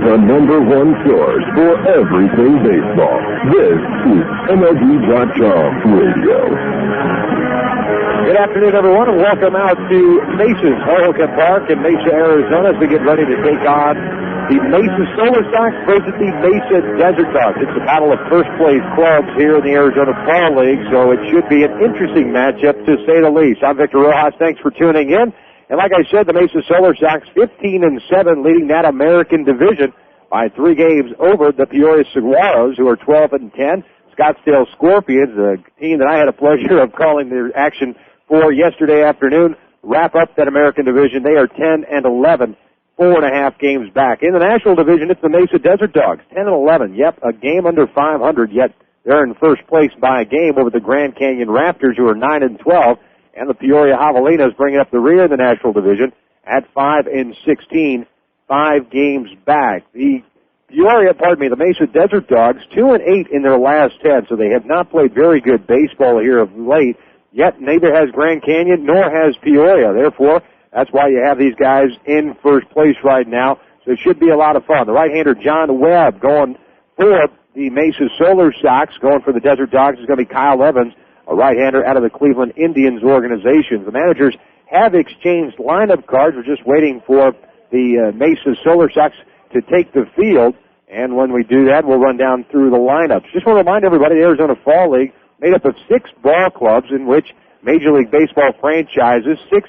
the #1 source for everything baseball. This is MLB.com Radio. Good afternoon, everyone, and welcome out to Mesa's Hohokam Park in Mesa, Arizona, as we get ready to take on the Mesa Solar Sox versus the Mesa Desert Dogs. It's a battle of first-place clubs here in the Arizona Fall League, so it should be an interesting matchup, to say the least. I'm Victor Rojas. Thanks for tuning in. And like I said, the Mesa Solar Sox 15-7, leading that American division by 3 games over the Peoria Saguaros, who are 12-10. Scottsdale Scorpions, a team that I had a pleasure of calling their action for yesterday afternoon, wrap up that American division. They are 10-11, 4.5 games back. In the National Division, it's the Mesa Desert Dogs, 10-11. Yep, a game under 500, yet they're in first place by a game over the Grand Canyon Raptors, who are 9-12. And the Peoria Javelinas bringing up the rear in the National Division at 5-16, 5 games back. The Mesa Desert Dogs, 2-8 in their last 10, so they have not played very good baseball here of late. Yet neither has Grand Canyon nor has Peoria. Therefore, that's why you have these guys in first place right now. So it should be a lot of fun. The right-hander John Webb going for the Mesa Solar Sox, going for the Desert Dogs, is going to be Kyle Evans, a right-hander out of the Cleveland Indians organization. The managers have exchanged lineup cards. We're just waiting for the Mesa Solar Sox to take the field, and when we do that, we'll run down through the lineups. Just want to remind everybody, the Arizona Fall League, made up of 6 ball clubs in which Major League Baseball franchises, 5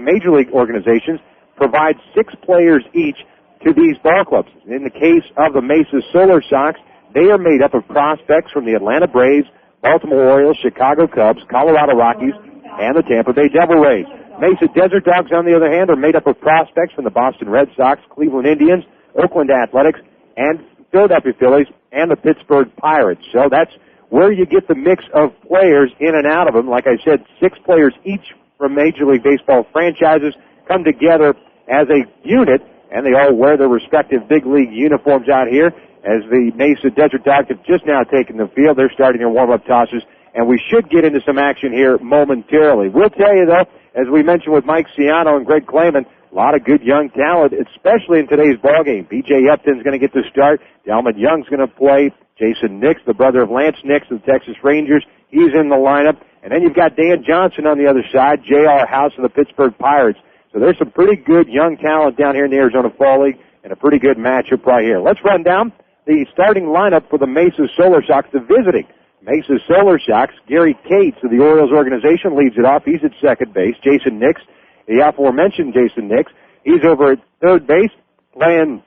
Major League organizations, provide 6 players each to these ball clubs. In the case of the Mesa Solar Sox, they are made up of prospects from the Atlanta Braves, Baltimore Orioles, Chicago Cubs, Colorado Rockies, and the Tampa Bay Devil Rays. Mesa Desert Dogs, on the other hand, are made up of prospects from the Boston Red Sox, Cleveland Indians, Oakland Athletics, and Philadelphia Phillies, and the Pittsburgh Pirates. So that's where you get the mix of players in and out of them. Like I said, 6 players each from Major League Baseball franchises come together as a unit, and they all wear their respective big league uniforms out here. As the Mesa Desert Dogs have just now taken the field, they're starting their warm-up tosses, and we should get into some action here momentarily. We'll tell you, though, as we mentioned with Mike Ciano and Greg Clayman, a lot of good young talent, especially in today's ballgame. B.J. Upton's going to get the start. Delman Young's going to play. Jason Nix, the brother of Lance Nix of the Texas Rangers, he's in the lineup. And then you've got Dan Johnson on the other side, J.R. House of the Pittsburgh Pirates. So there's some pretty good young talent down here in the Arizona Fall League, and a pretty good matchup right here. Let's run down the starting lineup for the Mesa Solar Sox, the visiting Mesa Solar Sox. Gary Cates of the Orioles organization leads it off. He's at second base. Jason Nix, the aforementioned Jason Nix, he's over at third base, batting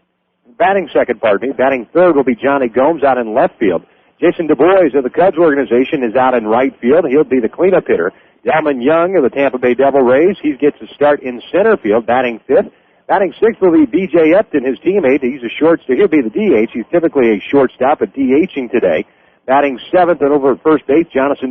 third will be Johnny Gomes out in left field. Jason DuBois of the Cubs organization is out in right field. He'll be the cleanup hitter. Delman Young of the Tampa Bay Devil Rays, he gets a start in center field, batting fifth. Batting sixth will be B.J. Upton, his teammate. He's a shortstop. He'll be the DH. He's typically a shortstop, but DHing today. Batting seventh and over at first base, John Paul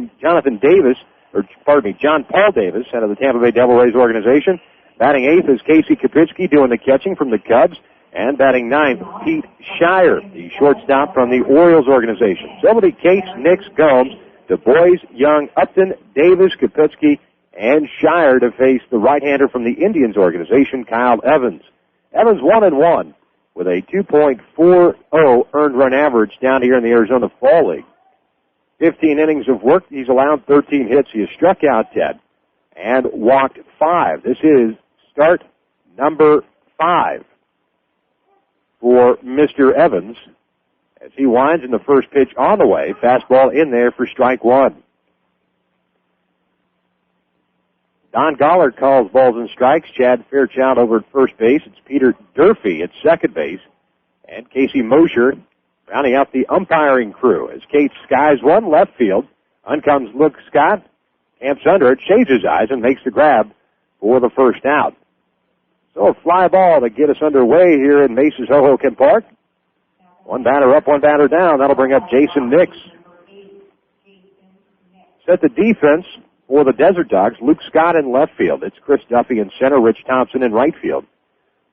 Davis, out of the Tampa Bay Devil Rays organization. Batting eighth is Casey Kapitsky doing the catching from the Cubs. And batting ninth, Pete Shire, the shortstop from the Orioles organization. So it'll be Cates, Nix, Gomes, DuBois, Young, Upton, Davis, Kapitsky, and Shire to face the right-hander from the Indians organization, Kyle Evans. Evans 1-1 with a 2.40 earned run average down here in the Arizona Fall League. 15 innings of work. He's allowed 13 hits. He has struck out 10 and walked 5. This is start number 5 for Mr. Evans as he winds in the first pitch on the way. Fastball in there for strike 1. Don Gollard calls balls and strikes. Chad Fairchild over at first base. It's Peter Durfee at second base. And Casey Mosher rounding out the umpiring crew as Kate skies one left field. On comes Luke Scott. Camps under it, shades his eyes, and makes the grab for the first out. So a fly ball to get us underway here in Mesa's Hohokam Park. One batter up, one batter down. That'll bring up Jason Nix. Set the defense for the Desert Dogs. Luke Scott in left field. It's Chris Duffy in center, Rich Thompson in right field.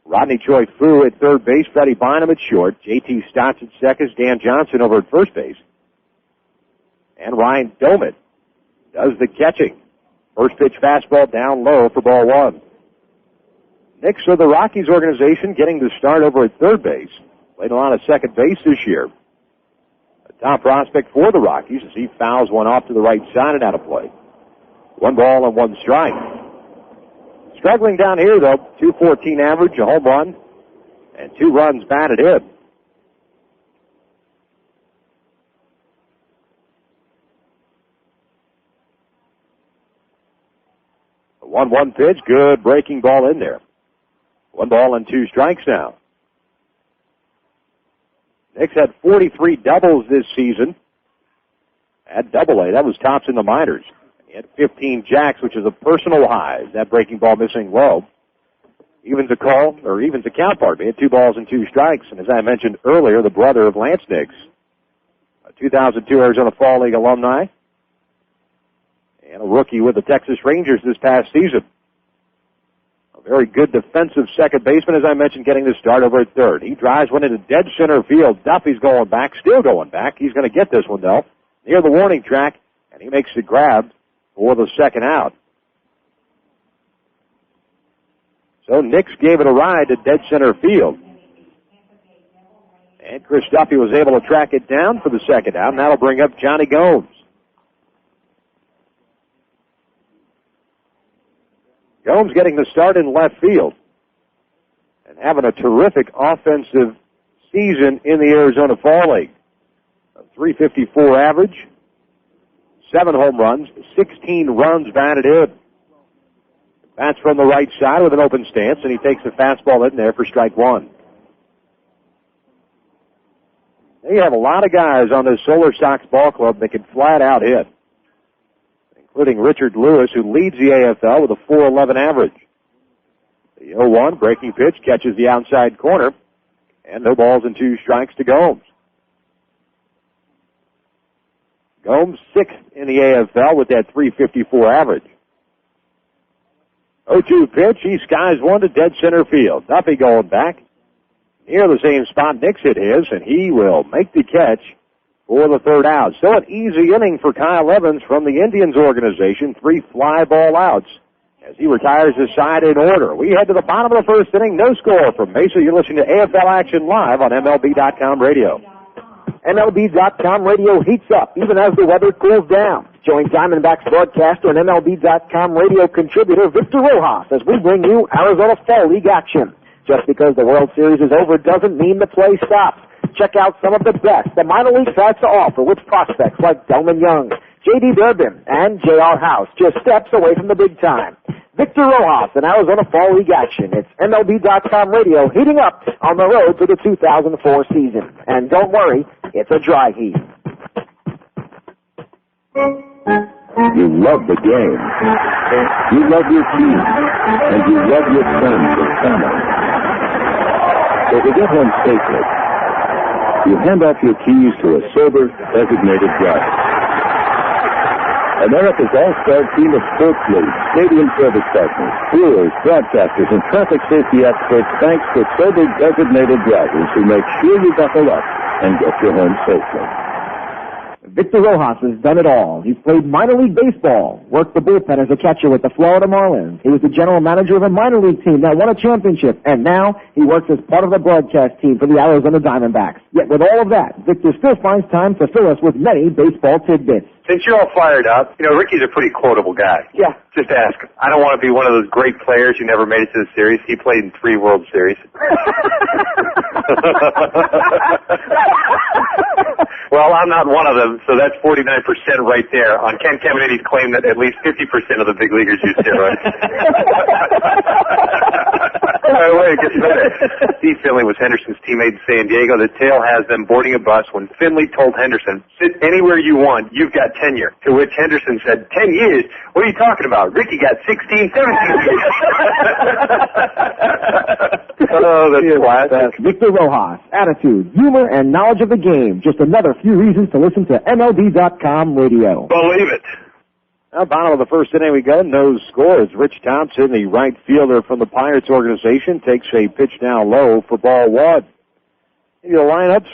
Rodney Choi Fu at third base, Freddie Bynum at short, J.T. Stotts at second, Dan Johnson over at first base. And Ryan Domit does the catching. First pitch fastball down low for ball 1. Nick, so the Rockies organization getting the start over at third base. Played a lot of second base this year. A top prospect for the Rockies as he fouls one off to the right side and out of play. 1 ball and 1 strike. Struggling down here, though. .214 average, a home run, and 2 runs batted in. A 1-1 pitch, good breaking ball in there. 1 ball and 2 strikes now. Nick's had 43 doubles this season at Double-A. That was tops in the minors. He had 15 jacks, which is a personal high. That breaking ball missing low. Evens a count, He had 2 balls and 2 strikes. And as I mentioned earlier, the brother of Lance Nix, a 2002 Arizona Fall League alumni, and a rookie with the Texas Rangers this past season. A very good defensive second baseman, as I mentioned, getting the start over at third. He drives one into dead center field. Duffy's going back, still going back. He's going to get this one, though, near the warning track, and he makes the grab for the second out. So Nix gave it a ride to dead center field. And Chris Duffy was able to track it down for the second out, and that'll bring up Johnny Gomes. Gomes getting the start in left field and having a terrific offensive season in the Arizona Fall League. A .354 average, 7 home runs, 16 runs batted in. Bats from the right side with an open stance, and he takes the fastball in there for strike 1. They have a lot of guys on this Solar Sox ball club that can flat out hit, including Richard Lewis, who leads the AFL with a .411 average. The 0-1 breaking pitch catches the outside corner, and no balls and 2 strikes to Gomes. Gomes 6th in the AFL with that .354 average. 0-2 pitch, he skies one to dead center field. Duffy going back near the same spot Nix hit his, and he will make the catch for the third out. Still an easy inning for Kyle Evans from the Indians organization. 3 fly ball outs as he retires his side in order. We head to the bottom of the first inning. No score from Mesa. You're listening to AFL Action Live on MLB.com radio. MLB.com radio heats up even as the weather cools down. Join Diamondbacks broadcaster and MLB.com radio contributor Victor Rojas as we bring you Arizona Fall League action. Just because the World Series is over doesn't mean the play stops. Check out some of the best the minor leagues has to offer with prospects like Delman Young, J.D. Durbin, and J.R. House, just steps away from the big time. Victor Rojas in Arizona Fall League action. It's MLB.com radio heating up on the road to the 2004 season. And don't worry, it's a dry heat. You love the game. You love your team. And you love your friends and family. So to get home safely, you hand off your keys to a sober, designated driver. America's all-star team of sports leagues, stadium service partners, brewers, broadcasters, and traffic safety experts thanks to sober, designated drivers who make sure you buckle up and get you home safely. Victor Rojas has done it all. He's played minor league baseball, worked the bullpen as a catcher with the Florida Marlins. He was the general manager of a minor league team that won a championship, and now he works as part of the broadcast team for the Arizona Diamondbacks. Yet with all of that, Victor still finds time to fill us with many baseball tidbits. Since you're all fired up, Ricky's a pretty quotable guy. Yeah. Just ask him. I don't want to be one of those great players who never made it to the series. He played in 3 World Series. Well, I'm not one of them, so that's 49% right there on Ken Caminiti's claim that at least 50% of the big leaguers use steroids. Wait, it gets better. Steve Finley was Henderson's teammate in San Diego. The tale has them boarding a bus when Finley told Henderson, sit anywhere you want, you've got tenure. To which Henderson said, 10 years? What are you talking about? Ricky got 16, 17 years. Oh, that's classic. Victor Rojas, attitude, humor, and knowledge of the game. Just another few reasons to listen to MLB.com radio. Believe it. Now, bottom of the first inning we go. No score as Rich Thompson, the right fielder from the Pirates organization, takes a pitch down low for ball 1. The lineups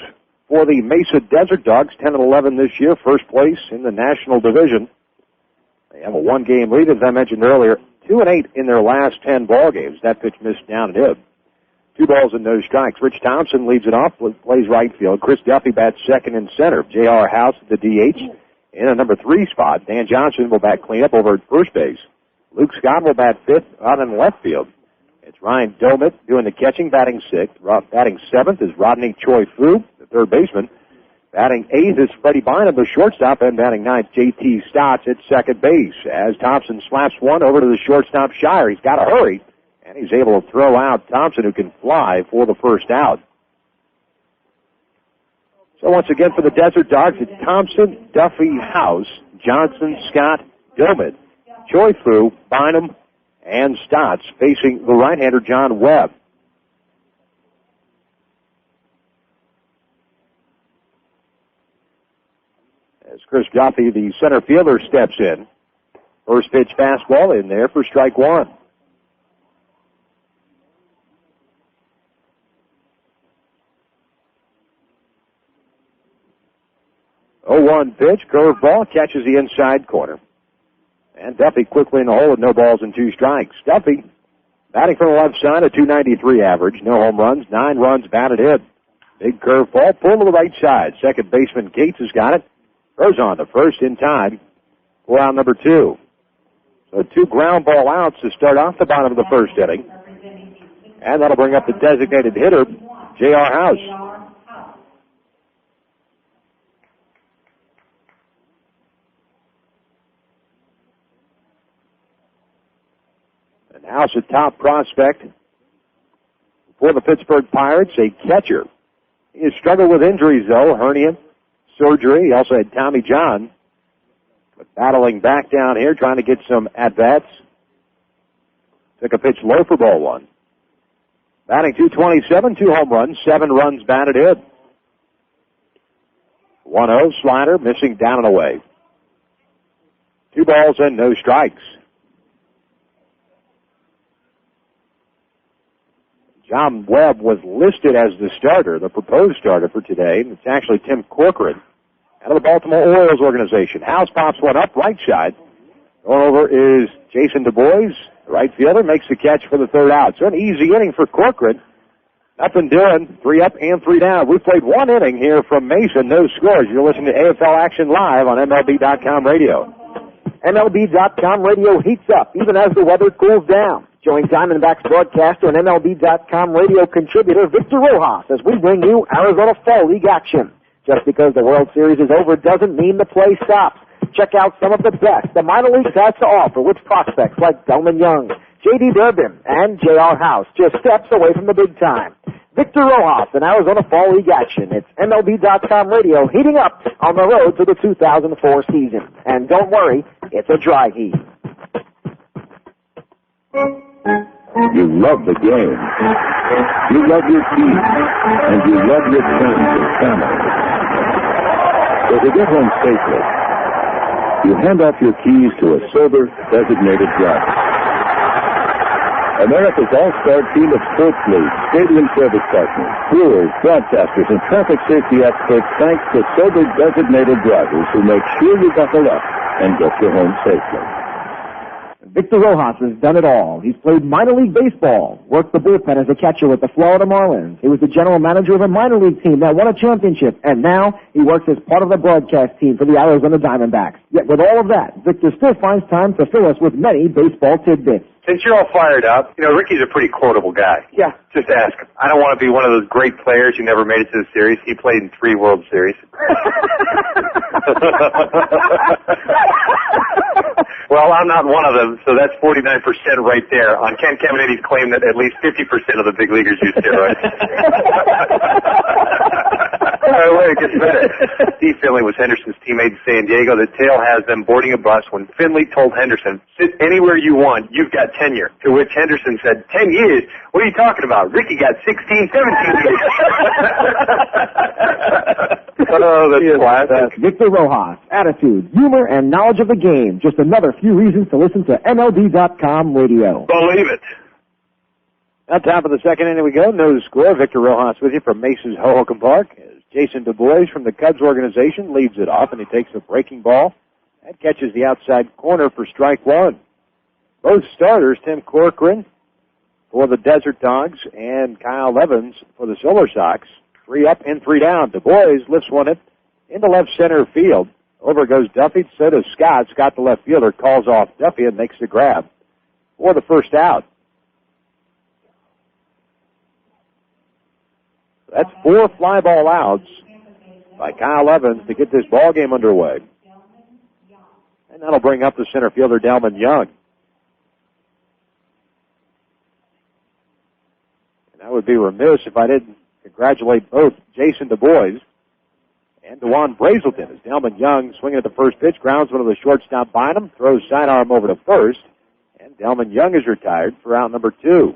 for the Mesa Desert Dogs, 10-11 this year, first place in the National Division. They have a 1-game lead, as I mentioned earlier, 2-8 in their last 10 ball games. That pitch missed down and in. 2 balls and no strikes. Rich Thompson leads it off, plays right field. Chris Duffy bats second and center. J.R. House at the DH in a number 3 spot. Dan Johnson will bat cleanup over at first base. Luke Scott will bat 5th out in left field. It's Ryan Domit doing the catching, batting 6th. Batting 7th is Rodney Choi Fu, the third baseman. Batting 8th is Freddie Bynum, the shortstop, and batting 9th, J.T. Stotts at second base. As Thompson slaps one over to the shortstop Shire, he's got to hurry, and he's able to throw out Thompson, who can fly for the first out. So once again for the Desert Dogs, it's Thompson, Duffy, House, Johnson, Scott, Domit, Choi Fu, Bynum, and Stotts facing the right-hander John Webb. As Chris Duffy, the center fielder, steps in. First pitch fastball in there for strike one. Oh, 1 pitch, curveball, catches the inside corner. And Duffy quickly in the hole with no balls and 2 strikes. Duffy batting from the left side, a .293 average, no home runs, 9 runs batted in. Big curveball, pull to the right side. Second baseman Gates has got it. Throws on to first in time for out number 2. So 2 ground ball outs to start off the bottom of the first inning. And that'll bring up the designated hitter, J.R. House. And House, a top prospect for the Pittsburgh Pirates, a catcher. He has struggled with injuries, though, hernia, surgery. He also had Tommy John. But battling back down here, trying to get some at-bats. Took a pitch low for ball 1. Batting .227, 2 home runs, 7 runs batted in. 1-0, slider, missing down and away. 2 balls and no strikes. John Webb was listed as the starter, the proposed starter for today. It's actually Tim Corcoran out of the Baltimore Orioles organization. House pops one up, right side. Going over is Jason Du Bois, the right fielder, makes the catch for the third out. So an easy inning for Corcoran. Nothing doing, 3 up and 3 down. We played 1 inning here from Mesa, no scores. You're listening to AFL Action Live on MLB.com radio. MLB.com radio heats up even as the weather cools down. Join Diamondbacks broadcaster and MLB.com radio contributor Victor Rojas as we bring you Arizona Fall League action. Just because the World Series is over doesn't mean the play stops. Check out some of the best the minor leagues has to offer with prospects like Delman Young, J.D. Durbin, and J.R. House, just steps away from the big time. Victor Rojas in Arizona Fall League action. It's MLB.com radio heating up on the road to the 2004 season. And don't worry, it's a dry heat. You love the game. You love your team. And you love your friends and family. So to get home safely, you hand off your keys to a sober, designated driver. America's all-star team of sports leagues, stadium service partners, brewers, broadcasters, and traffic safety experts thanks to sober, designated drivers who make sure you buckle up and get you home safely. Victor Rojas has done it all. He's played minor league baseball, worked the bullpen as a catcher with the Florida Marlins. He was the general manager of a minor league team that won a championship, and now he works as part of the broadcast team for the Arizona Diamondbacks. Yet with all of that, Victor still finds time to fill us with many baseball tidbits. Since you're all fired up, you know, Ricky's a pretty quotable guy. Yeah. Just ask him. I don't want to be one of those great players who never made it to the series. He played in 3 World Series. Well, I'm not one of them, so that's 49% right there on Ken Caminiti's claim that at least 50% of the big leaguers use steroids. Oh, wait, it gets better. Steve Finley was Henderson's teammate in San Diego. The tale has them boarding a bus when Finley told Henderson, sit anywhere you want, you've got tenure. To which Henderson said, 10 years? What are you talking about? Ricky got 16, 17 years. Oh, that's classic. Victor Rojas, attitude, humor, and knowledge of the game. Just another few reasons to listen to MLB.com radio. Believe it. At top of the second inning we go. No score. Victor Rojas with you from Mesa's Hohokam Park. Jason Du Bois from the Cubs organization leads it off, and he takes a breaking ball and catches the outside corner for strike one. Both starters, Tim Corcoran for the Desert Dogs and Kyle Evans for the Solar Sox. 3 up and 3 down. Du Bois lifts one into left center field. Over goes Duffy, so does Scott. Scott, the left fielder, calls off Duffy and makes the grab for the first out. That's 4 fly ball outs by Kyle Evans to get this ball game underway. And that'll bring up the center fielder, Delman Young. And I would be remiss if I didn't congratulate both Jason Du Bois and DeJuan Brazelton as Delman Young swinging at the first pitch, grounds one of the shortstop behind him, throws sidearm over to first, and Delman Young is retired for out number 2.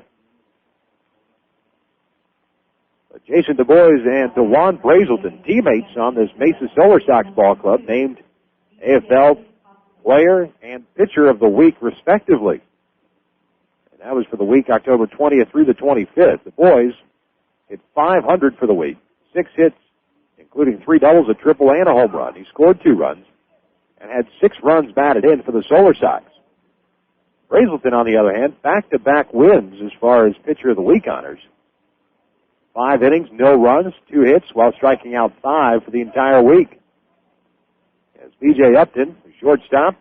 But Jason Du Bois and DeJuan Brazelton, teammates on this Mesa Solar Sox ball club, named AFL Player and Pitcher of the Week, respectively. And that was for the week October 20th through the 25th. Du Bois hit .500 for the week, 6 hits, including 3 doubles, a triple, and a home run. He scored 2 runs and had 6 runs batted in for the Solar Sox. Brazelton, on the other hand, back-to-back wins as far as Pitcher of the Week honors. 5 innings, no runs, 2 hits, while striking out 5 for the entire week. As B.J. Upton, the shortstop,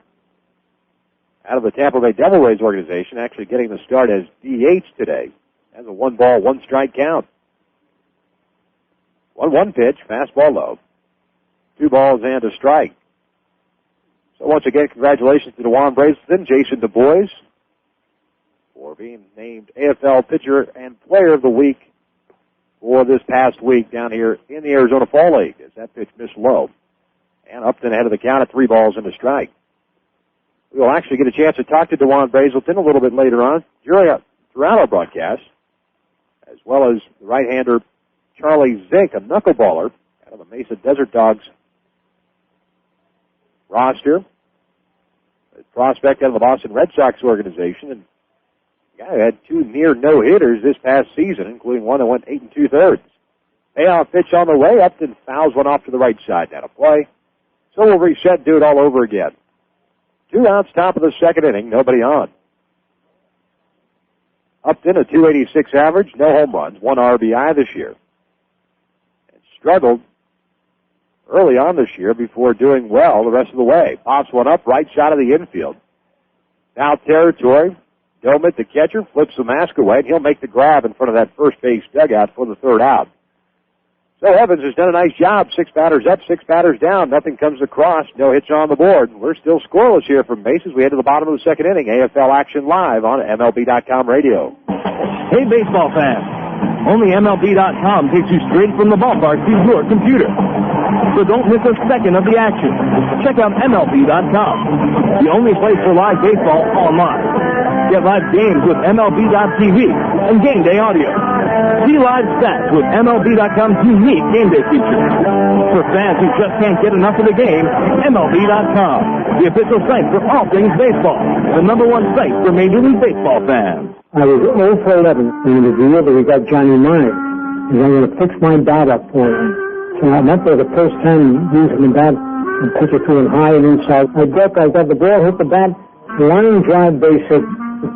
out of the Tampa Bay Devil Rays organization, actually getting the start as DH today, has a 1-ball, 1-strike count. 1-1 pitch, fastball low. 2 balls and a strike. So once again, congratulations to DeJuan Brazelton, Jason Du Bois, for being named AFL Pitcher and Player of the Week for this past week down here in the Arizona Fall League, as that pitch missed low. And Upton ahead of the count at 3 balls and a strike. We will actually get a chance to talk to DeJuan Brazelton a little bit later on throughout our broadcast, as well as the right-hander Charlie Zink, a knuckleballer out of the Mesa Desert Dogs roster, a prospect out of the Boston Red Sox organization, and a guy who had 2 near no-hitters this past season, including one that went 8 2/3. Payoff pitch on the way. Upton fouls one off to the right side. Now to play. So we'll reset and do it all over again. 2 outs, top of the second inning, nobody on. Upton, a .286 average, no home runs, 1 RBI this year. And struggled early on this year before doing well the rest of the way. Pops one up, right side of the infield. Foul territory. Domit, the catcher, flips the mask away, and he'll make the grab in front of that first base dugout for the 3rd out. So Evans has done a nice job. 6 batters up, 6 batters down. Nothing comes across. No hits on the board. We're still scoreless here from Mesa. We head to the bottom of the second inning. AFL action live on MLB.com radio. Hey, baseball fans. Only MLB.com takes you straight from the ballpark to your computer. So don't miss a second of the action. Check out MLB.com, the only place for live baseball online. Get live games with MLB.tv and game day audio. See live stats with MLB.com's unique game day features. For fans who just can't get enough of the game, MLB.com, the official site for all things baseball, the #1 site for Major League Baseball fans. I was 0 for 11 in the year that we got Johnny Myers, and I'm going to fix my bat up for him. So I'm up there the first time using the bat and pitch it to him high and inside. I got the ball, hit the bat, line drive base hit,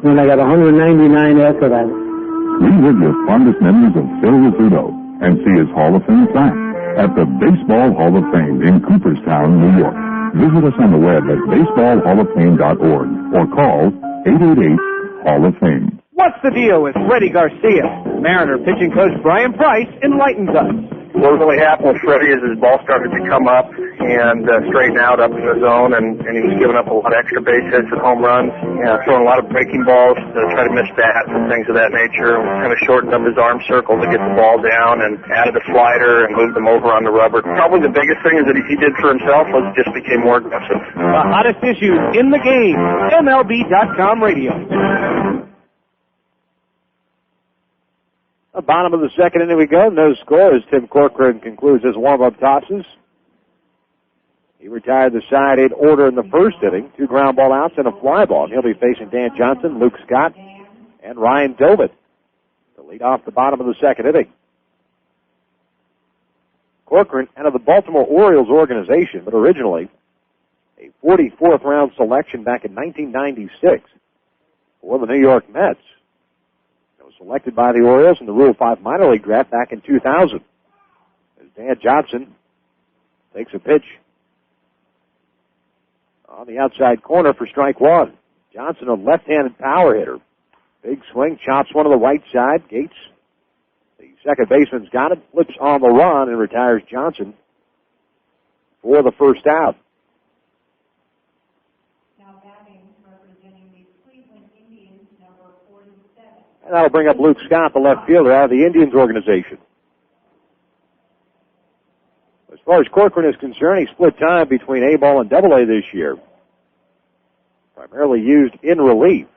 and I got 199 after that. Relive your fondest memories of Phil Rizzuto and see his Hall of Fame plaque at the Baseball Hall of Fame in Cooperstown, New York. Visit us on the web at baseballhalloffame.org or call 888-HALL-OF-FAME. What's the deal with Freddie Garcia? Mariner pitching coach Brian Price enlightens us. What really happened with Freddie is his ball started to come up and straighten out up in the zone, and he was giving up a lot of extra base hits and home runs, throwing a lot of breaking balls to try to miss bats and things of that nature. Kind of shortened up his arm circle to get the ball down and added a slider and moved him over on the rubber. Probably the biggest thing is that he did for himself was just became more aggressive. The hottest issues in the game. MLB.com radio. The bottom of the second inning we go. No score as Tim Corcoran concludes his warm-up tosses. He retired the side in order in the first inning. 2 ground ball outs and a fly ball. He'll be facing Dan Johnson, Luke Scott, and Ryan Domit to lead off the bottom of the second inning. Corcoran out of the Baltimore Orioles organization, but originally a 44th round selection back in 1996. for the New York Mets. He was selected by the Orioles in the Rule 5 minor league draft back in 2000. As Dan Johnson takes a pitch on the outside corner for strike one. Johnson, a left-handed power hitter. Big swing, chops one to the right side. Gates, the second baseman's got it, flips on the run and retires Johnson for the first out. Now batting, representing the Cleveland Indians, number 47. And that'll bring up Luke Scott, the left fielder out of the Indians organization. As far as Corcoran is concerned, he split time between A-ball and Double-A this year. Primarily used in relief.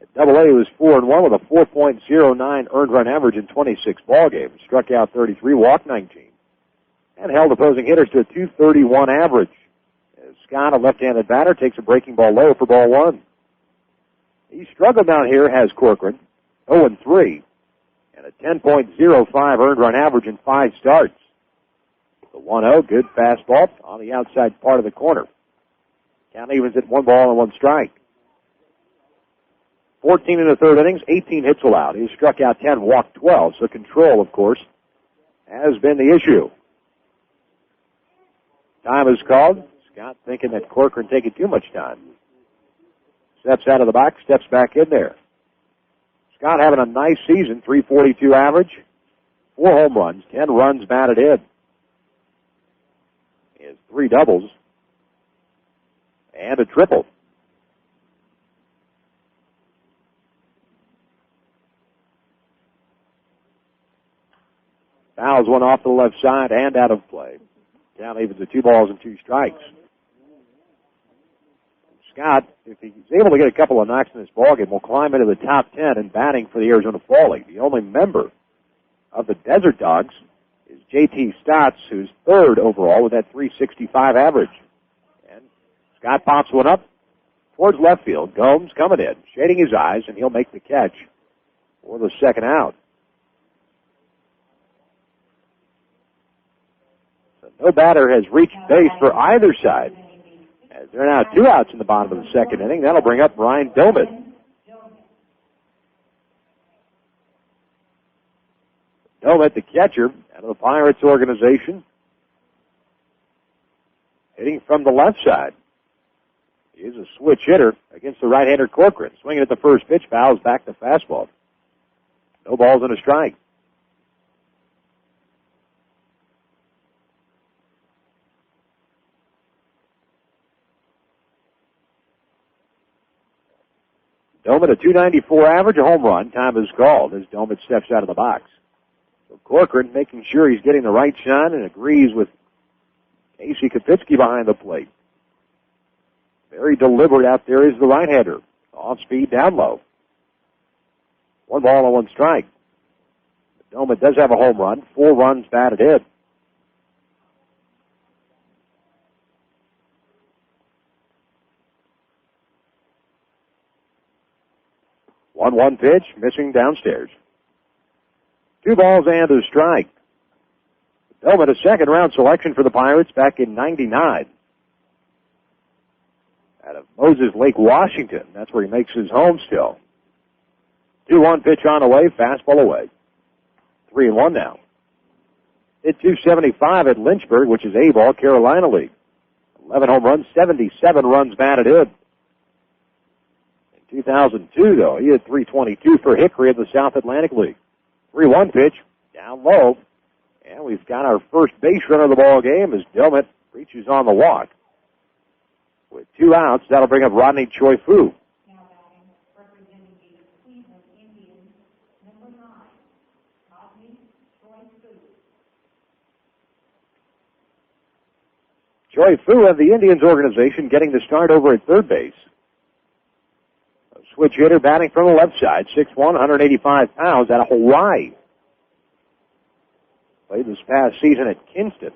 At Double-A, he was 4-1 with a 4.09 earned run average in 26 ball games. Struck out 33, walked 19, and held opposing hitters to a 231 average. As Scott, a left-handed batter, takes a breaking ball low for ball one. He struggled down here, has Corcoran, 0-3, and a 10.05 earned run average in 5 starts. The 1-0, good fastball on the outside part of the corner. Count evens at 1 ball and 1 strike. 14 in the third innings, 18 hits allowed. He struck out 10, walked 12, so control, of course, has been the issue. Time is called. Scott thinking that Corcoran taking too much time. Steps out of the box, steps back in there. Scott having a nice season, 342 average, 4 home runs, 10 runs batted in. He has 3 doubles and a triple. Fouls one off to the left side and out of play. Down evens at 2 balls and 2 strikes. Scott, if he's able to get a couple of knocks in this ballgame, will climb into the top 10 in batting for the Arizona Fall League. The only member of the Desert Dogs is J.T. Stotts, who's 3rd overall with that 365 average. And Scott pops one up towards left field. Gomes coming in, shading his eyes, and he'll make the catch for the second out. So no batter has reached base for either side. As there are now 2 outs in the bottom of the second inning, that'll bring up Ryan Domit. Domit, the catcher out of the Pirates organization, hitting from the left side. He is a switch hitter against the right-hander Corcoran. Swinging at the first pitch, fouls back the fastball. No balls and a strike. Domit, a 294 average, a home run. Time is called as Domit steps out of the box. So Corcoran making sure he's getting the right shot and agrees with Casey Kopitsky behind the plate. Very deliberate out there is the right-hander. Off speed, down low. 1 ball and 1 strike. Domit does have a home run. 4 runs batted in. One pitch, missing downstairs. 2 balls and a strike. Domit, a second-round selection for the Pirates back in '99. Out of Moses Lake, Washington. That's where he makes his home still. 2-1 pitch on the way, fastball away. 3-1 now. Hit 275 at Lynchburg, which is A-ball, Carolina League. 11 home runs, 77 runs batted in. 2002, though, he had 322 for Hickory of the South Atlantic League. 3-1 pitch, down low, and we've got our first base runner of the ball game as Domit reaches on the walk. With 2 outs, that'll bring up Rodney Choi-Fu. Now batting, representing the Cleveland Indians, number 9, Rodney Choi-Fu. Choi-Fu of the Indians organization getting the start over at third base. Switch hitter batting from the left side, 6'1", 185 pounds, out of Hawaii. Played this past season at Kinston,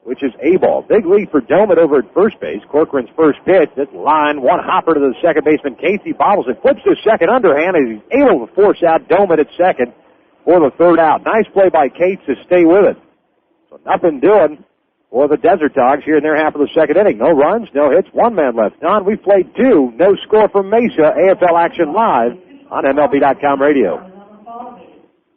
which is A-ball. Big lead for Domit over at first base. Corcoran's first pitch, this line, 1 hopper to the second baseman. Casey bobbles it, flips to second underhand, and he's able to force out Domit at second for the third out. Nice play by Cates to stay with it. So nothing doing for the Desert Dogs here in their half of the second inning. No runs, no hits, one man left. Don, we played two. No score from Mesa. AFL action live on MLB.com radio.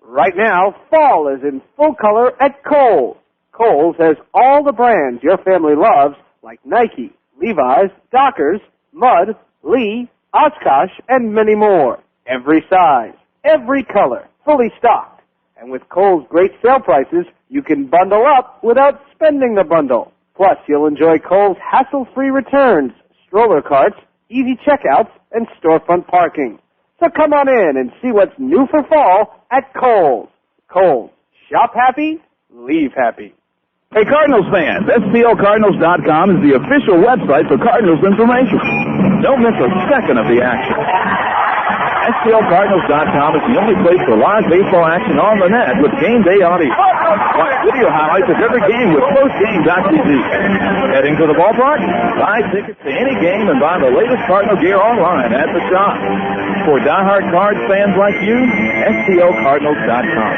Right now, fall is in full color at Kohl's. Kohl's has all the brands your family loves, like Nike, Levi's, Dockers, Mudd, Lee, Oshkosh, and many more. Every size, every color, fully stocked. And with Kohl's great sale prices, you can bundle up without spending the bundle. Plus, you'll enjoy Kohl's hassle-free returns, stroller carts, easy checkouts, and storefront parking. So come on in and see what's new for fall at Kohl's. Kohl's. Shop happy, leave happy. Hey, Cardinals fans, STLCardinals.com is the official website for Cardinals information. Don't miss a second of the action. STLCardinals.com is the only place for live baseball action on the net with game day audio. Watch video highlights of every game with postgame.tv. Heading to the ballpark? Buy tickets to any game and buy the latest Cardinal gear online at the shop. For diehard Cards fans like you, STLCardinals.com,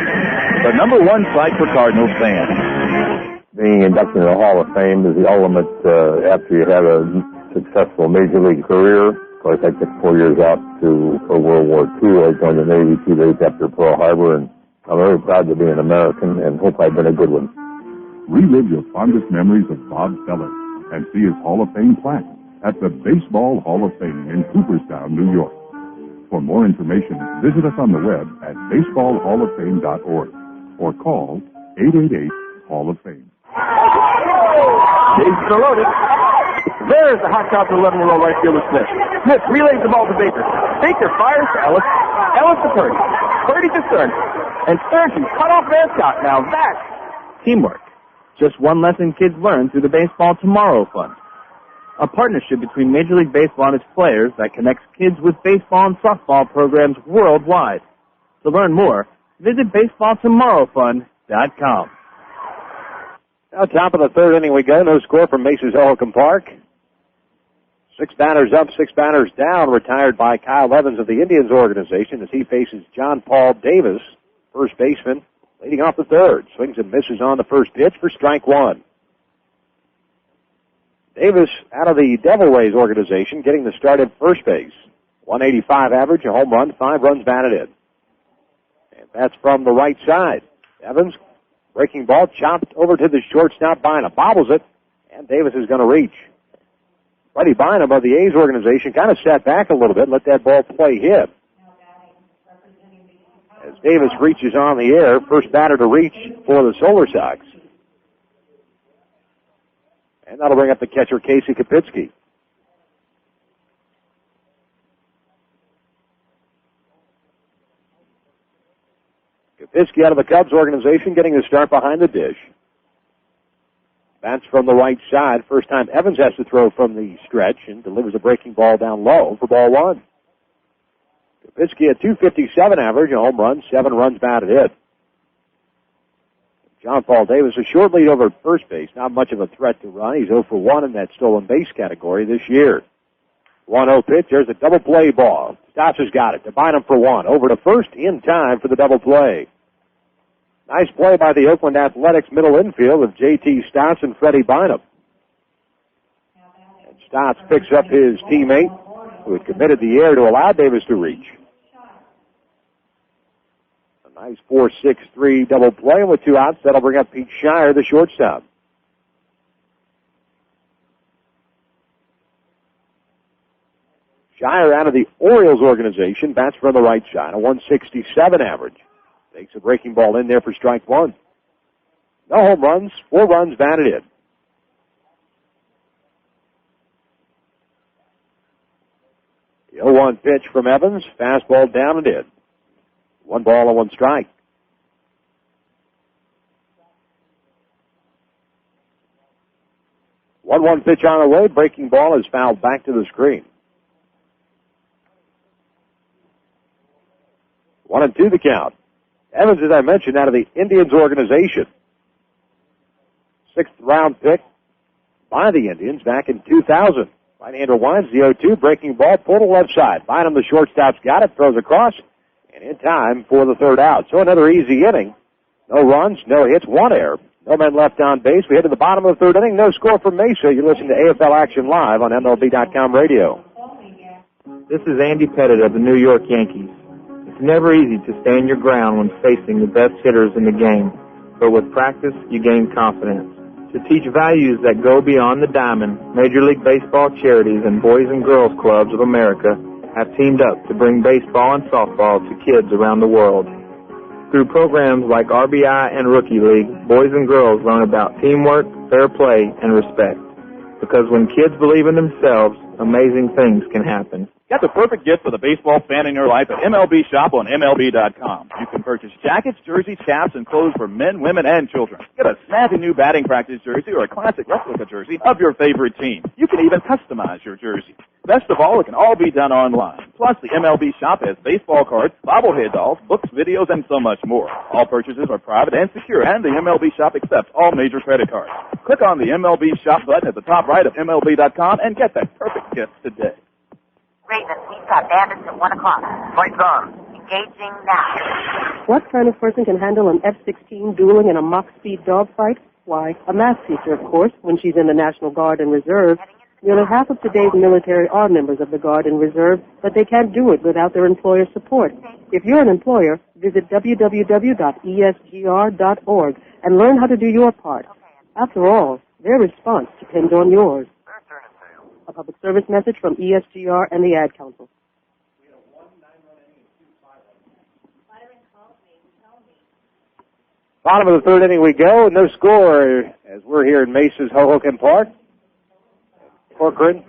the number one site for Cardinals fans. Being inducted into the Hall of Fame is the ultimate after you have a successful Major League career. Of course, I took 4 years out for World War II. I joined the Navy 2 days after Pearl Harbor, and I'm very proud to be an American and hope I've been a good one. Relive your fondest memories of Bob Feller and see his Hall of Fame plaque at the Baseball Hall of Fame in Cooperstown, New York. For more information, visit us on the web at baseballhalloffame.org or call 888-HALL-OF-FAME. Bases are loaded. There's the hot top to 11-year-old right fielder Smith. Smith relays the ball to Baker. Baker fires to Ellis. Ellis to Purdy. Purdy to Stern. And Stern can cut off Mascot. Now that's Teamwork. Just one lesson kids learn through the Baseball Tomorrow Fund. A partnership between Major League Baseball and its players that connects kids with baseball and softball programs worldwide. To learn more, visit BaseballTomorrowFund.com. Now, top of the third inning we go. No score from Mesa's Hohokam Park. 6 batters up, 6 batters down, retired by Kyle Evans of the Indians organization as he faces John Paul Davis, first baseman, leading off the third. Swings and misses on the first pitch for strike one. Davis, out of the Devil Rays organization, getting the start at first base. 185 average, a home run, 5 runs batted in. And that's from the right side. Evans, breaking ball, chopped over to the shortstop. Bynum bobbles it, and Davis is going to reach. Freddie Bynum of the A's organization kind of sat back a little bit, let that ball play him. As Davis reaches on the air, first batter to reach for the Solar Sox. And that'll bring up the catcher, Casey Kapitsky. Kapitsky out of the Cubs organization getting the start behind the dish. Bats from the right side. First time Evans has to throw from the stretch and delivers a breaking ball down low for ball one. Kapitsky at 257 average, a home run, 7 runs batted in. John Paul Davis, a short lead over at first base. Not much of a threat to run. He's 0 for 1 in that stolen base category this year. 1-0 pitch. There's a double play ball. Stotts has got it. To Bynum for 1. Over to first in time for the double play. Nice play by the Oakland Athletics middle infield of J.T. Stotts and Freddie Bynum. And Stotts picks up his teammate who had committed the air to allow Davis to reach. A nice 4-6-3 double play with 2 outs. That'll bring up Pete Shire, the shortstop. Shire out of the Orioles organization, bats from the right side, a 167 average. Takes a breaking ball in there for strike one. No home runs, 4 runs batted in. The 0-1 pitch from Evans, fastball down and in. 1 ball and 1 strike. One pitch on the way, breaking ball is fouled back to the screen. 1-2 the count. Evans, as I mentioned, out of the Indians organization. 6th round pick by the Indians back in 2000. Right-hander winds the 0-2, breaking ball, pulled to left side. Bynum, the shortstop's got it, throws across, and in time for the 3rd out. So another easy inning. No runs, no hits, 1 error. No men left on base. We head to the bottom of the third inning. No score from Mesa. You're listening to AFL Action Live on MLB.com radio. This is Andy Pettit of the New York Yankees. It's never easy to stand your ground when facing the best hitters in the game, but with practice, you gain confidence. To teach values that go beyond the diamond, Major League Baseball charities and Boys and Girls Clubs of America have teamed up to bring baseball and softball to kids around the world. Through programs like RBI and Rookie League, boys and girls learn about teamwork, fair play, and respect. Because when kids believe in themselves, amazing things can happen. Get the perfect gift for the baseball fan in your life at MLB Shop on MLB.com. You can purchase jackets, jerseys, caps, and clothes for men, women, and children. Get a snappy new batting practice jersey or a classic replica jersey of your favorite team. You can even customize your jersey. Best of all, it can all be done online. Plus, the MLB Shop has baseball cards, bobblehead dolls, books, videos, and so much more. All purchases are private and secure, and the MLB Shop accepts all major credit cards. Click on the MLB Shop button at the top right of MLB.com and get that perfect gift today. Raven, we've got bandits at 1 o'clock. Lights on. Engaging now. What kind of person can handle an F-16 dueling in a Mach-speed dogfight? Why, a math teacher, of course, when she's in the National Guard and Reserve. Nearly half of today's military are members of the Guard and Reserve, but they can't do it without their employer support. If you're an employer, visit www.esgr.org and learn how to do your part. After all, their response depends on yours. A public service message from ESGR and the Ad Council. Bottom of the third inning we go. No score as we're here in Mesa's Hohokam Park. Corcoran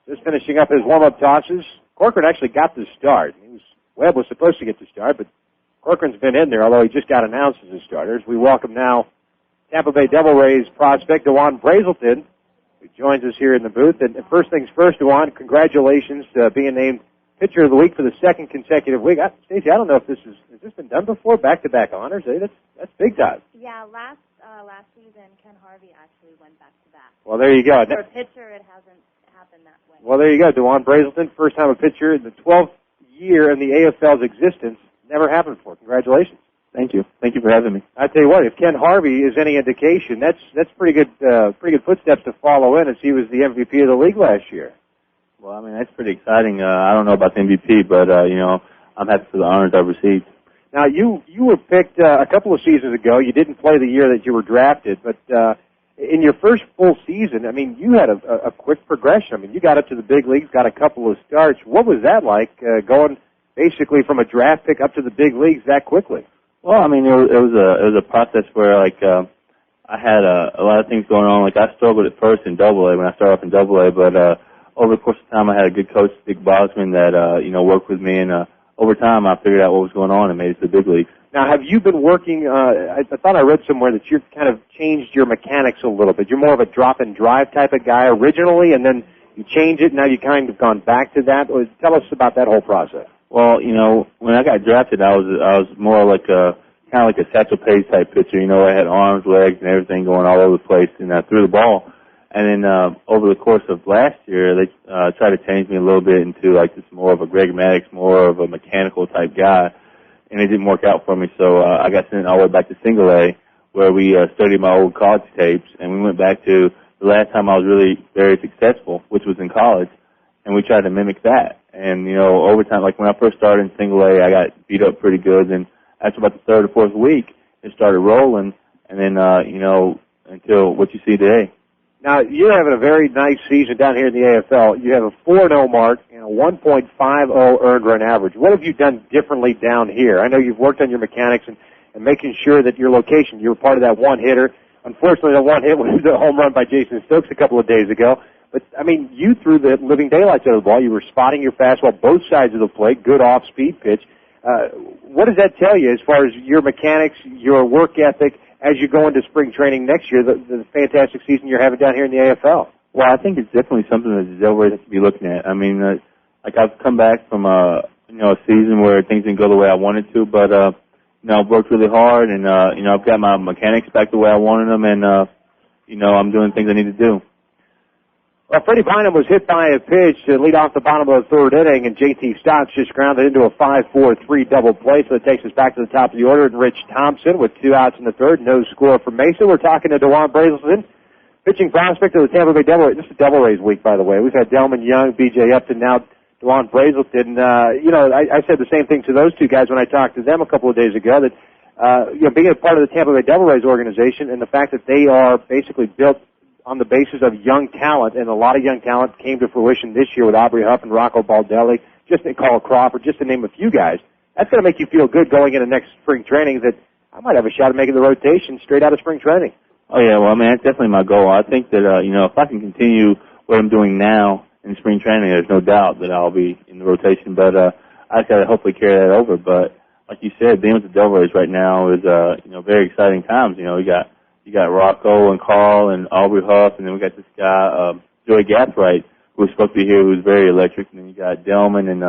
just finishing up his warm-up tosses. Corcoran actually got the start. Webb was supposed to get the start, but Corcoran's been in there, although he just got announced as a starter. We welcome now Tampa Bay Devil Rays prospect DeJuan Brazelton, who joins us here in the booth. And first things first, DeJuan, congratulations being named Pitcher of the Week for the second consecutive week. Stacey, I don't know if has this been done before, back-to-back honors. That's big time. Yeah, last season, Ken Harvey actually went back-to-back. Well, there you go. For a pitcher, it hasn't happened that way. Well, there you go. DeJuan Brazelton, first time a pitcher in the 12th year in the AFL's existence. Never happened before. Congratulations. Thank you. Thank you for having me. I tell you what, if Ken Harvey is any indication, that's pretty good footsteps to follow in, as he was the MVP of the league last year. Well, I mean, that's pretty exciting. I don't know about the MVP, but I'm happy for the honors I've received. Now, you were picked a couple of seasons ago. You didn't play the year that you were drafted, but in your first full season, I mean, you had a quick progression. I mean, you got up to the big leagues, got a couple of starts. What was that like, going basically from a draft pick up to the big leagues that quickly? Well, I mean, it was a process where I had a lot of things going on. Like, I struggled at first in Double-A when I started off in Double-A, but over the course of time, I had a good coach, Dick Bosman, that worked with me, and over time, I figured out what was going on and made it to the big leagues. Now, have you been working? I thought I read somewhere that you've kind of changed your mechanics a little bit. You're more of a drop and drive type of guy originally, and then you change it. Now you kind of gone back to that. Tell us about that whole process. Well, when I got drafted, I was more like kind of like a Satchel Paige type pitcher. I had arms, legs, and everything going all over the place, and I threw the ball. And then over the course of last year, they tried to change me a little bit into like this more of a Greg Maddux, more of a mechanical type guy, and it didn't work out for me. So I got sent all the way back to Single A, where we studied my old college tapes, and we went back to the last time I was really very successful, which was in college, and we tried to mimic that. And, over time, like when I first started in Single A, I got beat up pretty good. And after about the third or fourth week, it started rolling. And then, until what you see today. Now, you're having a very nice season down here in the AFL. You have a 4-0 mark and a 1.50 earned run average. What have you done differently down here? I know you've worked on your mechanics and making sure that your location, you were part of that one hitter. Unfortunately, the one hit was a home run by Jason Stokes a couple of days ago. But, I mean, you threw the living daylights out of the ball. You were spotting your fastball both sides of the plate, good off-speed pitch. What does that tell you as far as your mechanics, your work ethic, as you go into spring training next year, the fantastic season you're having down here in the AFL? Well, I think it's definitely something that the Devil Rays have to be looking at. I mean, I've come back from a season where things didn't go the way I wanted to, but I've worked really hard, and I've got my mechanics back the way I wanted them, and I'm doing things I need to do. Well, Freddie Bynum was hit by a pitch to lead off the bottom of the third inning, and J.T. Stotts just grounded into a 5-4-3 double play, so it takes us back to the top of the order. And Rich Thompson with 2 outs in the third, no score for Mesa. We're talking to DeJuan Brazelton, pitching prospect of the Tampa Bay Devil Rays. This is Devil Rays week, by the way. We've had Delman Young, B.J. Upton, now DeJuan Brazelton. I said the same thing to those two guys when I talked to them a couple of days ago, that being a part of the Tampa Bay Devil Rays organization and the fact that they are basically built on the basis of young talent, and a lot of young talent came to fruition this year with Aubrey Huff and Rocco Baldelli, just to Carl Crawford, just to name a few guys. That's going to make you feel good going into next spring training that I might have a shot at making the rotation straight out of spring training. Oh, yeah, well, I mean, that's definitely my goal. I think that, if I can continue what I'm doing now in spring training, there's no doubt that I'll be in the rotation, but I just got to hopefully carry that over. But like you said, being with the Devil Rays right now is, very exciting times. You got Rocco and Carl and Aubrey Huff, and then we got this guy, Joey Gathright, who was supposed to be here, who's very electric, and then you got Delman and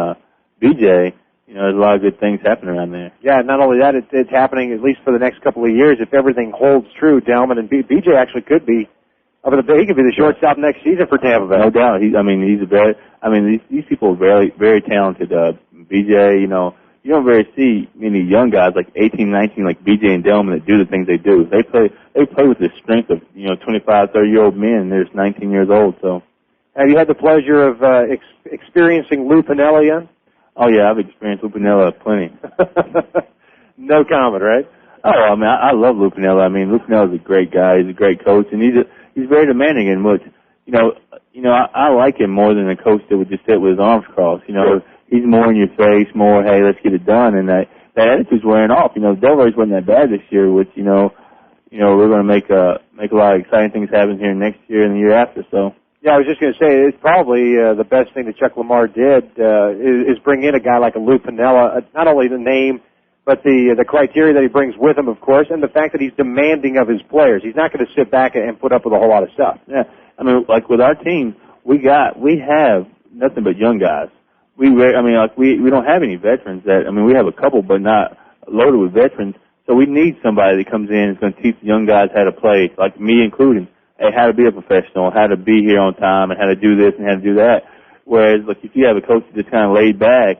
BJ. There's a lot of good things happening around there. Yeah, not only that, it's happening at least for the next couple of years. If everything holds true, Delman and BJ actually could be he could be the shortstop next season for Tampa Bay. No doubt. These people are very, very talented. BJ, you don't really see many young guys like 18, 19, like BJ and Delman that do the things they do. They play with the strength of 25, 30-year-old men. They're just 19 years old. So, have you had the pleasure of experiencing Lou Piniella yet? Oh yeah, I've experienced Lou Piniella plenty. No comment, right? Oh, I love Lou Piniella. Lou Piniella's a great guy. He's a great coach, and he's very demanding. And I like him more than a coach that would just sit with his arms crossed. He's more in your face, more, hey, let's get it done, and that attitude's wearing off. The Devil Rays wasn't that bad this year, which, we're going to make a lot of exciting things happen here next year and the year after, so. Yeah, I was just going to say, it's probably the best thing that Chuck Lamar did is bring in a guy like a Lou Piniella, not only the name, but the criteria that he brings with him, of course, and the fact that he's demanding of his players. He's not going to sit back and put up with a whole lot of stuff. Yeah, like with our team, we have nothing but young guys. We don't have any veterans we have a couple, but not loaded with veterans. So we need somebody that comes in and is going to teach the young guys how to play, like me including, how to be a professional, how to be here on time, and how to do this and how to do that. Whereas, if you have a coach that's kind of laid back,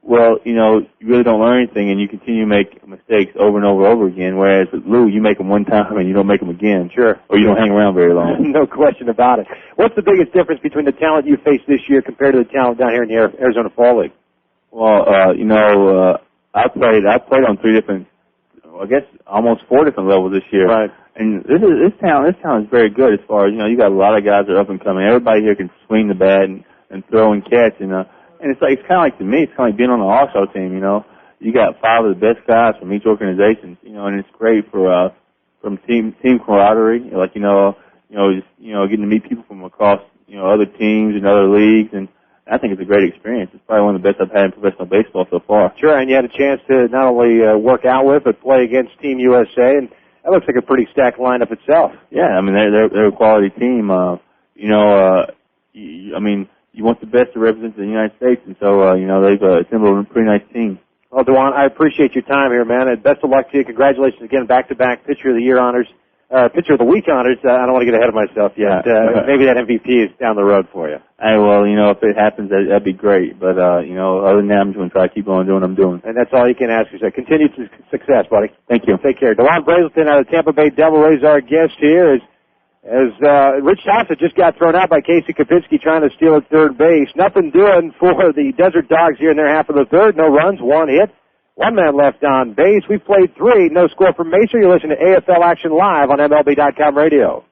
well, you really don't learn anything, and you continue to make mistakes over and over again. Whereas with Lou, you make them one time and you don't make them again. Sure. Or you don't hang around very long. No question about it. What's the biggest difference between the talent you face this year compared to the talent down here in the Arizona Fall League? Well, I played on 3 different, almost 4 different levels this year. Right. And this town is very good as far as, you got a lot of guys that are up and coming. Everybody here can swing the bat and throw and catch, and it's kind of like, to me, it's kind of like being on an all-star team, You got 5 of the best guys from each organization, and it's great for from team camaraderie, getting to meet people from across, other teams and other leagues, and I think it's a great experience. It's probably one of the best I've had in professional baseball so far. Sure, and you had a chance to not only work out with, but play against Team USA, and that looks like a pretty stacked lineup itselp. Yeah, they're a quality team. You want the best to represent the United States, and so, they've assembled a pretty nice team. Well, DeJuan, I appreciate your time here, man, and best of luck to you. Congratulations again, back-to-back Pitcher of the Year honors, Pitcher of the Week honors. I don't want to get ahead of myself yet. Maybe that MVP is down the road for you. Hey, well, if it happens, that'd be great. But, other than that, I'm just going to try to keep on doing what I'm doing. And that's all you can ask yourself. Continued success, buddy. Thank you. Take care. DeJuan Brazelton out of Tampa Bay Devil Rays, our guest here, as Rich Thompson just got thrown out by Casey Kapinski trying to steal at third base. Nothing doing for the Desert Dogs here in their half of the third. No runs, 1 hit, 1 man left on base. We've played 3. No score from Mesa. You're listening to AFL Action Live on MLB.com radio.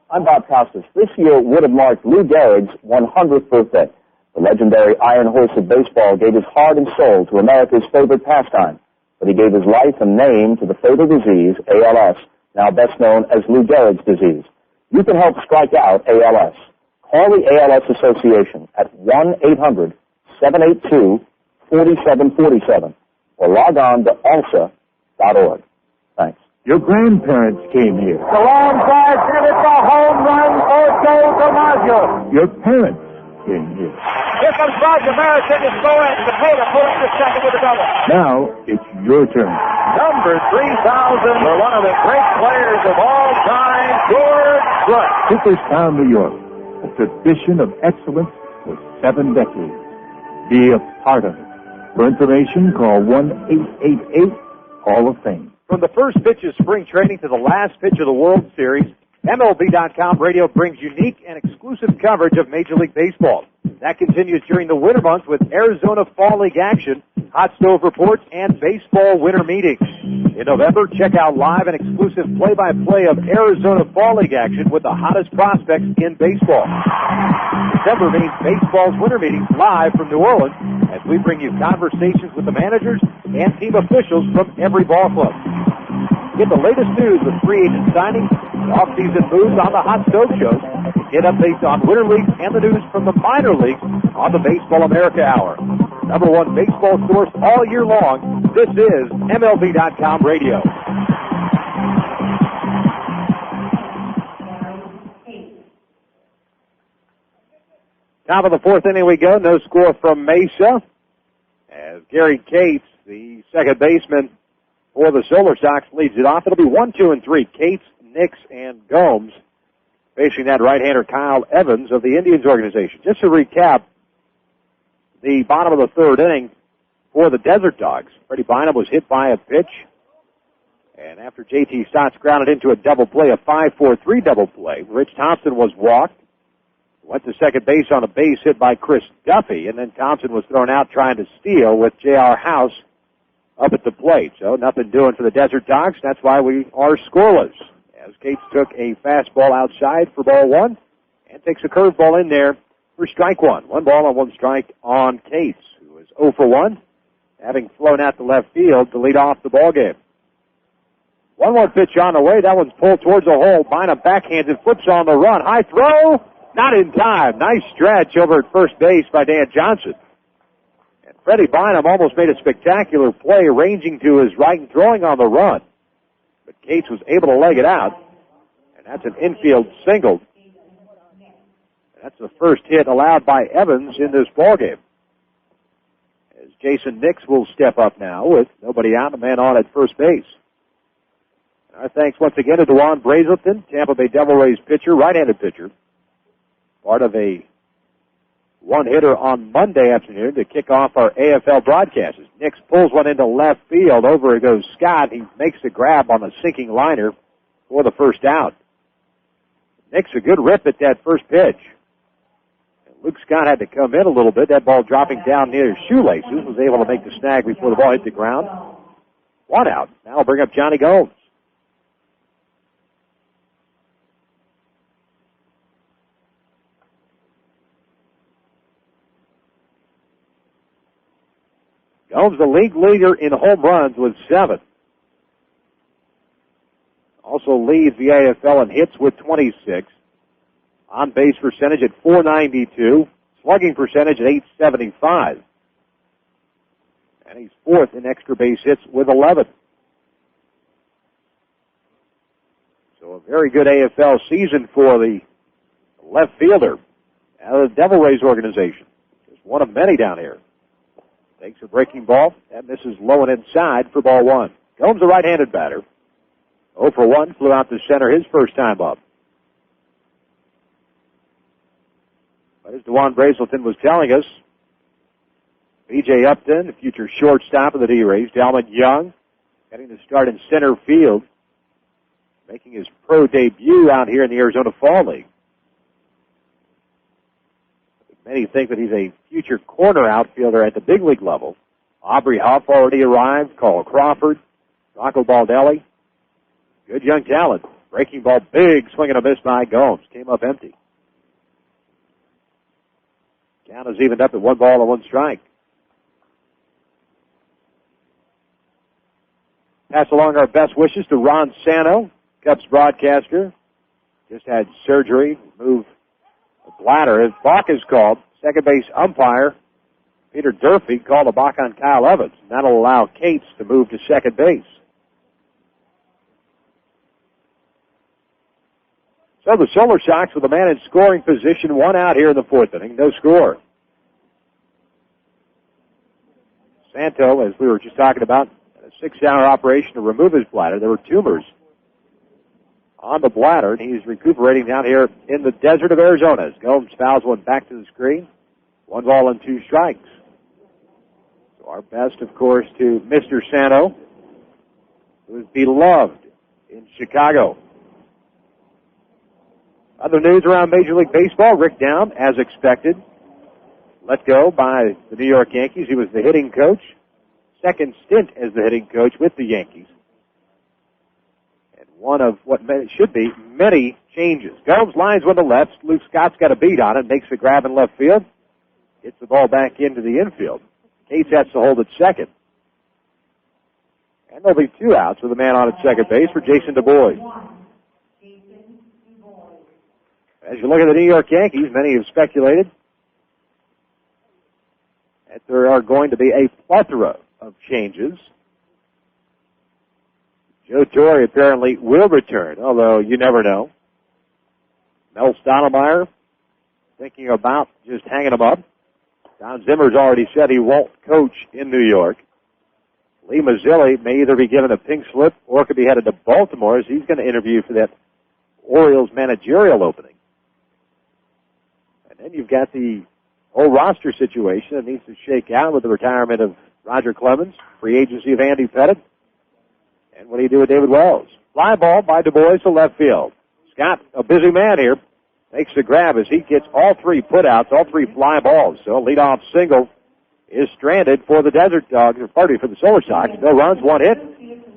I'm Bob Costas. This year would have marked Lou Gehrig's 100th birthday. The legendary Iron Horse of baseball gave his heart and soul to America's favorite pastime, but he gave his life and name to the fatal disease, ALS, now best known as Lou Gehrig's disease. You can help strike out ALS. Call the ALS Association at 1-800-782-4747 or log on to alsa.org. Thanks. Your grandparents came here. The long drive, and it's a home run for Joe DiMaggio. Your parents came here. Here comes Roger Maris in to score, and Cepeda pulling the second with a double. Now it's your turn. Number 3,000 for one of the great players of all time, George Brooks. Cooperstown, New York. a tradition of excellence for 7 decades. Be a part of it. For information, call 1-888-HALL-OF-FAME. From the first pitch of spring training to the last pitch of the World Series, MLB.com radio brings unique and exclusive coverage of Major League Baseball. That continues during the winter months with Arizona Fall League action, hot stove reports, and baseball winter meetings. In November, check out live and exclusive play-by-play of Arizona Fall League action with the hottest prospects in baseball. December means baseball's winter meetings live from New Orleans as we bring you conversations with the managers and team officials from every ball club. Get the latest news with free agent signings, off-season moves on the Hot Stove Show, and get updates on winter leagues and the news from the minor leagues on the Baseball America Hour. Number one baseball source all year long. This is MLB.com Radio. Top of the fourth inning we go. No score from Mesa. As Gary Cates, the second baseman for the Solar Sox, leads it off. It'll be 1, 2, and 3. Cates, Nix, and Gomes facing that right-hander Kyle Evans of the Indians organization. Just to recap, the bottom of the third inning for the Desert Dogs. Freddie Bynum was hit by a pitch, and after J.T. Stotts grounded into a double play, a 5-4-3 double play, Rich Thompson was walked, went to second base on a base hit by Chris Duffy, and then Thompson was thrown out trying to steal with J.R. House up at the plate. So nothing doing for the Desert Dogs. That's why we are scoreless. As Cates took a fastball outside for ball one and takes a curveball in there for strike one. 1 ball and 1 strike on Cates, who is 0 for 1, having flown out to left field to lead off the ball game. 1-1 pitch on the way. That one's pulled towards the hole. Bynum backhands and flips on the run. High throw. Not in time. Nice stretch over at first base by Dan Johnson. And Freddie Bynum almost made a spectacular play, ranging to his right and throwing on the run. But Cates was able to leg it out, and that's an infield single. And that's the first hit allowed by Evans in this ballgame. As Jason Nix will step up now with nobody out, a man on at first base. And our thanks once again to Dewan Brazelton, Tampa Bay Devil Rays pitcher, right-handed pitcher. Part of a one-hitter on Monday afternoon to kick off our AFL broadcast. Nix pulls one into left field. Over it goes Scott. He makes the grab on the sinking liner for the first out. Nix a good rip at that first pitch. And Luke Scott had to come in a little bit. That ball dropping down near his shoelaces. Was able to make the snag before the ball hit the ground. 1 out. Now I'll bring up Johnny Gomes. Gomes, the league leader in home runs with 7. Also leads the AFL in hits with 26. On base percentage at .492. Slugging percentage at .875. And he's 4th in extra base hits with 11. So a very good AFL season for the left fielder out of the Devil Rays organization. Just one of many down here. Takes a breaking ball. That misses low and inside for ball 1. Gomes, a right-handed batter. 0 for 1, flew out to center his first time up. But as Dewan Brazelton was telling us, B.J. Upton, the future shortstop of the D-Rays, Dalman Young, getting to start in center field, making his pro debut out here in the Arizona Fall League. Many think that he's a future corner outfielder at the big league level. Aubrey Huff already arrived. Carl Crawford, Rocco Baldelli. Good young talent. Breaking ball, big swing and a miss by Gomes. Came up empty. Count is evened up at 1 ball and 1 strike. Pass along our best wishes to Ron Sano, Cubs broadcaster. Just had surgery, moved a bladder. His balk is called. Second base umpire, Peter Durfee, called a balk on Kyle Evans. That'll allow Cates to move to second base. So the Solar Sox with a man in scoring position, 1 out here in the 4th inning, no score. Santo, as we were just talking about, had a 6-hour operation to remove his bladder. There were tumors on the bladder, and he's recuperating down here in the desert of Arizona. As Gomes fouls one back to the screen. 1 ball and 2 strikes. So our best, of course, to Mr. Sano, who is beloved in Chicago. Other news around Major League Baseball, Rick Down, as expected, let go by the New York Yankees. He was the hitting coach, second stint as the hitting coach with the Yankees. And one of what should be many changes. Gomes lines one to left. Luke Scott's got a beat on it, makes the grab in left field. Gets the ball back into the infield. Case has to hold at second. And there'll be 2 outs with a man on at second base for Jason DuBois. As you look at the New York Yankees, many have speculated that there are going to be a plethora of changes. Joe Torre apparently will return, although you never know. Mel Stottlemyre thinking about just hanging him up. Don Zimmer's already said he won't coach in New York. Lee Mazzilli may either be given a pink slip or could be headed to Baltimore as he's going to interview for that Orioles managerial opening. And then you've got the whole roster situation that needs to shake out with the retirement of Roger Clemens, free agency of Andy Pettit, and what do you do with David Wells? Fly ball by DuBois to left field. Scott, a busy man here, makes the grab as he gets all 3 putouts, all 3 fly balls. So leadoff single is stranded for the Desert Dogs, or party for the Solar Sox. No runs, 1 hit,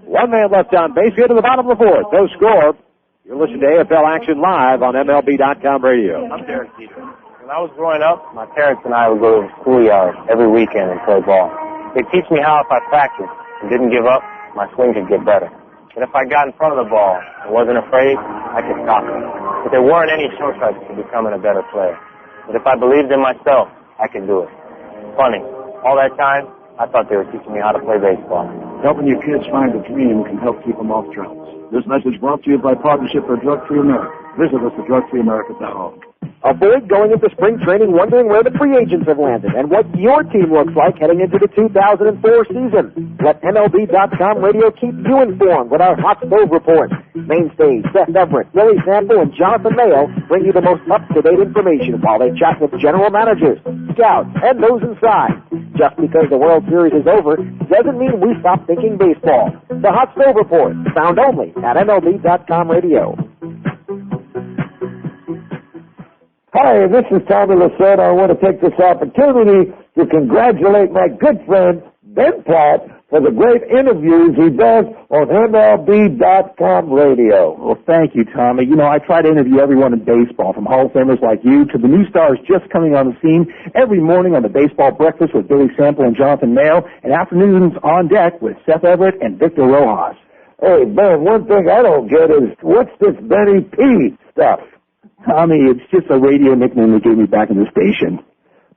1 man left on base. Here to the bottom of the 4th. No score. You're listening to AFL Action Live on MLB.com radio. I'm Derek Peter. When I was growing up, my parents and I would go to the schoolyard every weekend and play ball. They teach me how if I practiced and didn't give up, my swing could get better. And if I got in front of the ball and wasn't afraid, I could stop it. But there weren't any shortcuts to becoming a better player. But if I believed in myself, I could do it. Funny, all that time, I thought they were teaching me how to play baseball. Helping your kids find a dream can help keep them off drugs. This message brought to you by Partnership for Drug-Free America. Visit us at drugfreeamerica.org. Avoid going into spring training wondering where the free agents have landed and what your team looks like heading into the 2004 season. Let MLB.com radio keep you informed with our Hot Stove Report. Mainstays Seth Everett, Willie Sample, and Jonathan Mayo bring you the most up-to-date information while they chat with general managers, scouts, and those inside. Just because the World Series is over doesn't mean we stop thinking baseball. The Hot Stove Report, found only at MLB.com radio. Hi, this is Tommy Lacerda. I want to take this opportunity to congratulate my good friend, Ben Platt, for the great interviews he does on MLB.com radio. Well, thank you, Tommy. You know, I try to interview everyone in baseball, from Hall of Famers like you to the new stars just coming on the scene, every morning on the Baseball Breakfast with Billy Sample and Jonathan Mayo, and afternoons on deck with Seth Everett and Victor Rojas. Hey, Ben, one thing I don't get is, what's this Benny P stuff? Tommy, it's just a radio nickname they gave me back in the station.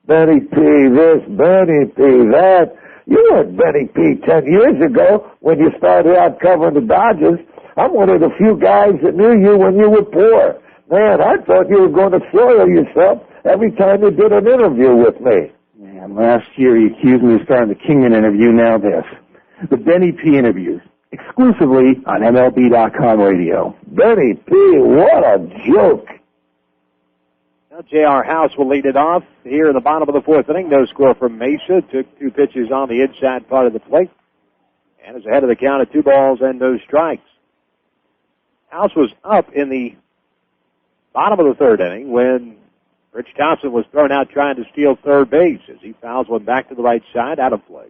Benny P this, Benny P that. You weren't Benny P 10 years ago when you started out covering the Dodgers. I'm one of the few guys that knew you when you were poor. Man, I thought you were going to soil yourself every time you did an interview with me. Man, last year you accused me of starting the Kingman interview, now this. The Benny P interviews, exclusively on MLB.com radio. Benny P, what a joke. Now J.R. House will lead it off here in the bottom of the 4th inning. No score from Mesa. Took 2 pitches on the inside part of the plate. And is ahead of the count at 2 balls and no strikes. House was up in the bottom of the 3rd inning when Rich Thompson was thrown out trying to steal third base as he fouls one back to the right side out of play.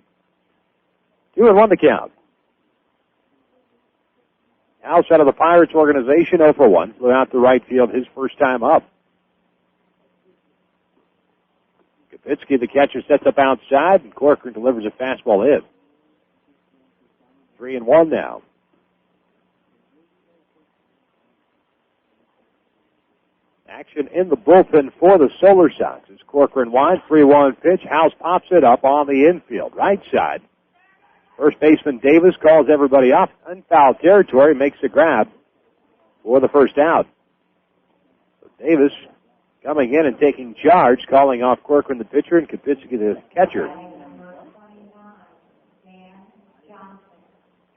2-1 the count. House out of the Pirates organization, 0 for 1. Flew out to right field his first time up. Kapitsky, the catcher, sets up outside, and Corcoran delivers a fastball in. 3-1 now. Action in the bullpen for the Solar Sox. As Corcoran winds, 3-1 pitch. House pops it up on the infield, right side. First baseman Davis calls everybody up. Unfouled territory, makes the grab for the first out. So Davis coming in and taking charge, calling off Corcoran, the pitcher, and Kapitsky, the catcher.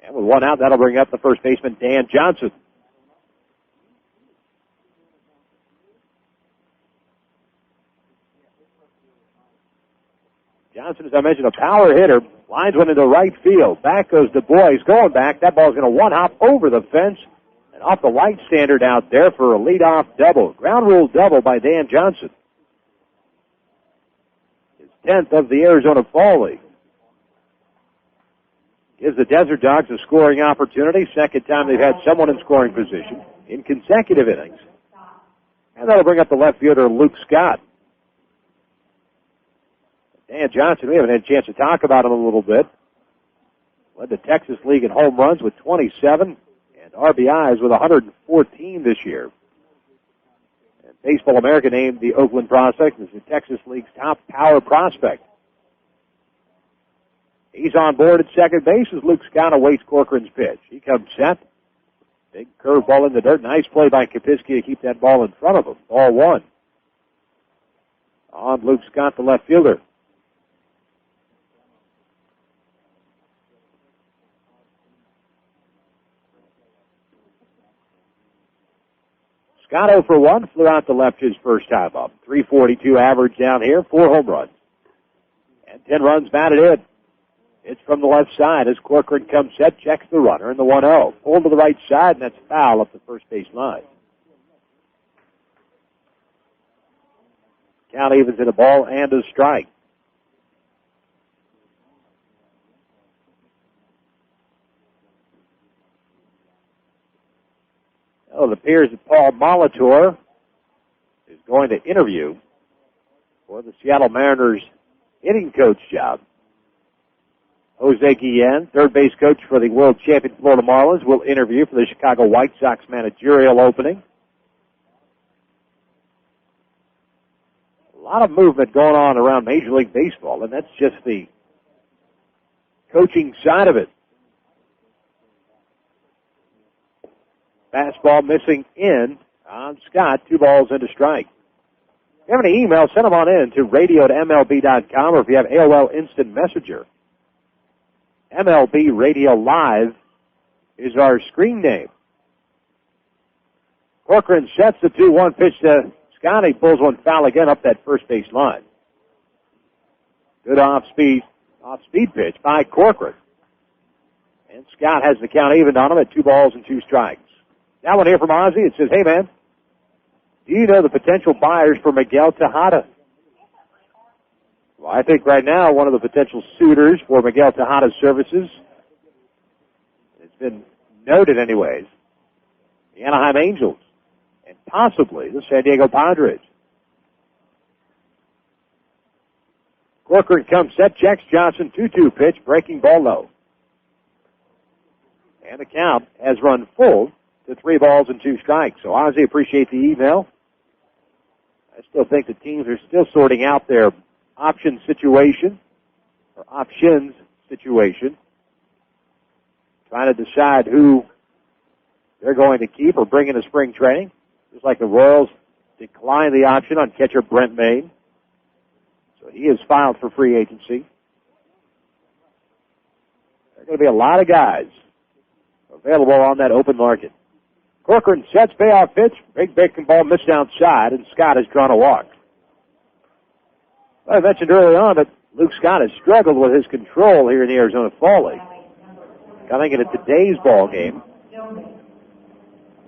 And with 1 out, that'll bring up the first baseman, Dan Johnson. I mentioned, a power hitter. Lines one into right field. Back goes Du Bois. Going back. That ball's going to one-hop over the fence and off the light standard out there for a leadoff double. Ground rule double by Dan Johnson. His 10th of the Arizona Fall League. Gives the Desert Dogs a scoring opportunity. Second time they've had someone in scoring position in consecutive innings. And that'll bring up the left fielder, Luke Scott. Dan Johnson, we haven't had a chance to talk about him a little bit. Led the Texas League in home runs with 27 and RBIs with 114 this year. And Baseball America named the Oakland prospect as the Texas League's top power prospect. He's on board at second base as Luke Scott awaits Corcoran's pitch. He comes set. Big curveball in the dirt. Nice play by Kapiski to keep that ball in front of him. Ball one. On Luke Scott, the left fielder. Scott 0 for 1, flew out to left his first time up. 342 average down here, 4 home runs. And 10 runs batted in. It's from the left side as Corcoran comes set, checks the runner in the 1-0. Pulled to the right side, and that's foul up the first base line. Count evens in a ball and a strike. Well, it appears that Paul Molitor is going to interview for the Seattle Mariners hitting coach job. Jose Guillen, third base coach for the world champion Florida Marlins, will interview for the Chicago White Sox managerial opening. A lot of movement going on around Major League Baseball, and that's just the coaching side of it. Fastball missing in on Scott, 2 balls and a strike. If you have any email, send them on in to radio@mlb.com, or if you have AOL Instant Messenger, MLB Radio Live is our screen name. Corcoran sets the 2-1 pitch to Scott. He pulls one foul again up that first base line. Good off-speed pitch by Corcoran. And Scott has the count even on him at 2 balls and 2 strikes. Now one here from Ozzie. It says, hey, man, do you know the potential buyers for Miguel Tejada? Well, I think right now one of the potential suitors for Miguel Tejada's services, it's been noted anyways, the Anaheim Angels and possibly the San Diego Padres. Corcoran comes set, checks Johnson, 2-2 pitch, breaking ball low. And the count has run full to 3 balls and 2 strikes. So Ozzie, appreciate the email. I still think the teams are still sorting out their options situation, trying to decide who they're going to keep or bring into spring training. Just like the Royals declined the option on catcher Brent Maine. So he is filed for free agency. There are going to be a lot of guys available on that open market. Corcoran sets, payoff pitch, big breaking ball missed outside, and Scott has drawn a walk. I mentioned early on that Luke Scott has struggled with his control here in the Arizona Fall League. Coming into today's ball game,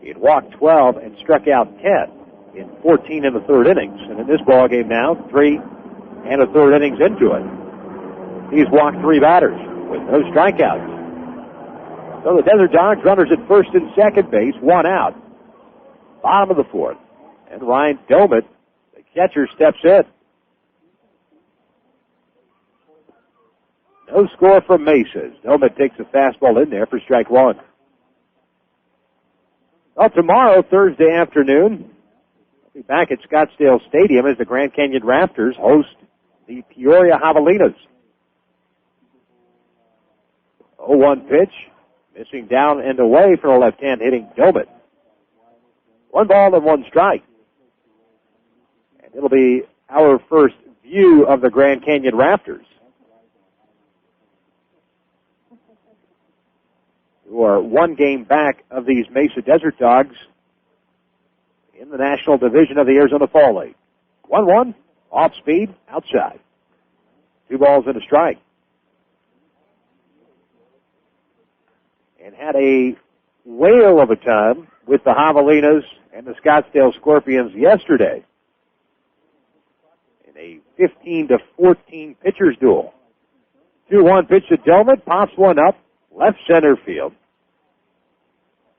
he had walked 12 and struck out 10 in 14 in the third innings. And in this ball game now, 3 and a third innings into it, he's walked 3 batters with no strikeouts. So the Desert Dogs runners at first and second base, 1 out. Bottom of the 4th. And Ryan Domit, the catcher, steps in. No score from Mesa. Domit takes a fastball in there for strike 1. Well, tomorrow, Thursday afternoon, I'll be back at Scottsdale Stadium as the Grand Canyon Raptors host the Peoria Javelinas. 0-1 pitch, missing down and away from the left-hand hitting Domit. 1 ball and 1 strike. And it'll be our first view of the Grand Canyon Raptors, who are 1 game back of these Mesa Desert Dogs in the National Division of the Arizona Fall League. 1-1, off speed, outside. 2 balls and a strike. And had a whale of a time with the Javelinas and the Scottsdale Scorpions yesterday in a 15-14 pitchers duel. 2-1 pitch to Delman, pops one up, left center field.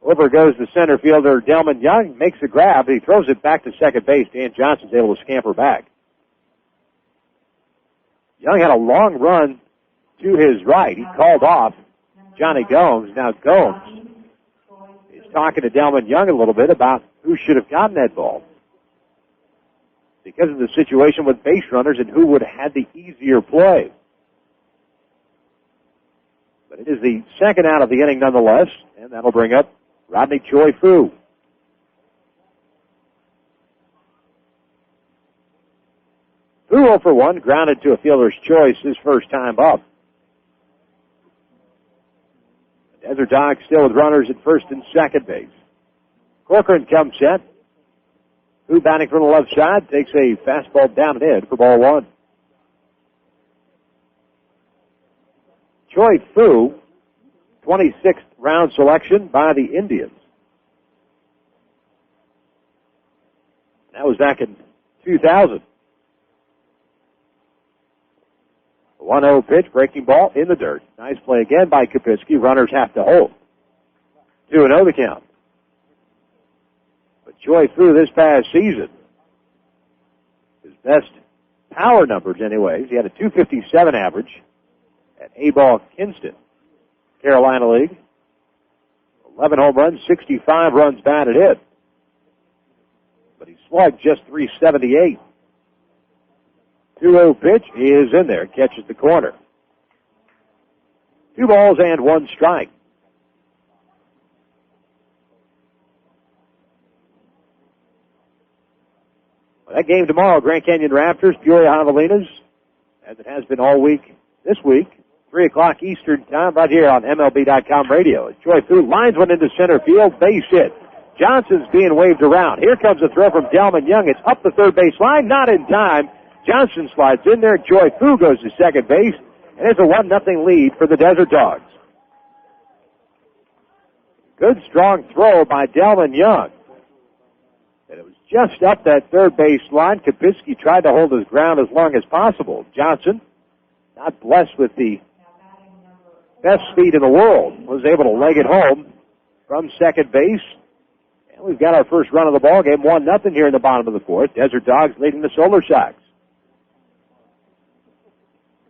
Over goes the center fielder, Delman Young, makes a grab, he throws it back to second base. Dan Johnson's able to scamper back. Young had a long run to his right. He called off Johnny Gomes. Now Gomes is talking to Delman Young a little bit about who should have gotten that ball because of the situation with base runners and who would have had the easier play. But it is the second out of the inning nonetheless, and that'll bring up Rodney Choi Fu. Fu 0 for 1, grounded to a fielder's choice his first time up. The Desert Dogs still with runners at first and second base. Corcoran comes set. Fu batting from the left side, takes a fastball down and in for ball 1. Choi Fu, 26th round selection by the Indians. That was back in 2000. 1-0 pitch, breaking ball in the dirt. Nice play again by Kopitsky. Runners have to hold. 2-0 the count. But Choi Fu this past season, his best power numbers anyways, he had a .257 average at A-Ball Kinston, Carolina League. 11 home runs, 65 runs batted in. But he slugged just .378. 2-0 pitch is in there, catches the corner. 2 balls and 1 strike. Well, that game tomorrow, Grand Canyon Raptors, Peoria Javelinas, as it has been all week this week, 3 o'clock Eastern time, right here on MLB.com radio. Choi Fu lines one into center field, base hit. Johnson's being waved around. Here comes a throw from Delman Young. It's up the third base line, not in time. Johnson slides in there. Choi Fu goes to second base, and it's a 1-0 lead for the Desert Dogs. Good strong throw by Delman Young. And it was just up that third base line. Kopitsky tried to hold his ground as long as possible. Johnson, not blessed with the best speed in the world, was able to leg it home from second base. And we've got our first run of the ball game, 1-0 here in the bottom of the fourth. Desert Dogs leading the Solar Sox.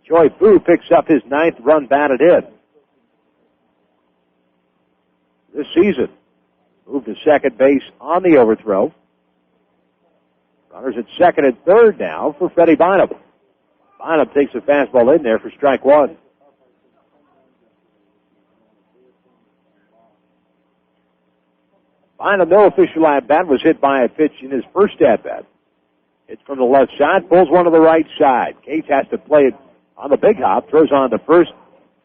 Choi Fu picks up his 9th run batted in this season. Moved to second base on the overthrow. Runners at second and third now for Freddie Bynum. Bynum takes a fastball in there for strike 1. Bynum, no official at-bat, was hit by a pitch in his first at-bat. It's from the left side, pulls one to the right side. Cates has to play it on the big hop, throws on to first,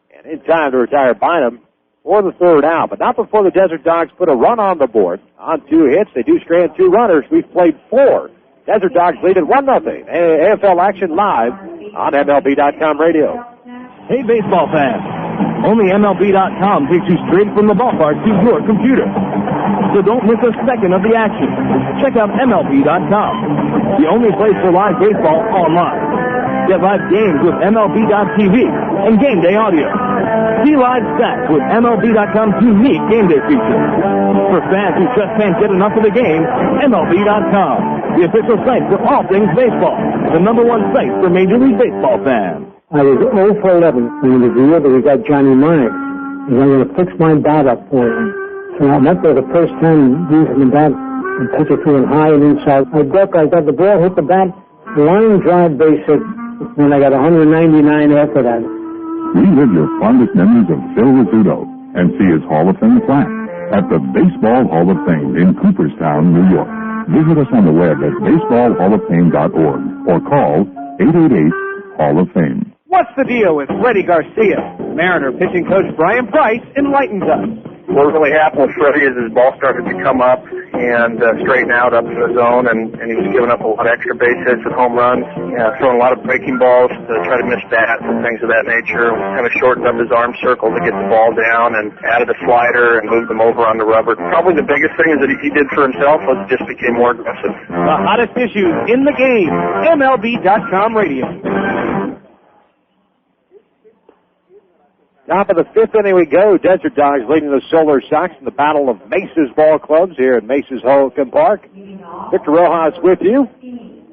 and in time to retire Bynum for the third out. But not before the Desert Dogs put a run on the board on 2 hits. They do strand 2 runners. We've played 4. Desert Dogs lead at 1-0. AFL action live on MLB.com radio. Hey, baseball fans. Only MLB.com takes you straight from the ballpark to your computer. So don't miss a second of the action. Check out MLB.com, the only place for live baseball online. Get live games with MLB.tv and game day audio. See live stats with MLB.com's unique game day feature. For fans who just can't get enough of the game, MLB.com, the official site for all things baseball. The #1 site for Major League Baseball fans. I was 0 for 11 in the year that we got Johnny Mines. And I'm going to fix my bat up for him. So I went there the first time using the bat and pitch it to him high and inside. I got the ball, hit the bat, line drive base hit. And I got 199 after that. Relive your fondest memories of Phil Rizzuto and see his Hall of Fame plaque at the Baseball Hall of Fame in Cooperstown, New York. Visit us on the web at baseballhalloffame.org or call 888-HALL-OF-FAME. What's the deal with Freddie Garcia? Mariner pitching coach Brian Price enlightens us. What really happened with Freddie is his ball started to come up and straighten out up in the zone, and he was giving up a lot of extra base hits and home runs, throwing a lot of breaking balls to try to miss bats and things of that nature. Kind of shortened up his arm circle to get the ball down and added a slider and moved him over on the rubber. Probably the biggest thing is that he did for himself was just became more aggressive. The hottest issues in the game, MLB.com radio. Top of the fifth inning we go. Desert Dogs leading the Solar Sox in the battle of Mesa's ball clubs here at Mesa's Hohokam Park. Victor Rojas with you.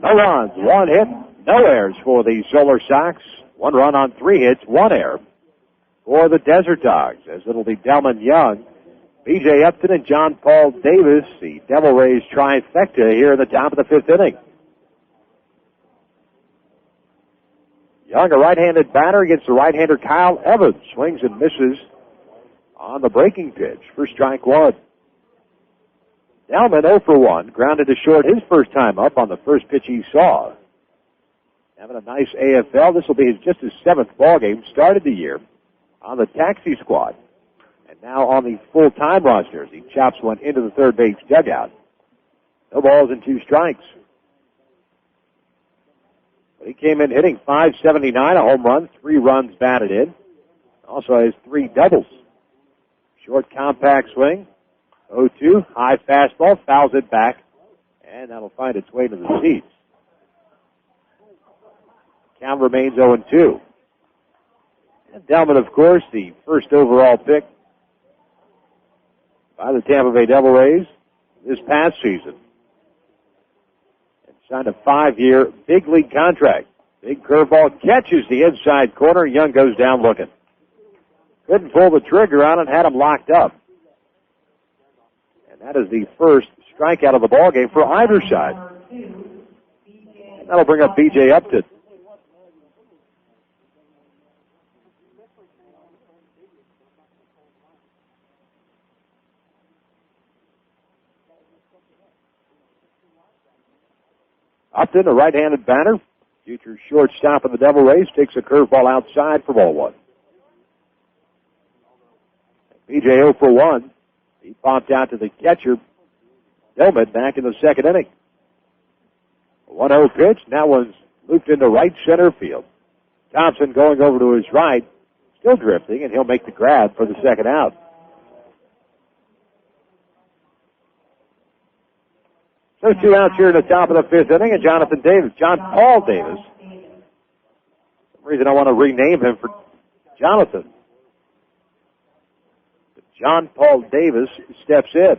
No runs, one hit, no errors for the Solar Sox. 1 run on 3 hits, 1 error for the Desert Dogs, as it'll be Delman Young, B.J. Upton, and John Paul Davis, the Devil Rays trifecta here in the top of the fifth inning. Young, a right-handed batter against the right-hander Kyle Evans. Swings and misses on the breaking pitch for strike one. Delman 0 for 1, grounded to short his first time up on the first pitch he saw. Having a nice AFL. This will be just his 7th ball game. Started the year on the taxi squad, and now on the full-time roster as he chops one into the third base dugout. No balls and 2 strikes. He came in hitting .579, a home run, 3 runs batted in. Also has 3 doubles. Short, compact swing. 0-2, high fastball, fouls it back, and that'll find its way to the seats. Count remains 0-2. And Delman, of course, the first overall pick by the Tampa Bay Devil Rays this past season. Signed a 5-year big league contract. Big curveball catches the inside corner. Young goes down looking. Couldn't pull the trigger on it, had him locked up. And that is the first strikeout of the ball game for either side. And that'll bring up B.J. Upton. Upton, a right-handed batter, future shortstop of the Devil Rays, takes a curveball outside for ball one. B.J. 0 for 1. He popped out to the catcher, Delman, back in the second inning. 1-0 pitch. Now one's looped into right center field. Thompson going over to his right, still drifting, and he'll make the grab for the second out. So 2 outs here in the top of the fifth inning, and John Paul Davis. For some reason I want to rename him for Jonathan. But John Paul Davis steps in.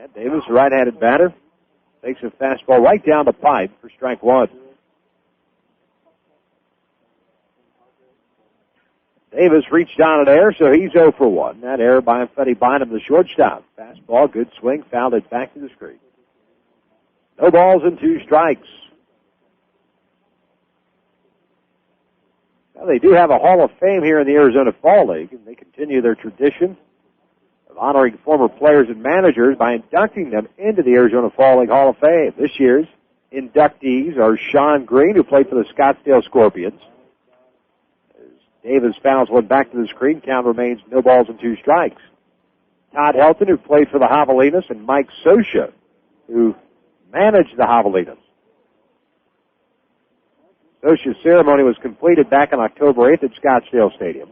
And Davis, a right-handed batter, takes a fastball right down the pipe for strike one. Davis reached down an error, so he's 0 for 1. That error by Freddie Bynum, the shortstop. Fastball, good swing, fouled it back to the screen. No balls and 2 strikes. Now, they do have a Hall of Fame here in the Arizona Fall League, and they continue their tradition of honoring former players and managers by inducting them into the Arizona Fall League Hall of Fame. This year's inductees are Sean Green, who played for the Scottsdale Scorpions. Davis fouls one back to the screen. Count remains no balls and 2 strikes. Todd Helton, who played for the Javelinas, and Mike Sosha, who managed the Javelinas. Sosha's ceremony was completed back on October 8th at Scottsdale Stadium.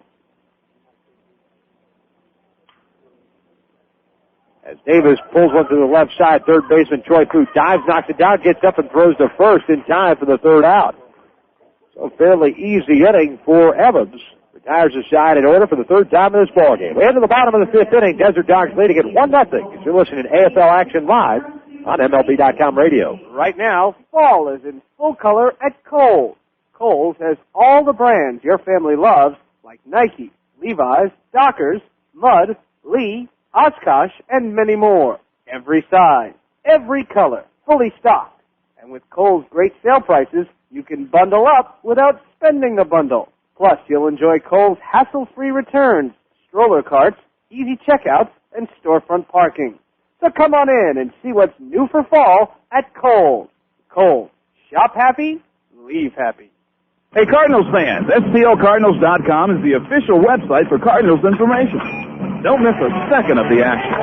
As Davis pulls one to the left side, third baseman Troy Fu dives, knocks it down, gets up and throws to first in time for the third out. So fairly easy inning for Evans. Retires the side in order for the third time in this ballgame. We're into the bottom of the fifth inning. Desert Dogs leading at 1-0. As you're listening to AFL Action Live on MLB.com radio. Right now, fall is in full color at Kohl's. Kohl's has all the brands your family loves, like Nike, Levi's, Dockers, Mudd, Lee, Oshkosh, and many more. Every size, every color, fully stocked. And with Kohl's great sale prices, you can bundle up without spending the bundle. Plus, you'll enjoy Kohl's hassle-free returns, stroller carts, easy checkouts, and storefront parking. So come on in and see what's new for fall at Kohl's. Kohl's. Shop happy, leave happy. Hey, Cardinals fans, STLCardinals.com is the official website for Cardinals information. Don't miss a second of the action.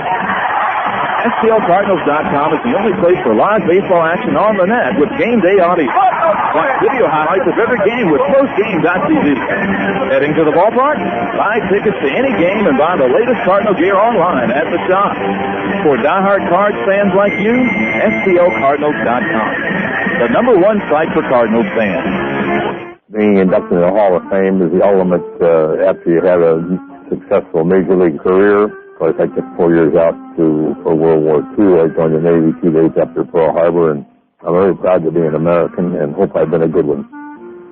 STLCardinals.com is the only place for live baseball action on the net with game day audio. Watch video highlights of every game with postgame.tv. Heading to the ballpark? Buy tickets to any game and buy the latest Cardinal gear online at the shop. For diehard Cards fans like you, STLCardinals.com, the #1 site for Cardinals fans. Being inducted in the Hall of Fame is the ultimate after you have a successful major league career. Of course, I took 4 years out for World War II. I joined the Navy 2 days after Pearl Harbor, and I'm very proud to be an American and hope I've been a good one.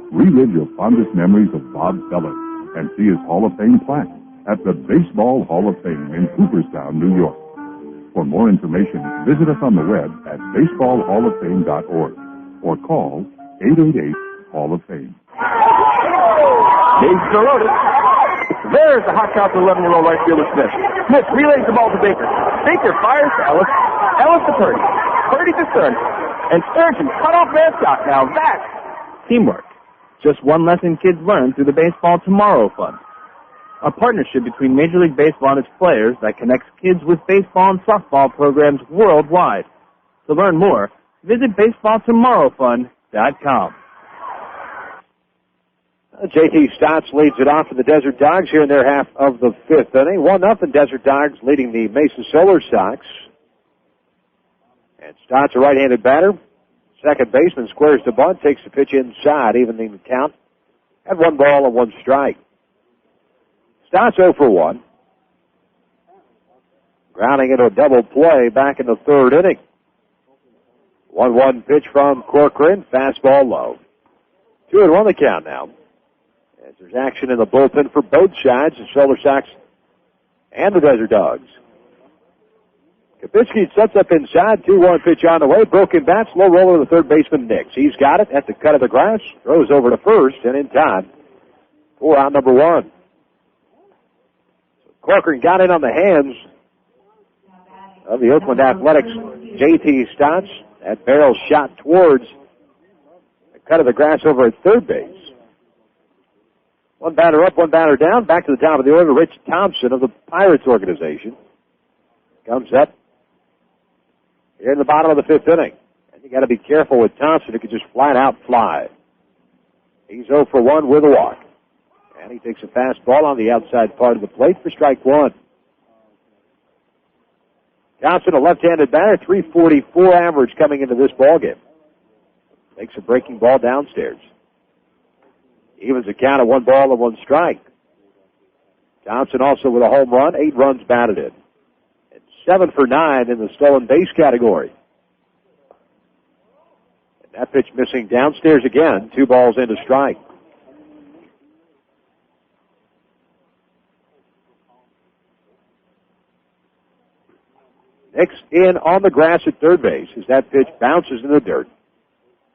Relive your fondest memories of Bob Feller and see his Hall of Fame plaque at the Baseball Hall of Fame in Cooperstown, New York. For more information, visit us on the web at baseballhalloffame.org or call 888-HALL-OF-FAME. Bases are loaded. There's the hot shot to 11-year-old right fielder Smith. Smith relays the ball to Baker. Baker fires to Ellis. Ellis to Purdy. Purdy to Stern. And Stern's cut-off mascot. Now that's teamwork. Just one lesson kids learn through the Baseball Tomorrow Fund, a partnership between Major League Baseball and its players that connects kids with baseball and softball programs worldwide. To learn more, visit baseballtomorrowfund.com. J.T. Stotts leads it off for the Desert Dogs here in their half of the fifth inning. 1-0 Desert Dogs leading the Mesa Solar Sox. And Stotts, a right-handed batter. Second baseman squares the bunt, takes the pitch inside, evening the count at 1 ball and 1 strike. Stotts 0 for 1. Grounding into a double play back in the third inning. 1-1 pitch from Corcoran, fastball low. 2-1 the count now. As there's action in the bullpen for both sides, the Solar Sox and the Desert Dogs. Kapinski sets up inside, 2-1 pitch on the way, broken bat, slow roller to the third baseman Nix. He's got it at the cut of the grass, throws over to first, and in time for out number 1. So Corcoran got in on the hands of the Oakland Athletics, J.T. Stotts. That barrel shot towards the cut of the grass over at third base. One batter up, one batter down. Back to the top of the order, Rich Thompson of the Pirates organization. Comes up here in the bottom of the fifth inning. And you got to be careful with Thompson. He could just flat out fly. He's 0 for 1 with a walk. And he takes a fastball on the outside part of the plate for strike 1. Thompson, a left-handed batter, 344 average coming into this ballgame. Takes a breaking ball downstairs. Evens the count of 1 ball and 1 strike. Thompson also with a home run, 8 runs batted in. And 7 for 9 in the stolen base category. And that pitch missing downstairs again, 2 balls into strike. Nix in on the grass at third base as that pitch bounces in the dirt.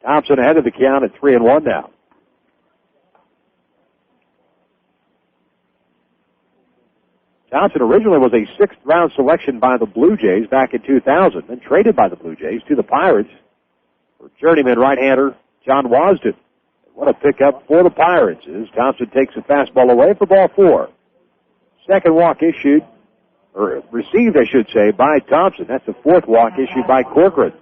Thompson ahead of the count at 3-1 now. Thompson originally was a 6th-round selection by the Blue Jays back in 2000, then traded by the Blue Jays to the Pirates for journeyman right-hander John Wasden. What a pickup for the Pirates as Thompson takes a fastball away for ball 4. Second walk issued, or received, I should say, by Thompson. That's the 4th walk issued by Corcoran.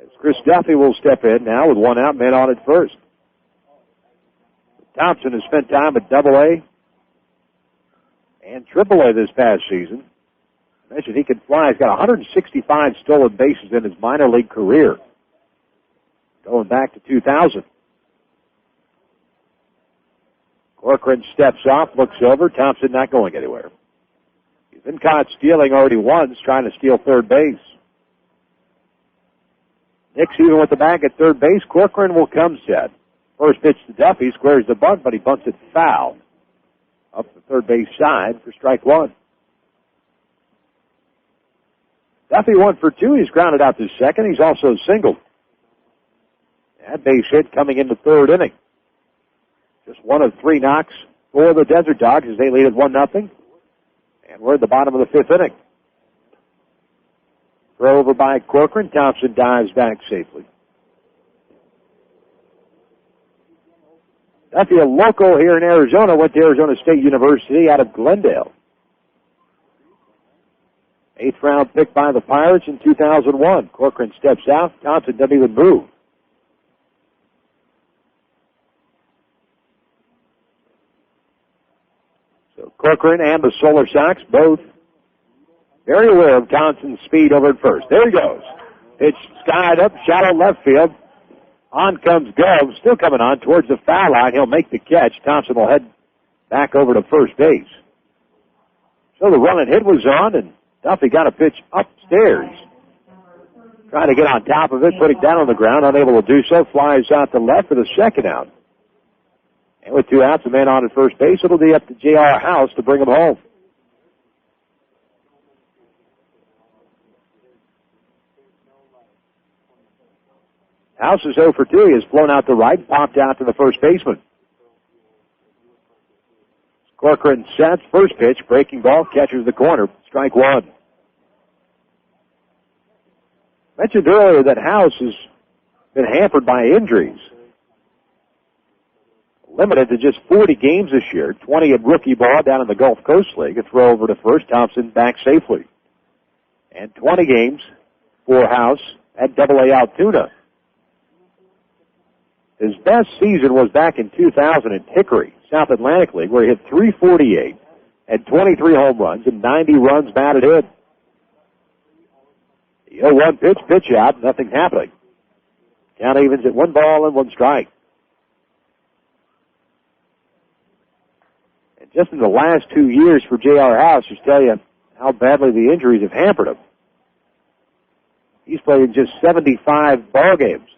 As Chris Duffy will step in now with 1 out, men on at first. Thompson has spent time at Double-A and Triple-A this past season. I mentioned he can fly. He's got 165 stolen bases in his minor league career, going back to 2000. Corcoran steps off, looks over. Thompson not going anywhere. He's been caught stealing already once, trying to steal third base. Nix even with the bag at third base. Corcoran will come set. First pitch to Duffy, squares the bunt, but he bunts it foul up the third base side for strike 1. Duffy 1 for 2. He's grounded out to second. He's also singled. That base hit coming in the third inning. Just 1 of 3 knocks for the Desert Dogs as they lead at 1-0. And we're at the bottom of the 5th inning. Throw over by Corcoran. Thompson dives back safely. Duffy, a local here in Arizona, went to Arizona State University out of Glendale. 8th round pick by the Pirates in 2001. Corcoran steps out. Thompson doesn't even move. So Corcoran and the Solar Sox both very aware of Thompson's speed over at first. There he goes. It's skied up, shallow left field. On comes Gove, still coming on towards the foul line. He'll make the catch. Thompson will head back over to first base. So the run and hit was on, and Duffy got a pitch upstairs. Trying to get on top of it, put it down on the ground, unable to do so. Flies out to left for the second out. And with 2 outs, a man on at first base, it'll be up to J.R. House to bring him home. House is 0 for 2. He has flown out to right, popped out to the first baseman. Corcoran sets, first pitch, breaking ball, catches the corner, strike 1. Mentioned earlier that House has been hampered by injuries. Limited to just 40 games this year, 20 at rookie ball down in the Gulf Coast League. A throw over to first, Thompson back safely. And 20 games for House at AA Altoona. His best season was back in 2000 in Hickory, South Atlantic League, where he hit .348, had 23 home runs, and 90 runs batted in. The 0-1 pitch out, nothing happening. Count evens at 1 ball and 1 strike. And just in the last 2 years for J.R. House, just tell you how badly the injuries have hampered him. He's played in just 75 ball games.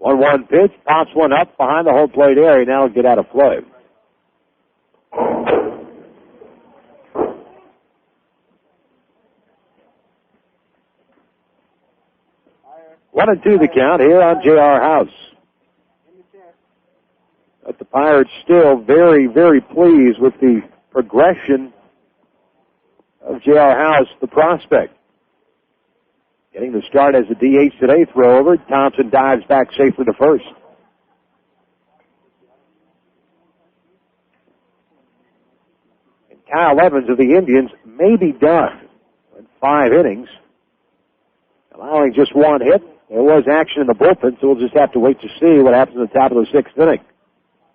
1-1 pitch, pops one up behind the home plate area. Now it'll get out of play. One and 2 the count here on J.R. House. But the Pirates still very, very pleased with the progression of J.R. House, the prospect. Getting the start as a DH today, throw over. Thompson dives back safely to first. And Kyle Evans of the Indians may be done in 5 innings, allowing just 1 hit. There was action in the bullpen, so we'll just have to wait to see what happens at the top of the 6th inning.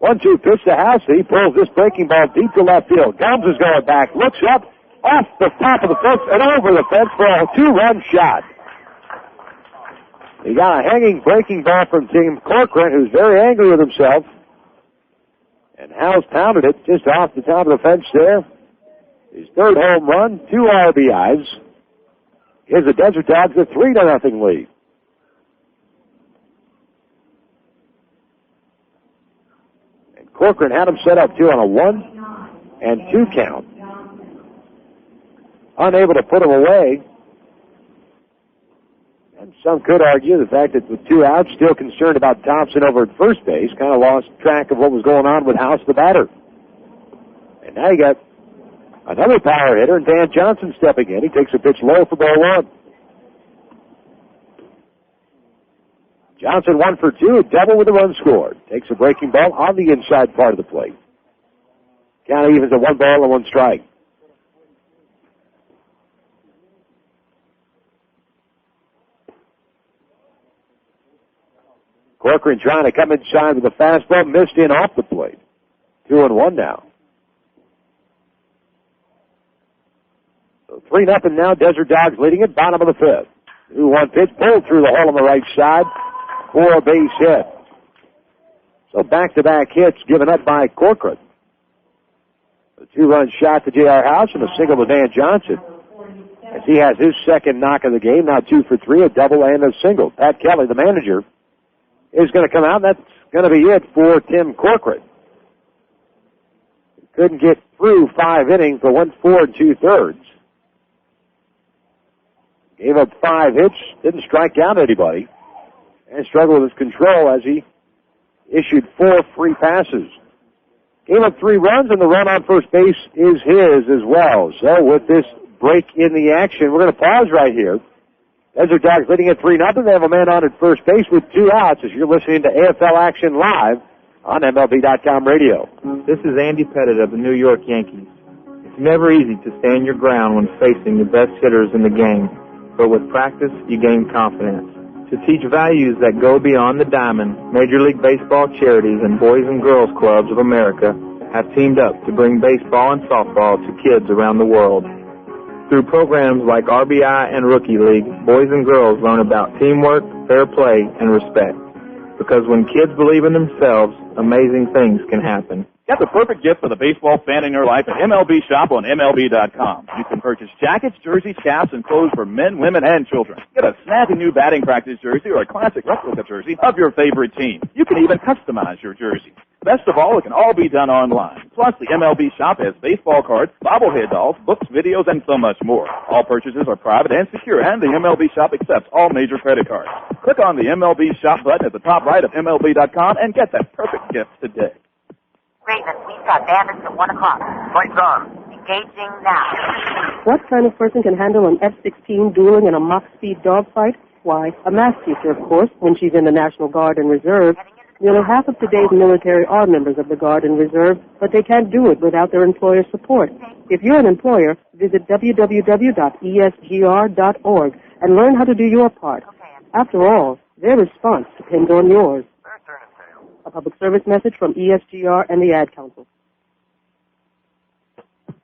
1-2 pitch to House. He pulls this breaking ball deep to left field. Gomes is going back, looks up, off the top of the fence and over the fence for a 2-run shot. He got a hanging breaking ball from Team Corcoran, who's very angry with himself. And House pounded it just off the top of the fence there. His 3rd home run, 2 RBIs. Gives the Desert Dogs a 3-0 lead. And Corcoran had him set up, too, on a 1-2 count. Unable to put him away. And some could argue the fact that with 2 outs, still concerned about Thompson over at first base, kind of lost track of what was going on with House, the batter. And now you got another power hitter, and Dan Johnson stepping in. He takes a pitch low for ball 1. Johnson 1 for 2, a double with a run scored. Takes a breaking ball on the inside part of the plate. Count evens at 1 ball and 1 strike. Corcoran trying to come inside with a fastball, missed in off the plate. 2-1 now. So 3-0 now, Desert Dogs leading it, bottom of the 5th. 2-1 pitch, pulled through the hole on the right side for a base hit. So back-to-back hits given up by Corcoran. A 2-run shot to J.R. House and a single to Dan Johnson, as he has his 2nd knock of the game, now 2 for 3, a double and a single. Pat Kelly, the manager, is going to come out. That's going to be it for Tim Corcoran. Couldn't get through 5 innings, but went 4 2/3. Gave up 5 hits, didn't strike out anybody, and struggled with his control as he issued 4 free passes. Gave up 3 runs, and the run on first base is his as well. So with this break in the action, we're going to pause right here. Desert Dogs leading at 3-0. They have a man on at first base with 2 outs as you're listening to AFL Action Live on MLB.com radio. This is Andy Pettit of the New York Yankees. It's never easy to stand your ground when facing the best hitters in the game, but with practice, you gain confidence. To teach values that go beyond the diamond, Major League Baseball charities and Boys and Girls Clubs of America have teamed up to bring baseball and softball to kids around the world. Through programs like RBI and Rookie League, boys and girls learn about teamwork, fair play, and respect. Because when kids believe in themselves, amazing things can happen. Get the perfect gift for the baseball fan in your life at MLB Shop on MLB.com. You can purchase jackets, jerseys, caps, and clothes for men, women, and children. Get a snappy new batting practice jersey or a classic replica jersey of your favorite team. You can even customize your jersey. Best of all, it can all be done online. Plus, the MLB Shop has baseball cards, bobblehead dolls, books, videos, and so much more. All purchases are private and secure, and the MLB Shop accepts all major credit cards. Click on the MLB Shop button at the top right of MLB.com and get that perfect gift today. Ravens, we've got bandits at 1 o'clock. Fights on. Engaging now. What kind of person can handle an F-16 dueling in a Mach-speed dogfight? Why, a math teacher, of course, when she's in the National Guard and Reserve. Nearly half of today's military are members of the Guard and Reserve, but they can't do it without their employer support. If you're an employer, visit www.esgr.org and learn how to do your part. After all, their response depends on yours. A public service message from ESGR and the Ad Council.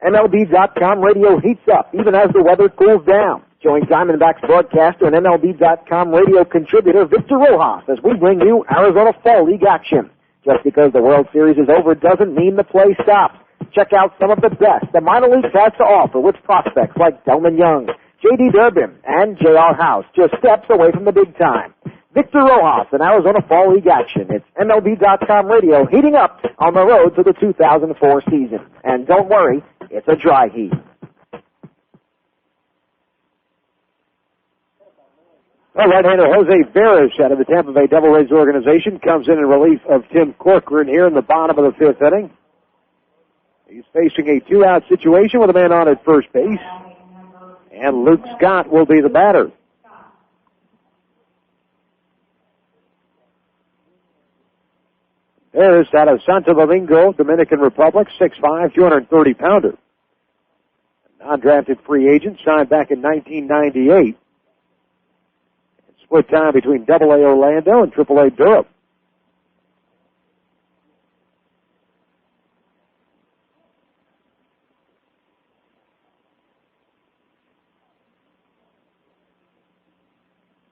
MLB.com radio heats up even as the weather cools down. Join Diamondbacks broadcaster and MLB.com radio contributor Victor Rojas as we bring you Arizona Fall League action. Just because the World Series is over doesn't mean the play stops. Check out some of the best the minor leagues has to offer with prospects like Delman Young, J.D. Durbin, and J.R. House, just steps away from the big time. Victor Rojas in Arizona Fall League action. It's MLB.com radio heating up on the road to the 2004 season. And don't worry, it's a dry heat. Well, right-hander Jose Veras out of the Tampa Bay Devil Rays organization comes in relief of Tim Corcoran here in the bottom of the 5th inning. He's facing a 2-out situation with a man on at first base, and Luke Scott will be the batter. Veras out of Santo Domingo, Dominican Republic, 6'5", 230-pounder. Non-drafted free agent, signed back in 1998. Split time between AA Orlando and AAA Durham.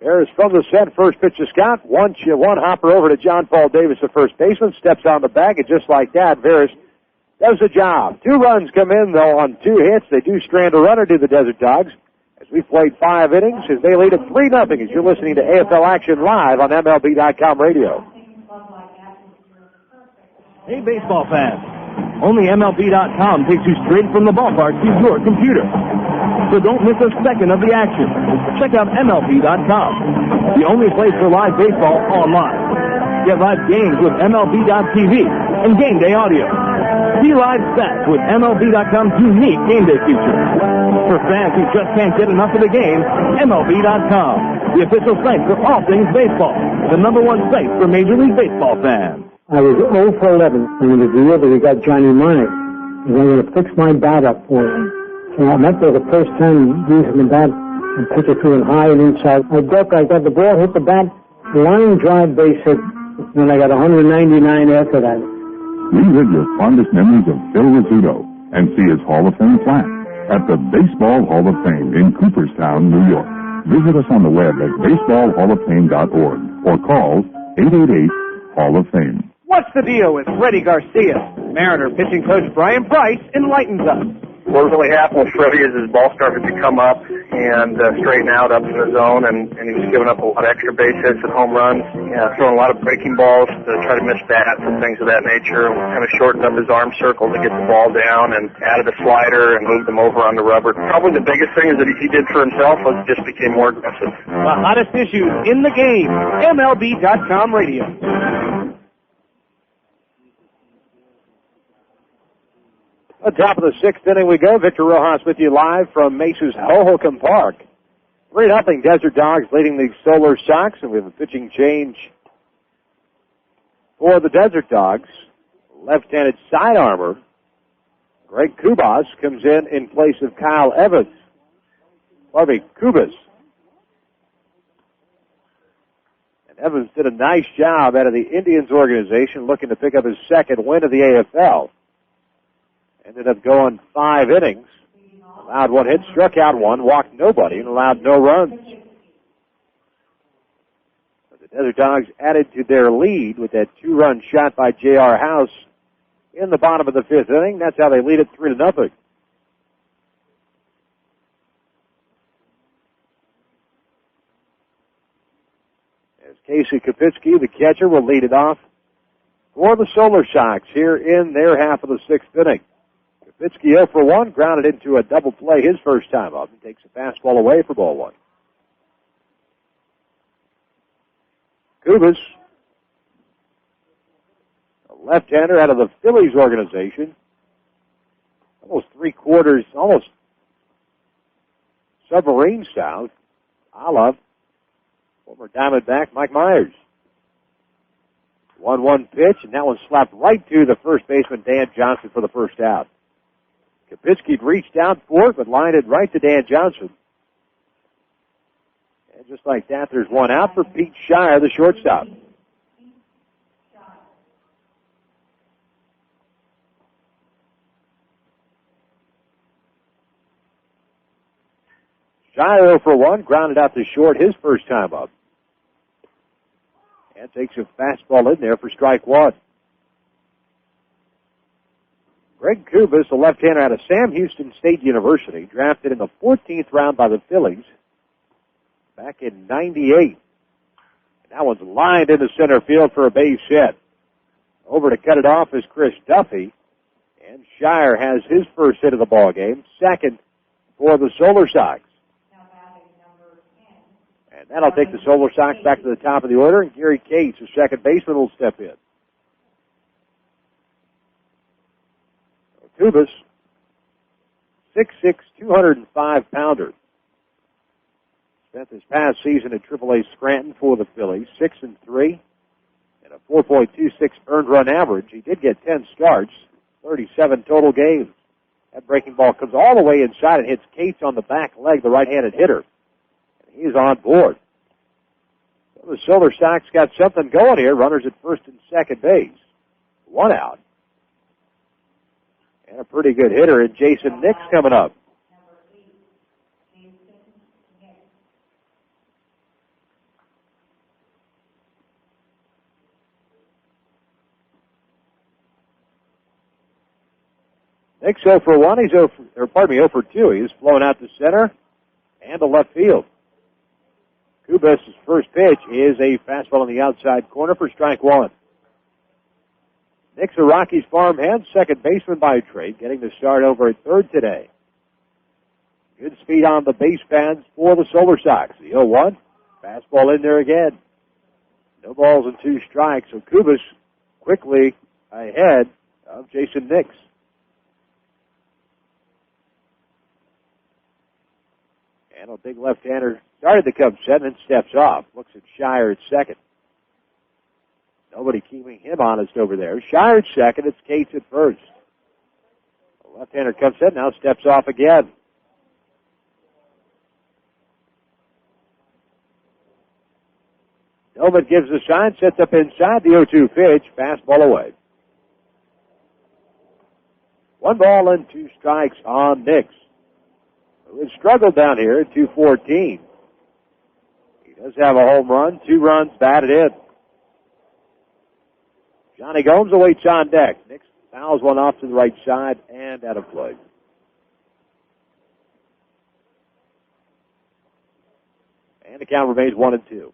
Veras from the set, first pitch to Scott, one hopper over to John Paul Davis, the first baseman, steps on the bag, and just like that, Veras does the job. 2 runs come in, though, on 2 hits. They do strand a runner to the Desert Dogs. As we played 5 innings, as they lead at 3-0 as you're listening to AFL Action Live on MLB.com radio. Hey, baseball fans. Only MLB.com takes you straight from the ballpark to your computer. So don't miss a second of the action. Check out MLB.com, the only place for live baseball online. Get live games with MLB.tv and game day audio. See live stats with MLB.com's unique game day feature. For fans who just can't get enough of the game, MLB.com, the official site for all things baseball, the #1 site for Major League Baseball fans. I was 0 for 11 in the deal that we got Johnny Mike. And I'm going to fix my bat up for him. So I met for the first time using the bat and pitch it to him high and inside. I got the ball, hit the bat, line drive base hit, and I got 199 after that. Relive your fondest memories of Phil Rizzuto and see his Hall of Fame plaque at the Baseball Hall of Fame in Cooperstown, New York. Visit us on the web at baseballhalloffame.org or call 888-HALL-OF-FAME. What's the deal with Freddie Garcia? Mariner pitching coach Brian Price enlightens us. What really happened with Freddie is his ball started to come up and straighten out up in the zone, and he was giving up a lot of extra base hits and home runs, throwing a lot of breaking balls to try to miss bats and things of that nature. Kind of shortened up his arm circle to get the ball down and added a slider and moved him over on the rubber. Probably the biggest thing is that he did for himself was just became more aggressive. The hottest issues in the game. MLB.com radio. On top of the 6th inning we go. Victor Rojas with you live from Mesa's Hohokam Park. 3-0 Desert Dogs leading the Solar Sox, and we have a pitching change for the Desert Dogs. Left-handed side armor, Greg Kubas, comes in place of Kyle Evans. Kubas. And Evans did a nice job out of the Indians organization, looking to pick up his second win of the AFL. Ended up going 5 innings. Allowed 1 hit, struck out 1, walked nobody, and allowed no runs. The Desert Dogs added to their lead with that 2-run shot by J.R. House in the bottom of the 5th inning. That's how they lead it 3-0. As Casey Kapitsky, the catcher, will lead it off for the Solar Sox here in their half of the 6th inning. Kapitsky 0 for 1, grounded into a double play his first time up, and takes a fastball away for ball 1. Kubas, a left-hander out of the Phillies organization, almost submarine style, a la former Diamondback Mike Myers. 1-1 pitch, and that one slapped right to the first baseman Dan Johnson for the first out. Kapitsky reached out for it, but lined it right to Dan Johnson. And just like that, there's one out for Pete Shire, the shortstop. Shire 0 for 1, grounded out to short his first time up. And takes a fastball in there for strike 1. Greg Kubas, a left-hander out of Sam Houston State University, drafted in the 14th round by the Phillies back in '98. And that one's lined into center field for a base hit. Over to cut it off is Chris Duffy, and Shire has his first hit of the ball game, second for the Solar Sox. And that'll take the Solar Sox back to the top of the order, and Gary Cates, the second baseman, will step in. Kubas, 6'6", 205-pounder. Spent this past season at AAA Scranton for the Phillies, 6-3, and a 4.26 earned run average. He did get 10 starts, 37 total games. That breaking ball comes all the way inside and hits Cates on the back leg, the right-handed hitter. And he's on board. So the Solar Sox got something going here. Runners at first and second base. 1 out. And a pretty good hitter in Jason Nix coming up. Nix 0 for 1. He's 0 for 2. He's flown out to center and to left field. Kubas' first pitch is a fastball on the outside corner for strike 1. Nick's a Rockies farmhand, second baseman by trade, getting the start over at third today. Good speed on the base pads for the Solar Sox. The 0-1, fastball in there again. No balls and 2 strikes, so Kubas quickly ahead of Jason Nix. And a big left-hander started the Cubs set and then steps off. Looks at Shire at second. Nobody keeping him honest over there. Shire at second. It's Cates at first. The left-hander comes in, now steps off again. Nolan gives the sign, sets up inside the 0-2 pitch, fastball away. 1 ball and 2 strikes on Nix, who has struggled down here at 214. He does have a home run, 2 runs batted in. Johnny Gomes awaits on deck. Nix fouls one off to the right side and out of play. And the count remains 1-2.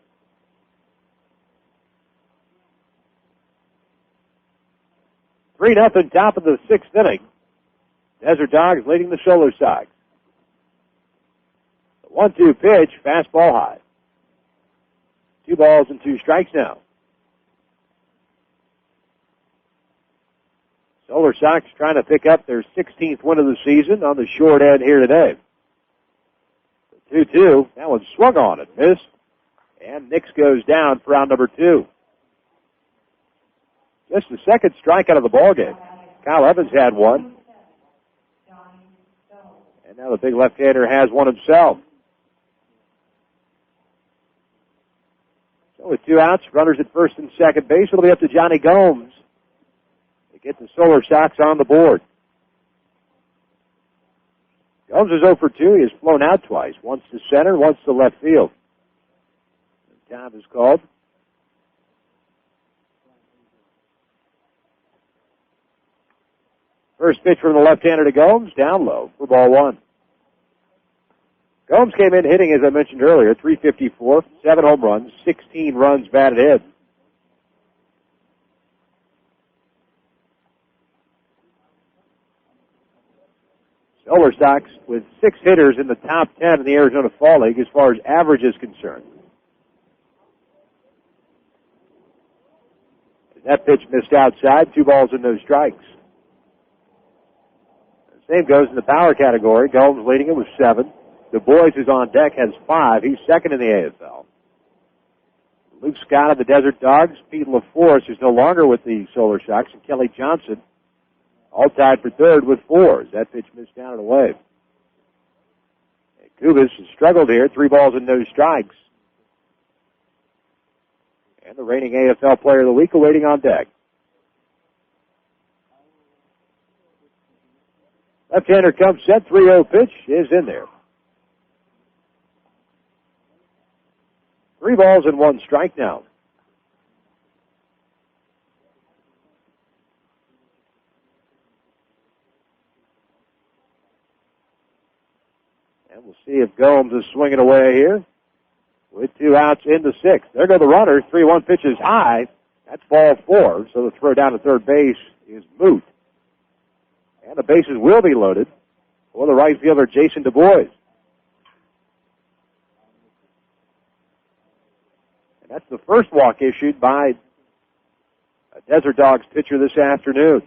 Three nothing, top of the 6th inning. Desert Dogs leading the Solar Sox. The 1-2 pitch, fastball high. 2 balls and 2 strikes now. Solar Sox trying to pick up their 16th win of the season on the short end here today. 2-2. That one swung on it, missed. And Nix goes down for out number 2. Just the second strikeout of the ballgame. Kyle Evans had one. And now the big left-hander has one himself. So with 2 outs, runners at first and second base, it'll be up to Johnny Gomes to get the Solar Sox on the board. Gomes is 0 for 2. He has flown out twice. Once to center, once to left field. Time is called. First pitch from the left-hander to Gomes, down low for ball 1. Gomes came in hitting, as I mentioned earlier, .354, 7 home runs, 16 runs batted in. Solar Sox with 6 hitters in the top 10 in the Arizona Fall League as far as average is concerned. That pitch missed outside, 2 balls and no strikes. The same goes in the power category. Gomes leading it with 7. Du Bois, who's on deck, has 5. He's second in the AFL. Luke Scott of the Desert Dogs, Pete LaForce, who's no longer with the Solar Sox, and Kelly Johnson, all tied for third with 4s. That pitch missed down and away. And Kubas has struggled here, 3 balls and no strikes. And the reigning AFL Player of the Week awaiting on deck. Left-hander comes set, 3-0 pitch is in there. 3 balls and 1 strike now. And we'll see if Gomes is swinging away here. With 2 outs in the 6th. There go the runners. 3-1 pitch is high. That's ball 4. So the throw down to third base is moot. And the bases will be loaded for the right fielder, Jason Du Bois. And that's the first walk issued by a Desert Dogs pitcher this afternoon.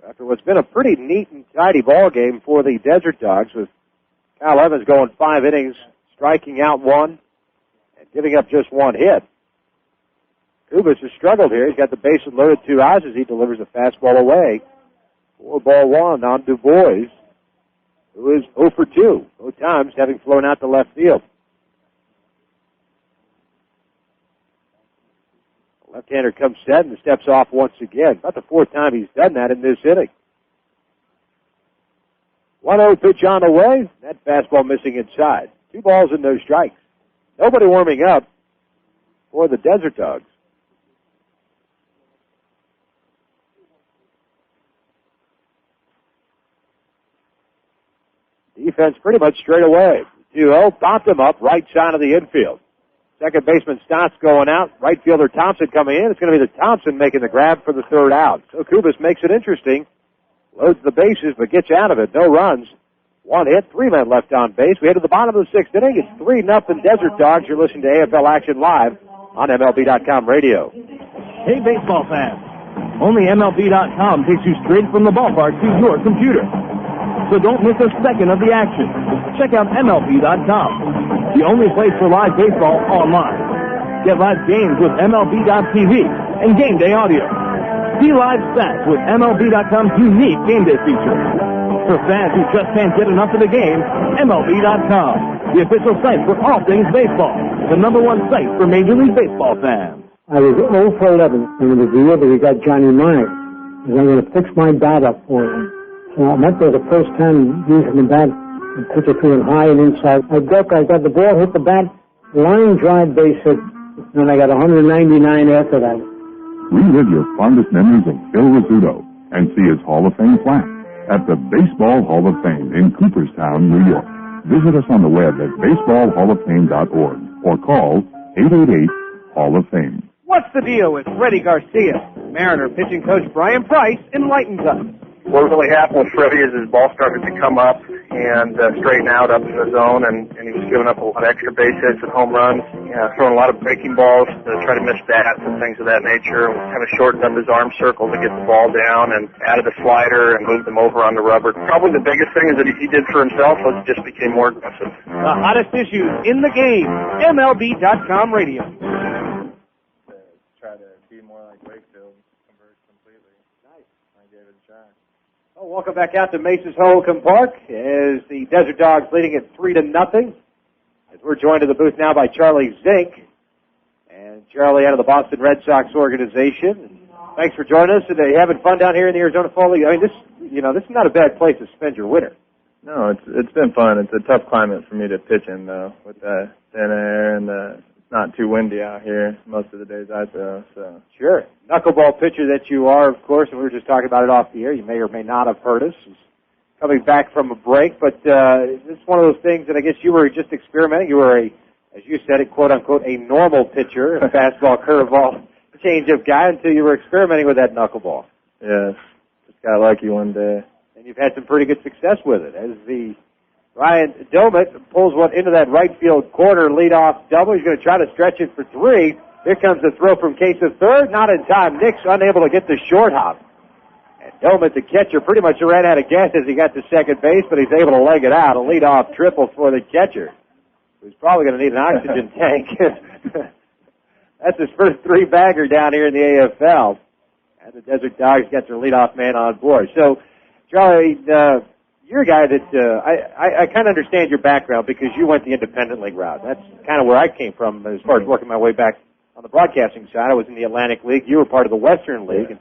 After what's been a pretty neat and tidy ball game for the Desert Dogs, with Kyle Evans going 5 innings, striking out 1, and giving up just 1 hit. Kubas has struggled here. He's got the bases loaded 2 outs as he delivers a fastball away for ball 1 on Du Bois, who is 0 for 2, both times having flown out to left field. Left-hander comes set and steps off once again. About the 4th time he's done that in this inning. 1-0 pitch on the way. That fastball missing inside. 2 balls and no strikes. Nobody warming up for the Desert Dogs. Defense pretty much straight away. 2-0, popped him up right side of the infield. Second baseman Stotts going out. Right fielder Thompson coming in. It's going to be the Thompson making the grab for the 3rd out. So Kubas makes it interesting. Loads the bases, but gets out of it. No runs. 1 hit, 3 men left on base. We head to the bottom of the 6th inning. It's 3-0 Desert Dogs. You're listening to AFL Action Live on MLB.com radio. Hey, baseball fans. Only MLB.com takes you straight from the ballpark to your computer. So don't miss a second of the action. Check out MLB.com, the only place for live baseball online. Get live games with MLB.tv and game day audio. See live stats with MLB.com's unique game day feature. For fans who just can't get enough of the game, MLB.com, the official site for all things baseball. The #1 site for Major League Baseball fans. I was 0 for 11 when it was the year that we got Johnny Myers. And I'm going to fix my bat up for him. So I went there the first time using the bat and pitch it to him high and inside. I got the ball, hit the bat, line drive, base hit, and I got 199 after that. Relive your fondest memories of Phil Rizzuto and see his Hall of Fame plaque at the Baseball Hall of Fame in Cooperstown, New York. Visit us on the web at baseballhalloffame.org or call 888-HALL-OF-FAME. What's the deal with Freddie Garcia? Mariner pitching coach Brian Price enlightens us. What really happened with Freddie is his ball started to come up and straighten out up in the zone, and he was giving up a lot of extra base hits and home runs. throwing a lot of breaking balls to try to miss bats and things of that nature. Kind of shortened up his arm circle to get the ball down and added a slider and moved him over on the rubber. Probably the biggest thing that he did for himself was just became more aggressive. The hottest issues in the game, MLB.com radio. Try to be more like Wakefield, convert completely. Nice. I gave it a try. Well, welcome back out to Mesa's Hohokam Park as the Desert Dogs leading it 3-0. As we're joined in the booth now by Charlie Zink, and Charlie out of the Boston Red Sox organization. Thanks for joining us. Are you having fun down here in the Arizona Fall League? I mean, this is not a bad place to spend your winter. No, it's been fun. It's a tough climate for me to pitch in though, with the thin air and it's not too windy out here most of the days I throw. So sure, knuckleball pitcher that you are, of course, and we were just talking about it off the air. You may or may not have heard us. Coming back from a break, but it's one of those things that I guess you were just experimenting. You were as you said it, quote unquote, a normal pitcher, a fastball, curveball, changeup guy until you were experimenting with that knuckleball. yes, just got lucky one day. And you've had some pretty good success with it. As the Ryan Domit pulls one into that right field corner leadoff double, he's going to try to stretch it for 3. Here comes the throw from Case of third, not in time. Nick's unable to get the short hop. And Domit, the catcher, pretty much ran out of gas as he got to second base, but he's able to leg it out. A leadoff triple for the catcher, who's probably going to need an oxygen tank. That's his first 3-bagger down here in the AFL. And the Desert Dogs got their leadoff man on board. So, Charlie, you're a guy that I kind of understand your background because you went the independent league route. That's kind of where I came from as far as working my way back on the broadcasting side. I was in the Atlantic League. You were part of the Western League. And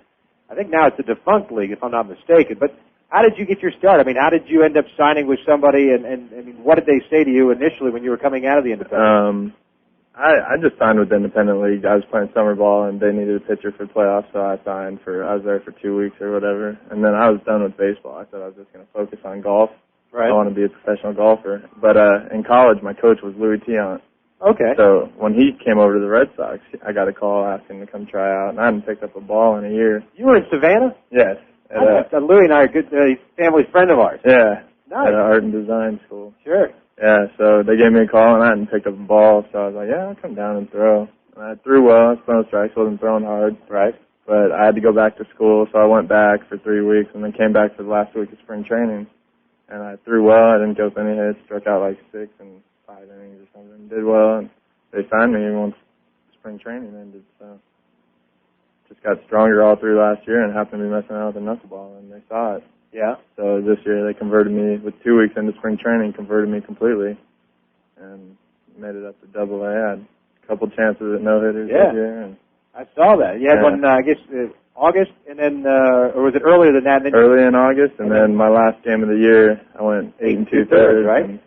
I think now it's a defunct league, if I'm not mistaken. But how did you get your start? I mean, how did you end up signing with somebody, and I mean, what did they say to you initially when you were coming out of the independent? I just signed with the independent league. I was playing summer ball, and they needed a pitcher for playoffs, so I signed I was there for 2 weeks or whatever. And then I was done with baseball. I thought I was just going to focus on golf. Right. I want to be a professional golfer. But in college, my coach was Louis Tiant. Okay. So when he came over to the Red Sox, I got a call asking to come try out, and I hadn't picked up a ball in a year. You were in Savannah? Yes. Louis and I are good. Family friend of ours. Yeah. Nice. At an art and design school. Sure. Yeah, so they gave me a call, and I hadn't picked up a ball, so I was like, yeah, I'll come down and throw. And I threw well. I was throwing strikes, wasn't throwing hard. Right. But I had to go back to school, so I went back for 3 weeks, and then came back for the last week of spring training. And I threw well. I didn't give up any hits, struck out like 6 in 5 innings or something. Did well, and they signed me once spring training ended, so just got stronger all through last year and happened to be messing around with the knuckleball, and they saw it. Yeah. So this year they converted me, with 2 weeks into spring training, converted me completely and made it up to AA. I had a couple chances at no-hitters this year. And I saw that. You had one, I guess, August, and then, or was it earlier than that? And then early in August, and then my last game of the year, I went 8 2/3, right? And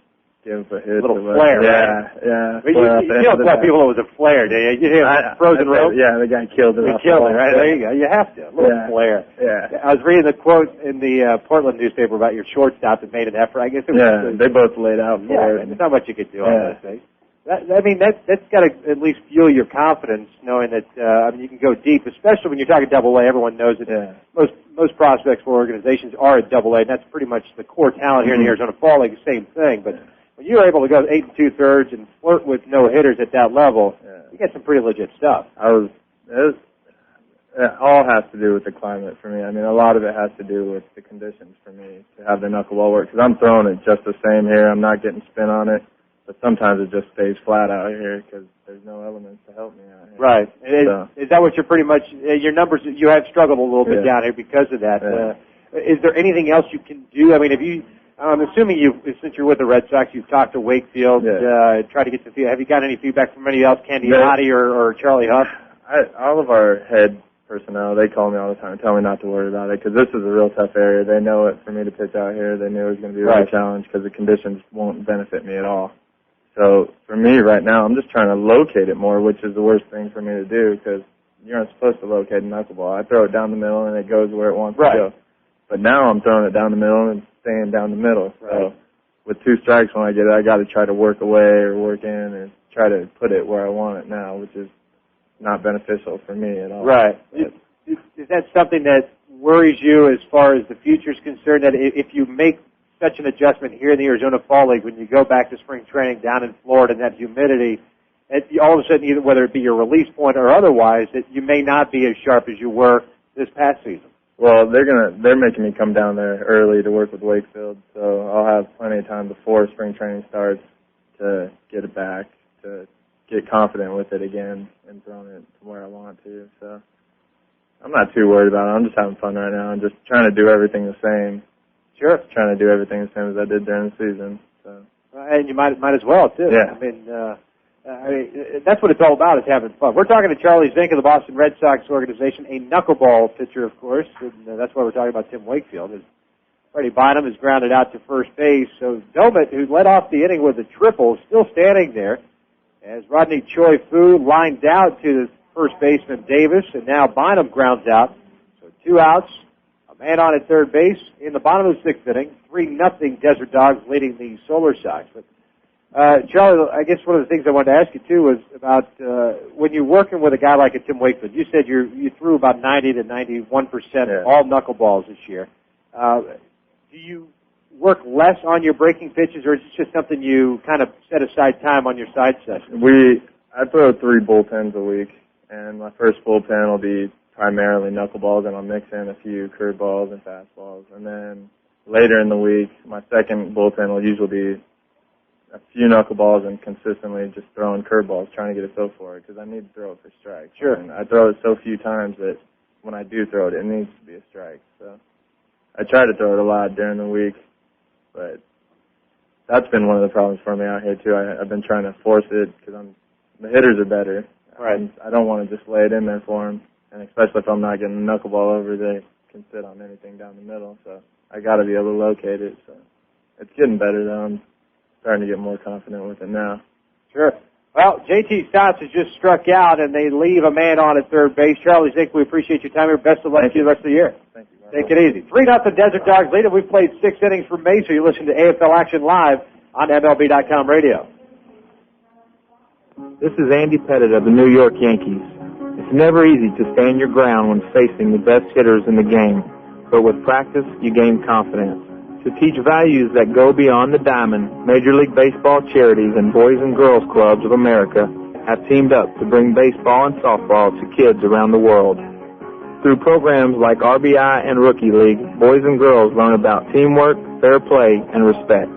gave up a hit. A little flare, yeah, right? Yeah. But you don't tell people it was a flare, do you? You hear frozen rope? Yeah, the guy killed it. He killed it, right? There you go. You have to. A little flare. Yeah. I was reading the quote in the Portland newspaper about your shortstop that made an effort. I guess it was. They both laid out for it. There's not much you could do on those things. That's got to at least fuel your confidence, knowing that you can go deep, especially when you're talking AA. Everyone knows that most prospects for organizations are at AA, and that's pretty much the core talent here in the Arizona Fall League. Same thing, but when you're able to go 8 2/3 and flirt with no hitters at that level, you get some pretty legit stuff. It all has to do with the climate for me. I mean, a lot of it has to do with the conditions for me to have the knuckleball work, because I'm throwing it just the same here. I'm not getting spin on it. But sometimes it just stays flat out here because there's no elements to help me out here. Right. Is that what you're pretty much, your numbers, you have struggled a little bit down here because of that. Is there anything else you can do? I mean, I'm assuming since you're with the Red Sox, you've talked to Wakefield, tried to get some feedback. Have you got any feedback from anybody else, Candiotti or Charlie Huff? All of our head personnel, they call me all the time and tell me not to worry about it because this is a real tough area. They know it for me to pitch out here. They knew it was going to be a real challenge because the conditions won't benefit me at all. So for me right now, I'm just trying to locate it more, which is the worst thing for me to do because you're not supposed to locate a knuckleball. I throw it down the middle and it goes where it wants to go. But now I'm throwing it down the middle and staying down the middle. So with 2 strikes when I get it, I got to try to work away or work in and try to put it where I want it now, which is not beneficial for me at all. Right. Is that something that worries you as far as the future is concerned, that if you make such an adjustment here in the Arizona Fall League, when you go back to spring training down in Florida and that humidity, all of a sudden, either whether it be your release point or otherwise, that you may not be as sharp as you were this past season? Well, they're making me come down there early to work with Wakefield, so I'll have plenty of time before spring training starts to get it back, to get confident with it again and throwing it to where I want to. So I'm not too worried about it. I'm just having fun right now. I'm just trying to do everything the same. Sure. Trying to do everything the same as I did during the season. So. And you might as well, too. Yeah. I mean, that's what it's all about, is having fun. We're talking to Charlie Zink of the Boston Red Sox organization, a knuckleball pitcher, of course, and that's why we're talking about Tim Wakefield. Freddie Bynum is grounded out to first base, so Domit, who led off the inning with a triple, still standing there, as Rodney Choi Fu lined out to the first baseman Davis, and now Bynum grounds out. So 2 outs, a man on at third base in the bottom of the 6th inning, 3-0 Desert Dogs leading the Solar Sox. But Charlie, I guess one of the things I wanted to ask you, too, was about when you're working with a guy like a Tim Wakefield. You said you threw about 90 to 91% of all knuckleballs this year. Do you work less on your breaking pitches, or is it just something you kind of set aside time on your side session? I throw 3 bullpens a week, and my first bullpen will be primarily knuckleballs, and I'll mix in a few curveballs and fastballs. And then later in the week, my second bullpen will usually be a few knuckleballs and consistently just throwing curveballs, trying to get a feel for it, because I need to throw it for strikes. Sure. And I throw it so few times that when I do throw it, it needs to be a strike. So I try to throw it a lot during the week, but that's been one of the problems for me out here, too. I've been trying to force it because the hitters are better. Right. I don't want to just lay it in there for them, and especially if I'm not getting a knuckleball over, they can sit on anything down the middle. So I got to be able to locate it. So it's getting better, though. I'm starting to get more confident with it now. Sure. Well, JT Stotts has just struck out, and they leave a man on at third base. Charlie Zink, we appreciate your time here. Best of luck to you the rest of the year. Thank you. Take it easy. 3-0 Desert Dogs lead. We've played 6 innings from Mesa. You listen to AFL Action Live on MLB.com radio. This is Andy Pettit of the New York Yankees. It's never easy to stand your ground when facing the best hitters in the game, but with practice, you gain confidence. To teach values that go beyond the diamond, Major League Baseball charities and Boys and Girls Clubs of America have teamed up to bring baseball and softball to kids around the world. Through programs like RBI and Rookie League, boys and girls learn about teamwork, fair play, and respect.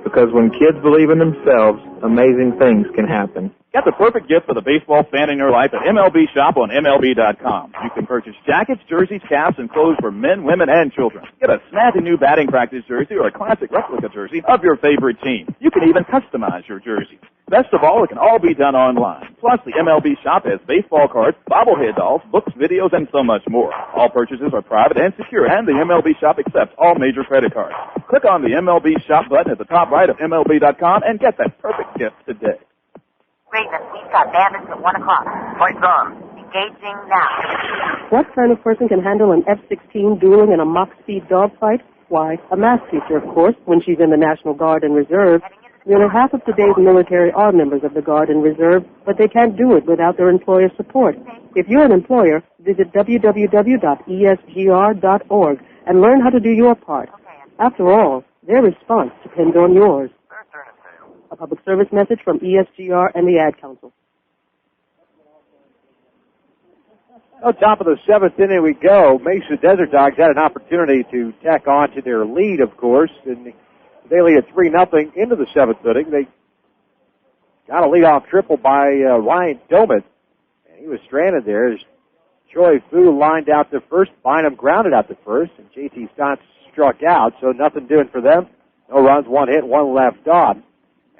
Because when kids believe in themselves, amazing things can happen. Get the perfect gift for the baseball fan in your life at MLB Shop on MLB.com. You can purchase jackets, jerseys, caps, and clothes for men, women, and children. Get a snappy new batting practice jersey or a classic replica jersey of your favorite team. You can even customize your jersey. Best of all, it can all be done online. Plus, the MLB Shop has baseball cards, bobblehead dolls, books, videos, and so much more. All purchases are private and secure, and the MLB Shop accepts all major credit cards. Click on the MLB Shop button at the top right of MLB.com and get that perfect gift today. Raven, we've got bandits at 1 o'clock. Points on. Engaging now. What kind of person can handle an F-16 dueling in a Mach-speed dogfight? Why, a math teacher, of course, when she's in the National Guard and Reserve. Nearly half of today's military are members of the Guard and Reserve, but they can't do it without their employer support. If you're an employer, visit www.esgr.org and learn how to do your part. After all, their response depends on yours. A public service message from ESGR and the Ad Council. On top of the 7th inning we go. Mesa Desert Dogs had an opportunity to tack on to their lead, of course, and they lead at 3-0 into the 7th inning. They got a leadoff triple by Ryan Domit, and he was stranded there as Choi Fu lined out to first. Bynum grounded out to first, and JT Stotts struck out, so nothing doing for them. No runs, 1 hit, 1 left on.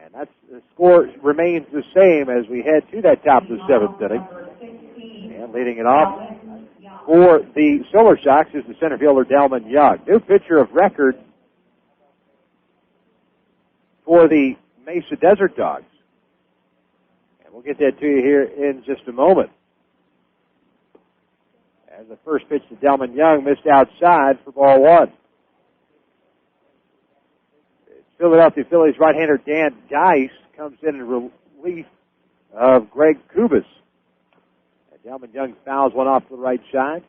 And that's, the score remains the same as we head to that top of the 7th inning. And leading it off for the Solar Sox is the center fielder Delman Young. New pitcher of record for the Mesa Desert Dogs. And we'll get that to you here in just a moment. As the first pitch to Delman Young missed outside for ball 1. Philadelphia Phillies right-hander Dan Geis comes in relief of Greg Kubas. And Delman Young fouls one off to the right side.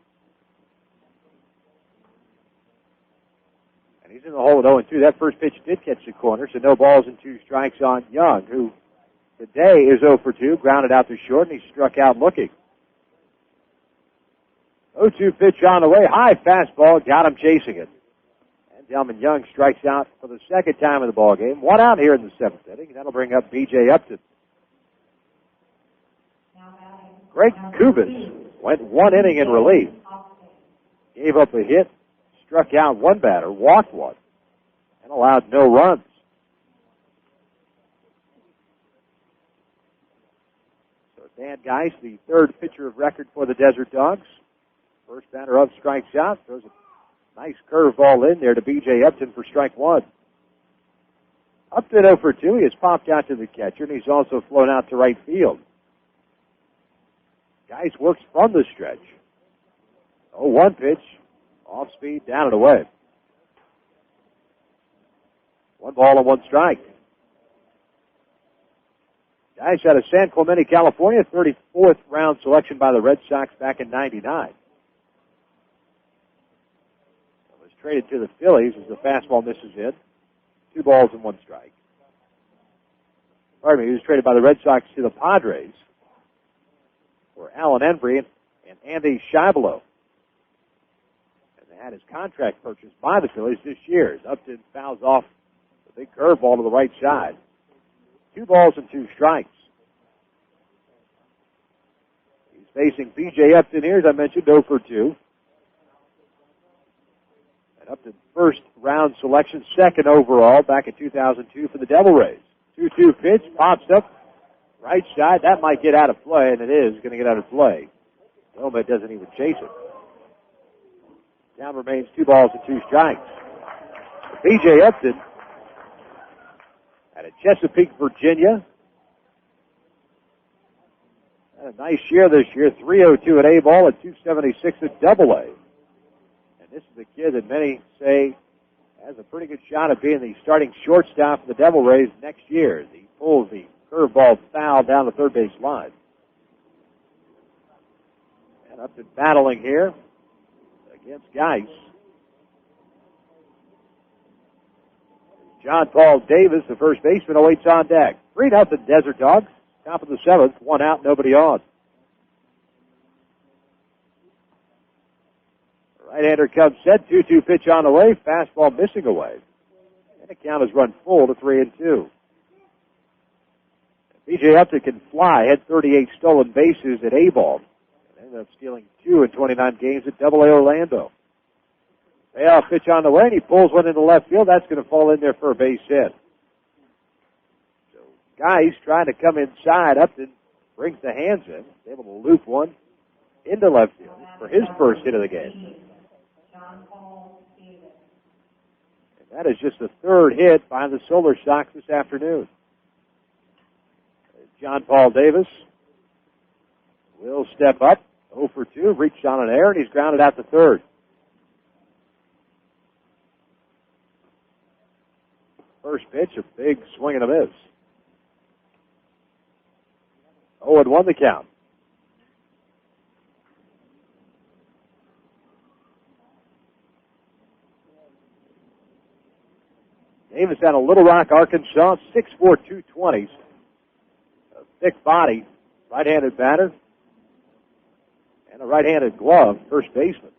And he's in the hole at 0-2. That first pitch did catch the corner, so no balls and 2 strikes on Young, who Today is 0 for 2, grounded out to short, and he struck out looking. 0-2 pitch on the way, high fastball, got him chasing it. And Delman Young strikes out for the second time in the ball game. One out here in the seventh inning. That'll bring up B.J. Upton. Greg Kubis went 1 inning in relief. Gave up a hit, struck out 1 batter, walked 1, and allowed no runs. So Dan Geis, the third pitcher of record for the Desert Dogs. First batter up, strikes out, throws a nice curveball in there to B.J. Upton for strike 1. Upton 0 for 2. He has popped out to the catcher, and he's also flown out to right field. Geis works from the stretch. 0-1 pitch, off speed, down and away. 1 ball and 1 strike. Geis out of San Clemente, California, 34th round selection by the Red Sox back in '99. Was traded to the Phillies as the fastball misses in. 2 balls and 1 strike. Pardon me, he was traded by the Red Sox to the Padres for Alan Embry and Andy Scheibelo. Had his contract purchased by the Phillies this year. As Upton fouls off the big curveball to the right side. 2 balls and 2 strikes. He's facing B.J. Upton here, as I mentioned, 0 for 2. And Upton's first round selection, second overall back in 2002 for the Devil Rays. 2-2 pitch, pops up, right side. That might get out of play, and it is going to get out of play. Gomez doesn't even chase it. Count remains 2 balls and 2 strikes. B.J. Upton out of Chesapeake, Virginia. Had a nice year this year, 302 at A-ball and 276 at Double-A. And this is a kid that many say has a pretty good shot of being the starting shortstop for the Devil Rays next year. He pulls the curveball foul down the third base line. And Upton battling here against Geis. John Paul Davis, the first baseman, awaits on deck. 3-0 Desert Dogs. Top of the 7th, 1 out, nobody on. Right-hander comes set, 2-2 pitch on the way, fastball missing away. And the count is run full to 3-2. B.J. Upton can fly, had 38 stolen bases at A-ball. Ended up stealing 2 in 29 games at Double-A Orlando. Payoff pitch on the way, and he pulls one into left field. That's going to fall in there for a base hit. So Geis trying to come inside. Upton brings the hands in. He's able to loop one into left field for his first hit of the game. And that is just the 3rd hit by the Solar Sox this afternoon. John Paul Davis will step up. 0 for 2, reached on an error, and he's grounded out to 3rd. First pitch, a big swing and a miss. 0-1 the count. Davis out of Little Rock, Arkansas, 6'4", 220. A thick body, right-handed batter. And a right-handed glove, first baseman.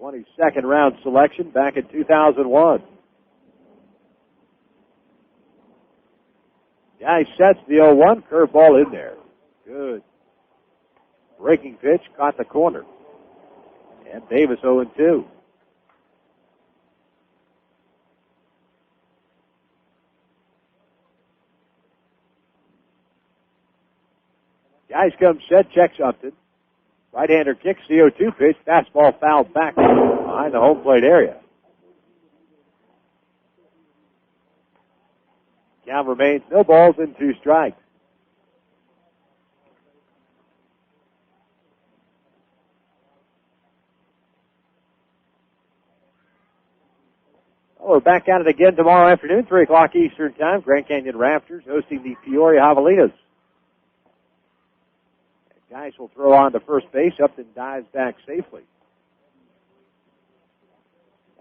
22nd round selection back in 2001. Guy sets the 0-1, curveball in there. Good. Breaking pitch, caught the corner. And Davis 0-2. Guys come set, checks Upton. Right-hander kicks the 0-2 pitch. Fastball fouled back behind the home plate area. Count remains no balls and 2 strikes. Well, we're back at it again tomorrow afternoon, 3 o'clock Eastern Time. Grand Canyon Raptors hosting the Peoria Javelinas. Guys will throw on to first base. Upton dives back safely.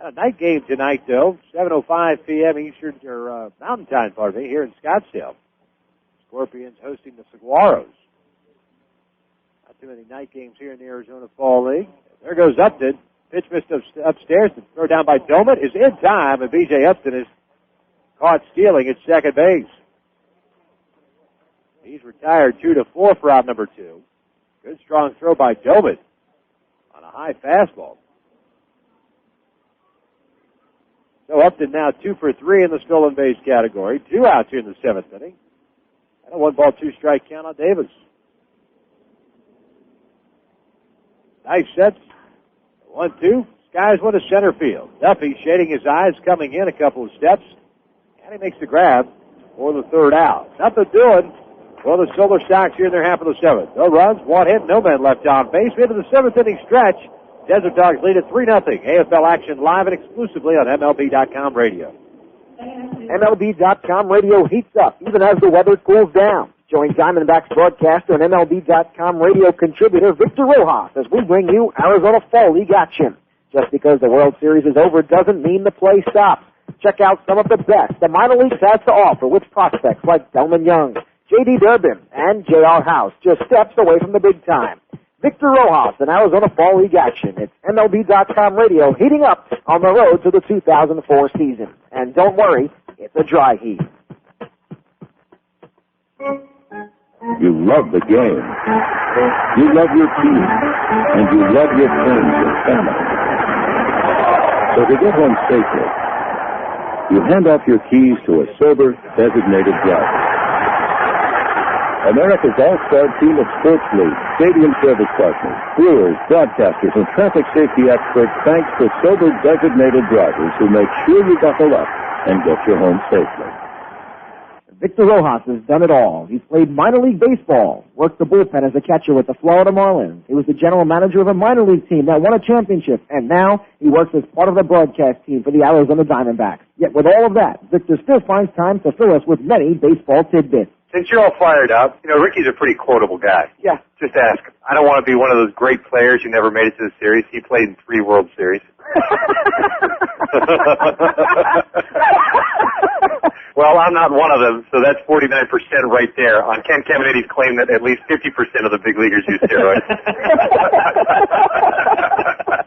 A night game tonight, though, 7:05 p.m. Eastern or Mountain Time, here in Scottsdale. Scorpions hosting the Saguaros. Not too many night games here in the Arizona Fall League. There goes Upton. Pitch missed upstairs. The throw down by Doman is in time, and B.J. Upton is caught stealing at second base. He's retired 2-4 for out number 2. Good strong throw by Doman on a high fastball. So Upton now 2 for 3 in the stolen base category. 2 outs here in the 7th inning. And a 1-ball, 2-strike count on Davis. Nice sets. 1-2. Skies one to center field. Duffy shading his eyes, coming in a couple of steps. And he makes the grab for the third out. Nothing doing for the Solar Sox here in their half of the 7th. No runs, 1 hit, no men left on base. Into the 7th inning stretch. Desert Dogs lead at 3-0. AFL action live and exclusively on MLB.com radio. MLB.com radio heats up even as the weather cools down. Join Diamondbacks broadcaster and MLB.com radio contributor Victor Rojas as we bring you Arizona Fall League action. Just because the World Series is over doesn't mean the play stops. Check out some of the best the minor leagues has to offer with prospects like Delman Young, J.D. Durbin, and J.R. House, just steps away from the big time. Victor Rojas in Arizona Fall League action. It's MLB.com radio heating up on the road to the 2004 season. And don't worry, it's a dry heat. You love the game. You love your team. And you love your friends and family. So to get home safely, you hand off your keys to a sober, designated driver. America's all-star team of sports leagues, stadium service partners, brewers, broadcasters, and traffic safety experts thanks to sober, designated drivers who make sure you buckle up and get you home safely. Victor Rojas has done it all. He's played minor league baseball, worked the bullpen as a catcher with the Florida Marlins. He was the general manager of a minor league team that won a championship, and now he works as part of the broadcast team for the Arizona Diamondbacks. Yet with all of that, Victor still finds time to fill us with many baseball tidbits. Since you're all fired up, Ricky's a pretty quotable guy. Yeah. Just ask him. I don't want to be one of those great players who never made it to the series. He played in 3 World Series. Well, I'm not one of them, so that's 49% right there on Ken Caminiti's claim that at least 50% of the big leaguers use steroids.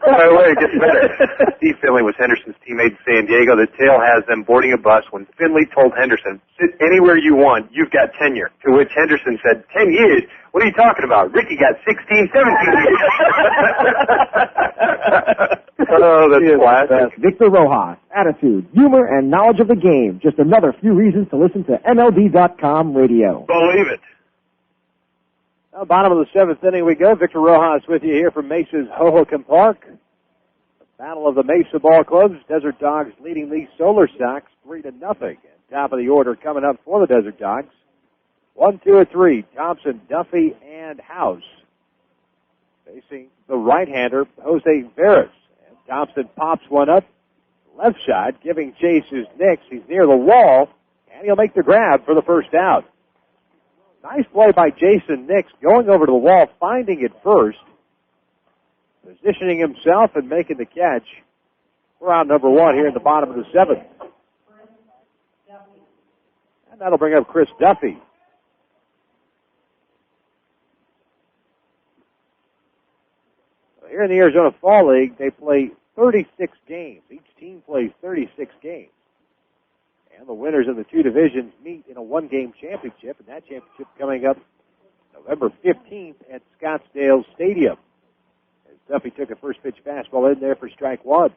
By the way, it gets better. Steve Finley was Henderson's teammate in San Diego. The tale has them boarding a bus when Finley told Henderson, sit anywhere you want, you've got tenure. To which Henderson said, 10 years? What are you talking about? Ricky got 16, 17 years. Oh, that's classic. Victor Rojas, attitude, humor, and knowledge of the game. Just another few reasons to listen to MLB.com radio. Believe it. Now, bottom of the 7th inning we go. Victor Rojas with you here from Mesa's Hohokam Park. The battle of the Mesa ball clubs. Desert Dogs leading the Solar Sox 3-0. And top of the order coming up for the Desert Dogs. 1, 2, and 3. Thompson, Duffy, and House. Facing the right-hander, Jose Veras. And Thompson pops one up left side, giving chase is Nix. He's near the wall, and he'll make the grab for the first out. Nice play by Jason Nix, going over to the wall, finding it first, positioning himself and making the catch for out number 1 here in the bottom of the 7th. And that'll bring up Chris Duffy. So here in the Arizona Fall League, they play 36 games. Each team plays 36 games. And the winners of the 2 divisions meet in a 1-game championship, and that championship coming up November 15th at Scottsdale Stadium. As Duffy took a first pitch fastball in there for strike 1.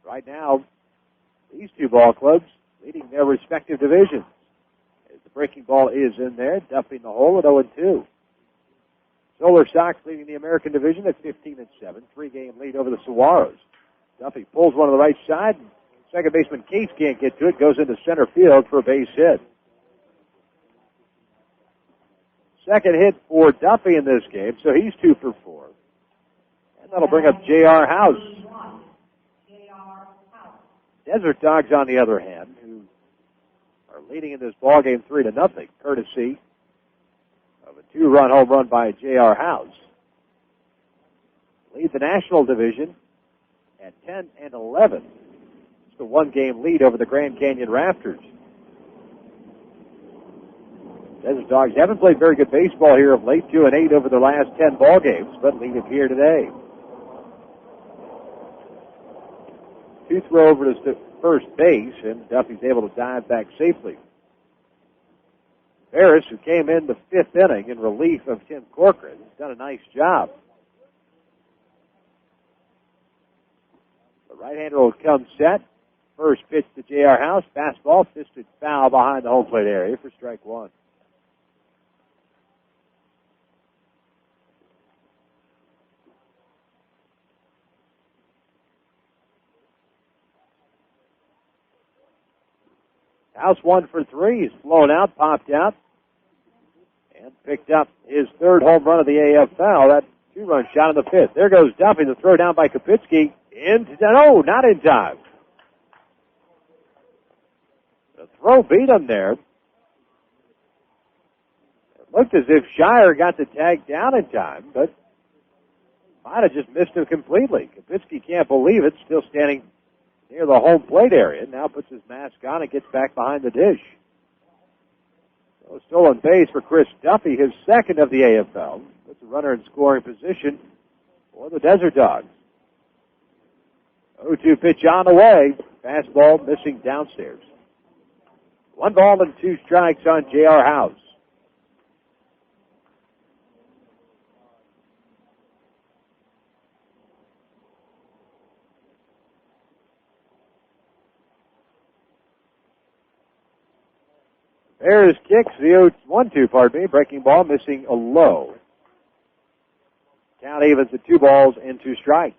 Right now, these 2 ball clubs leading their respective divisions. As the breaking ball is in there, Duffy in the hole at 0-2. Solar Sox leading the American division at 15-7, 3-game lead over the Saguaros. Duffy pulls one to the right side. Second baseman Case can't get to it, goes into center field for a base hit. Second hit for Duffy in this game, so he's 2 for 4. And that'll bring up J.R. House. Desert Dogs, on the other hand, who are leading in this ballgame 3-0, courtesy of a 2-run home run by J.R. House. Lead the National Division at at 10-11. It's a one-game lead over the Grand Canyon Raptors. Desert Dogs haven't played very good baseball here of late, 2-8 over the last 10 ball games, but lead it here today. Two throw over to first base, and Duffy's able to dive back safely. Harris, who came in the fifth inning in relief of Tim Corcoran, has done a nice job. The right-hander will come set. First pitch to J.R. House. Fastball, fisted foul behind the home plate area for strike one. House 1 for 3. He's flown out, popped out, and picked up his third home run of the AFL. That two-run shot in the fifth. There goes Duffy. The throw down by Kapitsky. No, not in time. The throw beat him there. It looked as if Shire got the tag down in time, but might have just missed him completely. Kapitsky can't believe it, still standing near the home plate area. Now puts his mask on and gets back behind the dish. So stolen base for Chris Duffy, his second of the AFL. Puts a runner in scoring position for the Desert Dogs. 0-2 pitch on the way. Fastball missing downstairs. 1 ball and 2 strikes on J.R. House. Bears kicks the 0-1-2, breaking ball, missing a low. Count evens at 2 balls and 2 strikes.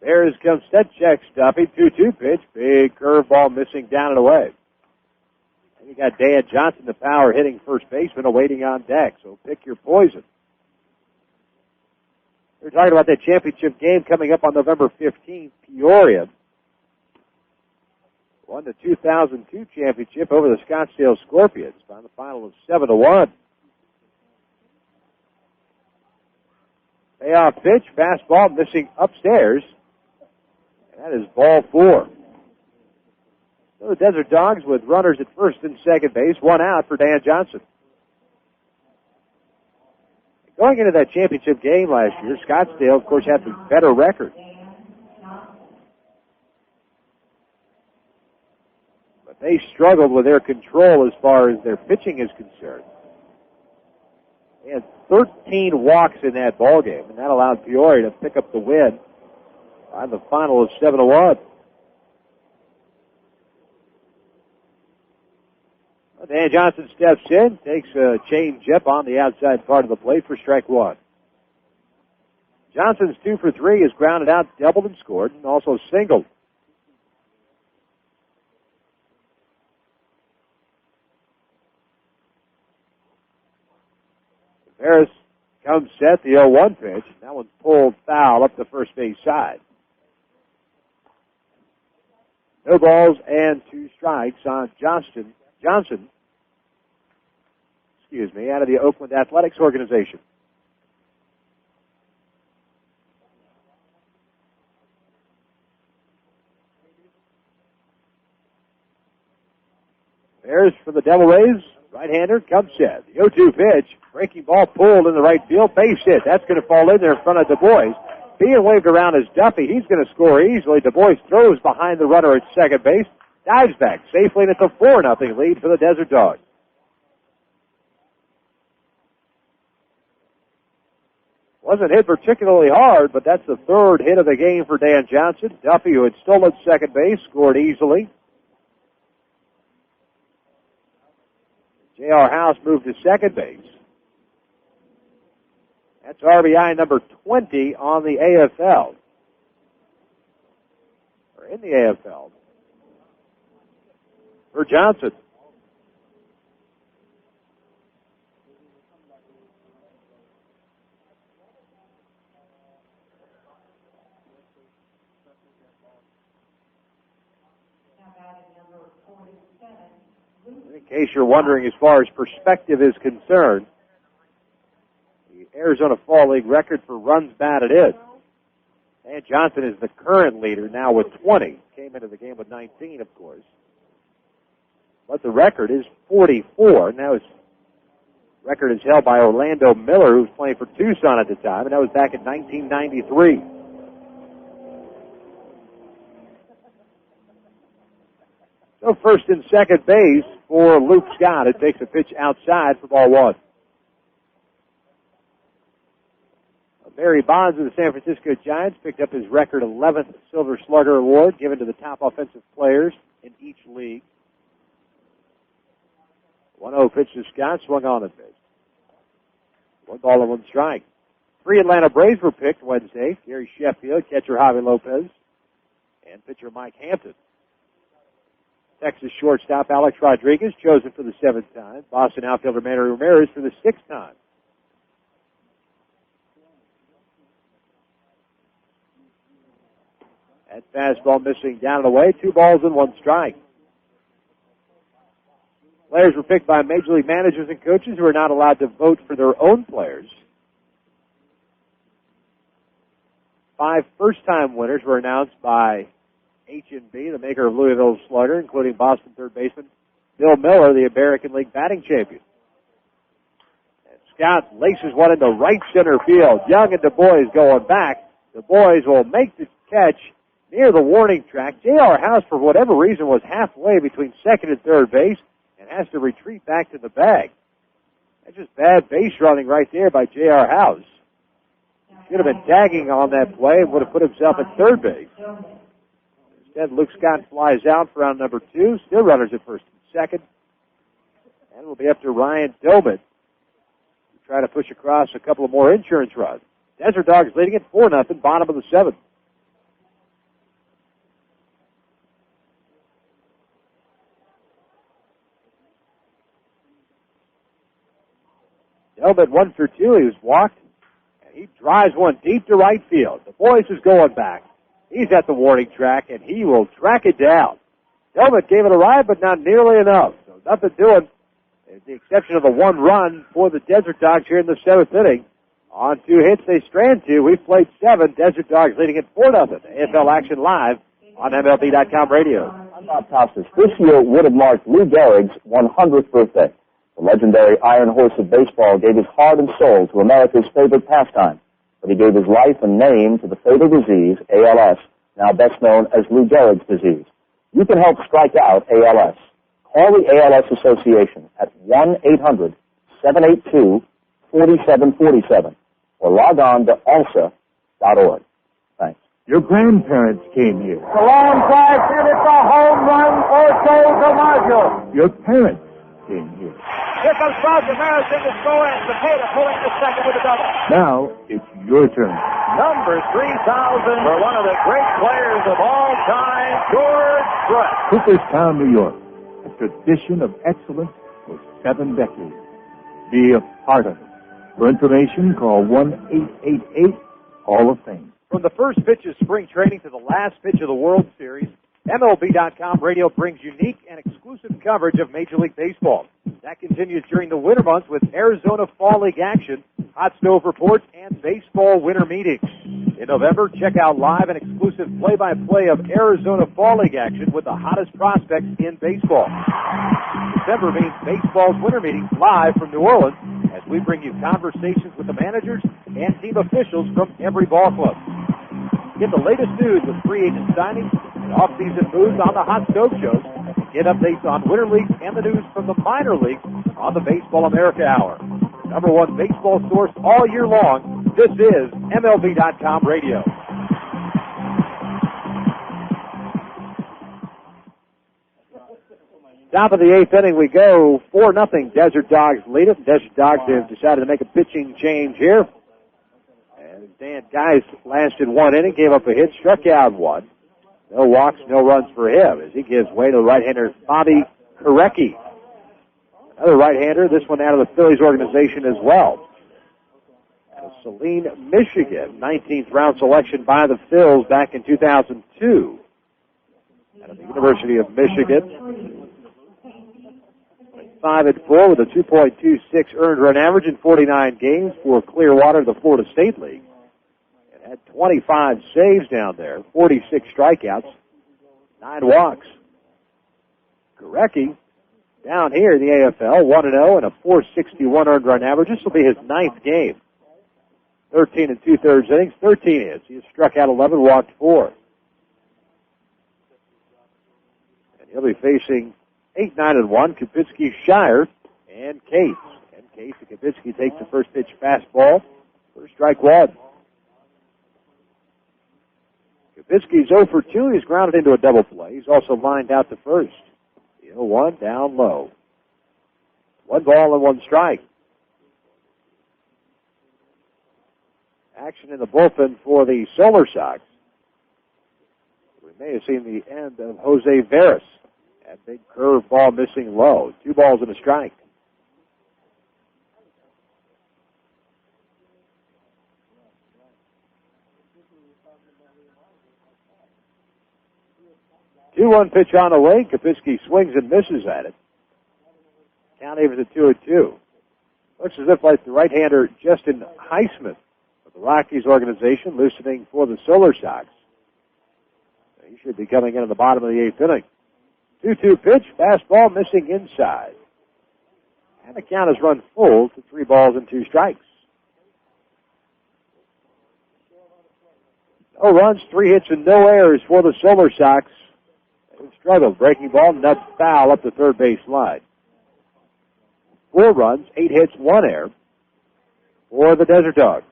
Bears comes set, checks Duffy, 2-2 pitch, big curveball missing down and away. And you got Dan Johnson, the power hitting first baseman, awaiting on deck, so pick your poison. We're talking about that championship game coming up on November 15th. Peoria won the 2002 championship over the Scottsdale Scorpions by the final of 7-1. Payoff pitch, fastball missing upstairs. And that is ball 4. So the Desert Dogs with runners at first and second base, 1 out for Dan Johnson. Going into that championship game last year, Scottsdale, of course, had the better record. But they struggled with their control as far as their pitching is concerned. They had 13 walks in that ball game, and that allowed Peoria to pick up the win by the final of 7-1. Dan Johnson steps in, takes a change-up on the outside part of the plate for strike 1. Johnson's 2 for 3, is grounded out, doubled and scored, and also singled. Harris comes set, the 0-1 pitch. That one's pulled foul up the first base side. No balls and 2 strikes on Johnson, out of the Oakland Athletics organization. There's for the Devil Rays, right-hander, comes set. The 0-2 pitch, breaking ball pulled in the right field, base hit. That's going to fall in there in front of Du Bois. Being waved around as Duffy. He's going to score easily. Du Bois throws behind the runner at second base, dives back safely, and it's a 4-0 lead for the Desert Dogs. Wasn't hit particularly hard, but that's the third hit of the game for Dan Johnson. Duffy, who had stolen second base, scored easily. J.R. House moved to second base. That's RBI number 20 on the AFL. Or in the AFL. For Johnson. In case you're wondering, as far as perspective is concerned, the Arizona Fall League record for runs batted in. And Johnson is the current leader now with 20. Came into the game with 19, of course. But the record is 44. Now his record is held by Orlando Miller, who was playing for Tucson at the time, and that was back in 1993. So first and second base for Luke Scott. It takes a pitch outside for ball one. Barry Bonds of the San Francisco Giants picked up his record 11th Silver Slugger Award given to the top offensive players in each league. 1-0 pitch to Scott, swung on the pitch. 1 ball and 1 strike. 3 Atlanta Braves were picked Wednesday. Gary Sheffield, catcher Javi Lopez, and pitcher Mike Hampton. Texas shortstop Alex Rodriguez chosen for the 7th time. Boston outfielder Manny Ramirez for the 6th time. That fastball missing down and away. 2 balls and 1 strike. Players were picked by major league managers and coaches who are not allowed to vote for their own players. 5 first-time winners were announced by H&B, the maker of Louisville's slugger, including Boston third baseman Bill Miller, the American League batting champion. And Scott laces one into right center field. Young and Du Bois going back. Du Bois will make the catch near the warning track. J.R. House, for whatever reason, was halfway between second and third base and has to retreat back to the bag. That's just bad base running right there by J.R. House. Should have been tagging on that play and would have put himself at third base. Instead, Luke Scott flies out for round number 2. Still runners at first and second. And we'll be up to Ryan Dobit to try to push across a couple of more insurance runs. Desert Dogs leading it 4-0, bottom of the 7th. Dobit 1 for 2. He was walked. He drives one deep to right field. Du Bois is going back. He's at the warning track, and he will track it down. Dobit gave it a ride, but not nearly enough. So nothing doing, with the exception of the 1 run for the Desert Dogs here in the 7th inning. On 2 hits, they strand 2. We've played 7. Desert Dogs leading it 4-0. AFL action live on MLB.com radio. I'm Bob Costas. This year would have marked Lou Gehrig's 100th birthday. The legendary Iron Horse of baseball gave his heart and soul to America's favorite pastime, but he gave his life and name to the fatal disease, ALS, now best known as Lou Gehrig's disease. You can help strike out ALS. Call the ALS Association at 1-800-782-4747 or log on to alsa.org. Thanks. Your grandparents came here. The long drive, and it's a home run for Joe DiMaggio. Your parents came here. Here comes Bob Demers in the score, and Cepeda pulling the second with a double. Now it's your turn. Number 3,000 for one of the great players of all time, George Brett. Cooperstown, New York. A tradition of excellence for 7 decades. Be a part of it. For information, call 1-888-HALL OF FAME. From the first pitch of spring training to the last pitch of the World Series, MLB.com radio brings unique and exclusive coverage of Major League Baseball. That continues during the winter months with Arizona Fall League action, hot stove reports, and baseball winter meetings. In November, check out live and exclusive play-by-play of Arizona Fall League action with the hottest prospects in baseball. December means baseball's winter meetings live from New Orleans as we bring you conversations with the managers and team officials from every ball club. Get the latest news with free agent signings and off-season moves on the Hot Stove Shows. Get updates on winter leagues and the news from the minor leagues on the Baseball America Hour. Number 1 baseball source all year long. This is MLB.com radio. Top of the 8th inning we go. 4-0. Desert Dogs lead it. Desert Dogs have decided to make a pitching change here. And Dan Geis lasted 1 inning, gave up a hit, struck out 1. No walks, no runs for him as he gives way to the right-hander Bobby Korecki. Another right-hander, this one out of the Phillies organization as well. Out of Saline, Michigan, 19th round selection by the Phils back in 2002. Out of the University of Michigan. 5-4 with a 2.26 earned run average in 49 games for Clearwater, the Florida State League. It had 25 saves down there, 46 strikeouts, 9 walks. Gorecki down here in the AFL, 1-0 and a 4.61 earned run average. This will be his 9th game. 13 2/3 innings, 13 hits. He has struck out 11, walked 4. And he'll be facing 8-9-1, Kapitsky, Shire, and Case. And Case and Kapitsky takes the first pitch fastball for strike one. Kapitsky's 0 for 2. He's grounded into a double play. He's also lined out to first. 0-1 down low. 1 ball and 1 strike. Action in the bullpen for the Solar Sox. We may have seen the end of Jose Veras. That big curve ball missing low. 2 balls and a strike. Two-one pitch on the way. Kapitsky swings and misses at it. Count even to 2-2. Looks as if like the right-hander Justin Highsmith of the Rockies organization loosening for the Solar Sox. He should be coming in at the bottom of the 8th inning. 2-2 pitch, fastball missing inside. And the count has run full to 3 balls and 2 strikes. No runs, 3 hits, and no errors for the Solar Sox. They've struggled. Breaking ball, nuts foul up the third base line. 4 runs, 8 hits, 1 error for the Desert Dogs.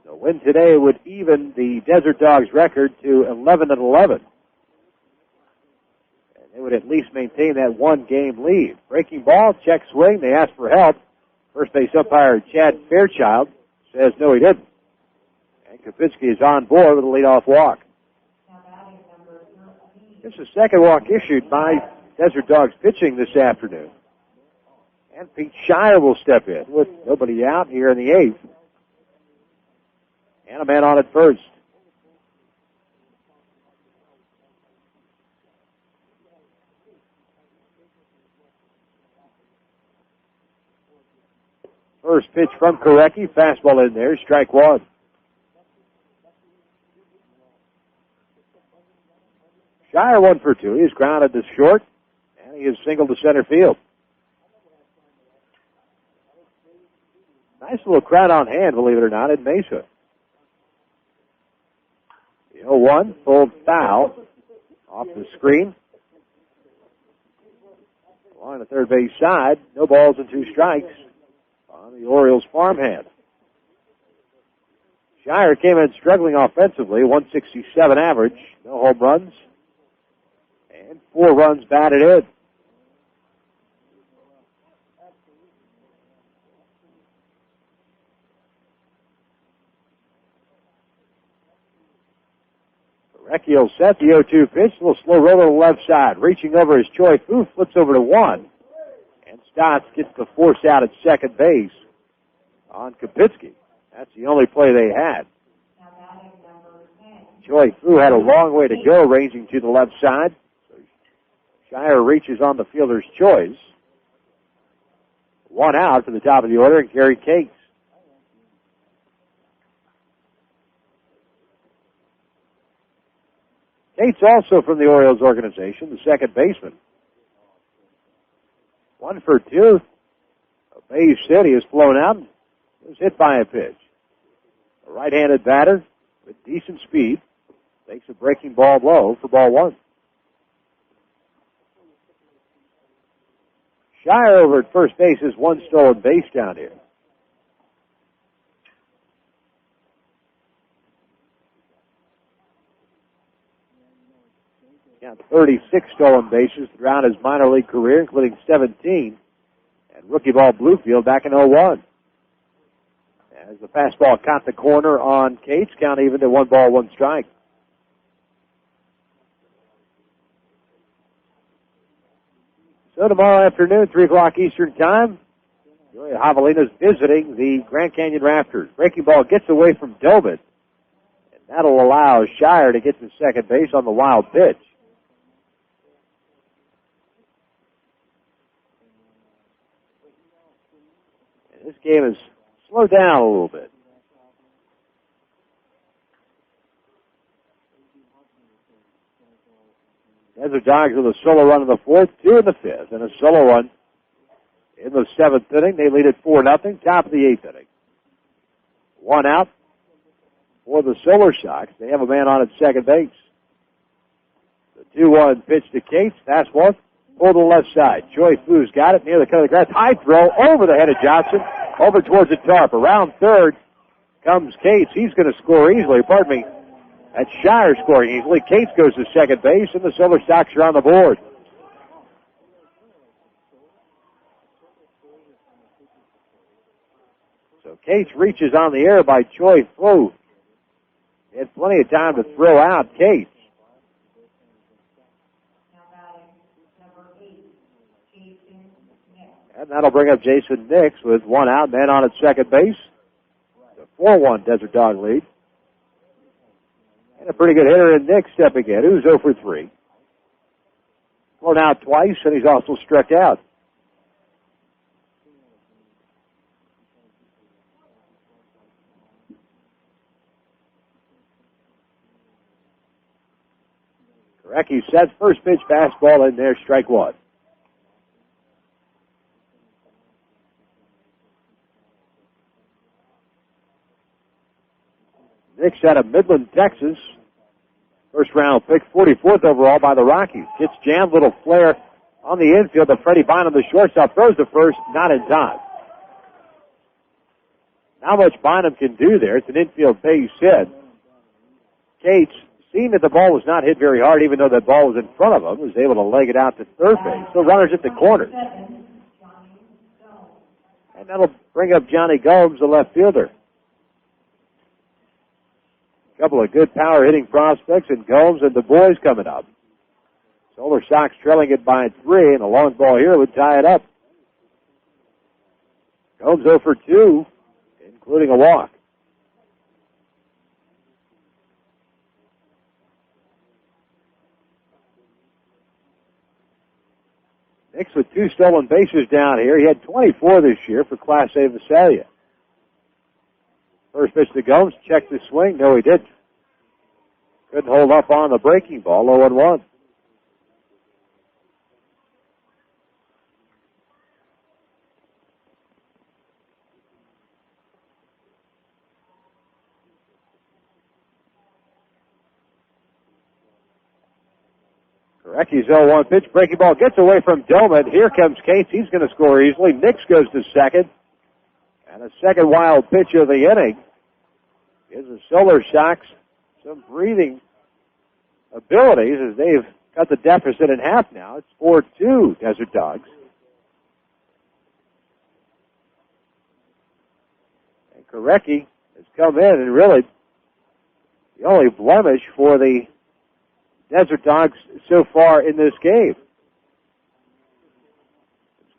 The win today would even the Desert Dogs record to 11-11. They would at least maintain that 1-game lead. Breaking ball, check swing. They ask for help. First base umpire Chad Fairchild says no, he didn't. And Kapitsky is on board with a leadoff walk. This is the second walk issued by Desert Dogs pitching this afternoon. And Pete Shire will step in with nobody out here in the 8th. And a man on at first. First pitch from Gorecki, fastball in there, strike one. Shire 1 for 2. He's grounded to short, and he is singled to center field. Nice little crowd on hand, believe it or not, in Mesa. The 0-1, pulled foul off the screen. Along the third base side, no balls and 2 strikes on the Orioles farmhand. Shire came in struggling offensively, 167 average, no home runs, and 4 runs batted in. Recchio set the 0-2 pitch, a little slow roll to the left side. Reaching over his Choi Fu, flips over to 1. And Stotts gets the force out at second base on Kapitsky. That's the only play they had. Choi Fu had a long way to go, ranging to the left side. So Shire reaches on the fielder's choice. 1 out to the top of the order, and Gary Cates. Cates also from the Orioles organization, the second baseman. 1 for 2. Bayes City has flown out and was hit by a pitch. A right-handed batter with decent speed takes a breaking ball low for ball 1. Shire over at first base has 1 stolen base down here. Got 36 stolen bases throughout his minor league career, including 17 at rookie ball Bluefield back in 01. As the fastball caught the corner on Cates, count even to 1 ball, 1 strike. So tomorrow afternoon, 3 o'clock Eastern Time, Joey Javelina's visiting the Grand Canyon Raptors. Breaking ball gets away from Dobin. And that'll allow Shire to get to second base on the wild pitch. And this game has slowed down a little bit. Desert Dogs with a solo run in the fourth, 2 in the fifth, and a solo run in the seventh inning. They lead it 4-0, top of the eighth inning. 1 out for the Solar Sox. They have a man on at second base. The 2-1 pitch to Cates. Fastball over the left side. Joy Fu's got it near the cut of the grass. High throw over the head of Johnson, over towards the tarp. Around third comes Cates. He's going to score easily. Pardon me. That's Shire scoring easily. Cates goes to second base, and the Solar Sox are on the board. So Cates reaches on the air by Choi Fu. He had plenty of time to throw out Cates. And that'll bring up Jason Nix with 1 out, man on at second base. The 4-1 Desert Dog lead. And a pretty good hitter in Nix stepping in, who's 0 for 3. Thrown out twice, and he's also struck out. Korecki sets first pitch fastball in there, strike 1. Nix out of Midland, Texas. First round pick, 44th overall by the Rockies. Gets jammed, little flare on the infield. The Freddie Bynum, the shortstop, throws to first, not in time. Not much Bynum can do there. It's an infield base hit. Cates, seeing that the ball was not hit very hard, even though that ball was in front of him, was able to leg it out to third base. So runners at the corner. And that'll bring up Johnny Gomes, the left fielder. Couple of good power hitting prospects, and Gomes and the boys coming up. Solar Sox trailing it by 3, and a long ball here would tie it up. Gomes 0 for 2, including a walk. Nix with 2 stolen bases down here. He had 24 this year for Class A Visalia. First pitch to Gomes, checked the swing. No, he didn't. Couldn't hold up on the breaking ball, 0-1. Korecki's 0-1 pitch, breaking ball gets away from Doman. Here comes Cates. He's going to score easily. Nix goes to second. And a second wild pitch of the inning gives the Solar Sox some breathing abilities as they've cut the deficit in half now. It's 4-2 Desert Dogs. And Korecki has come in, and really the only blemish for the Desert Dogs so far in this game.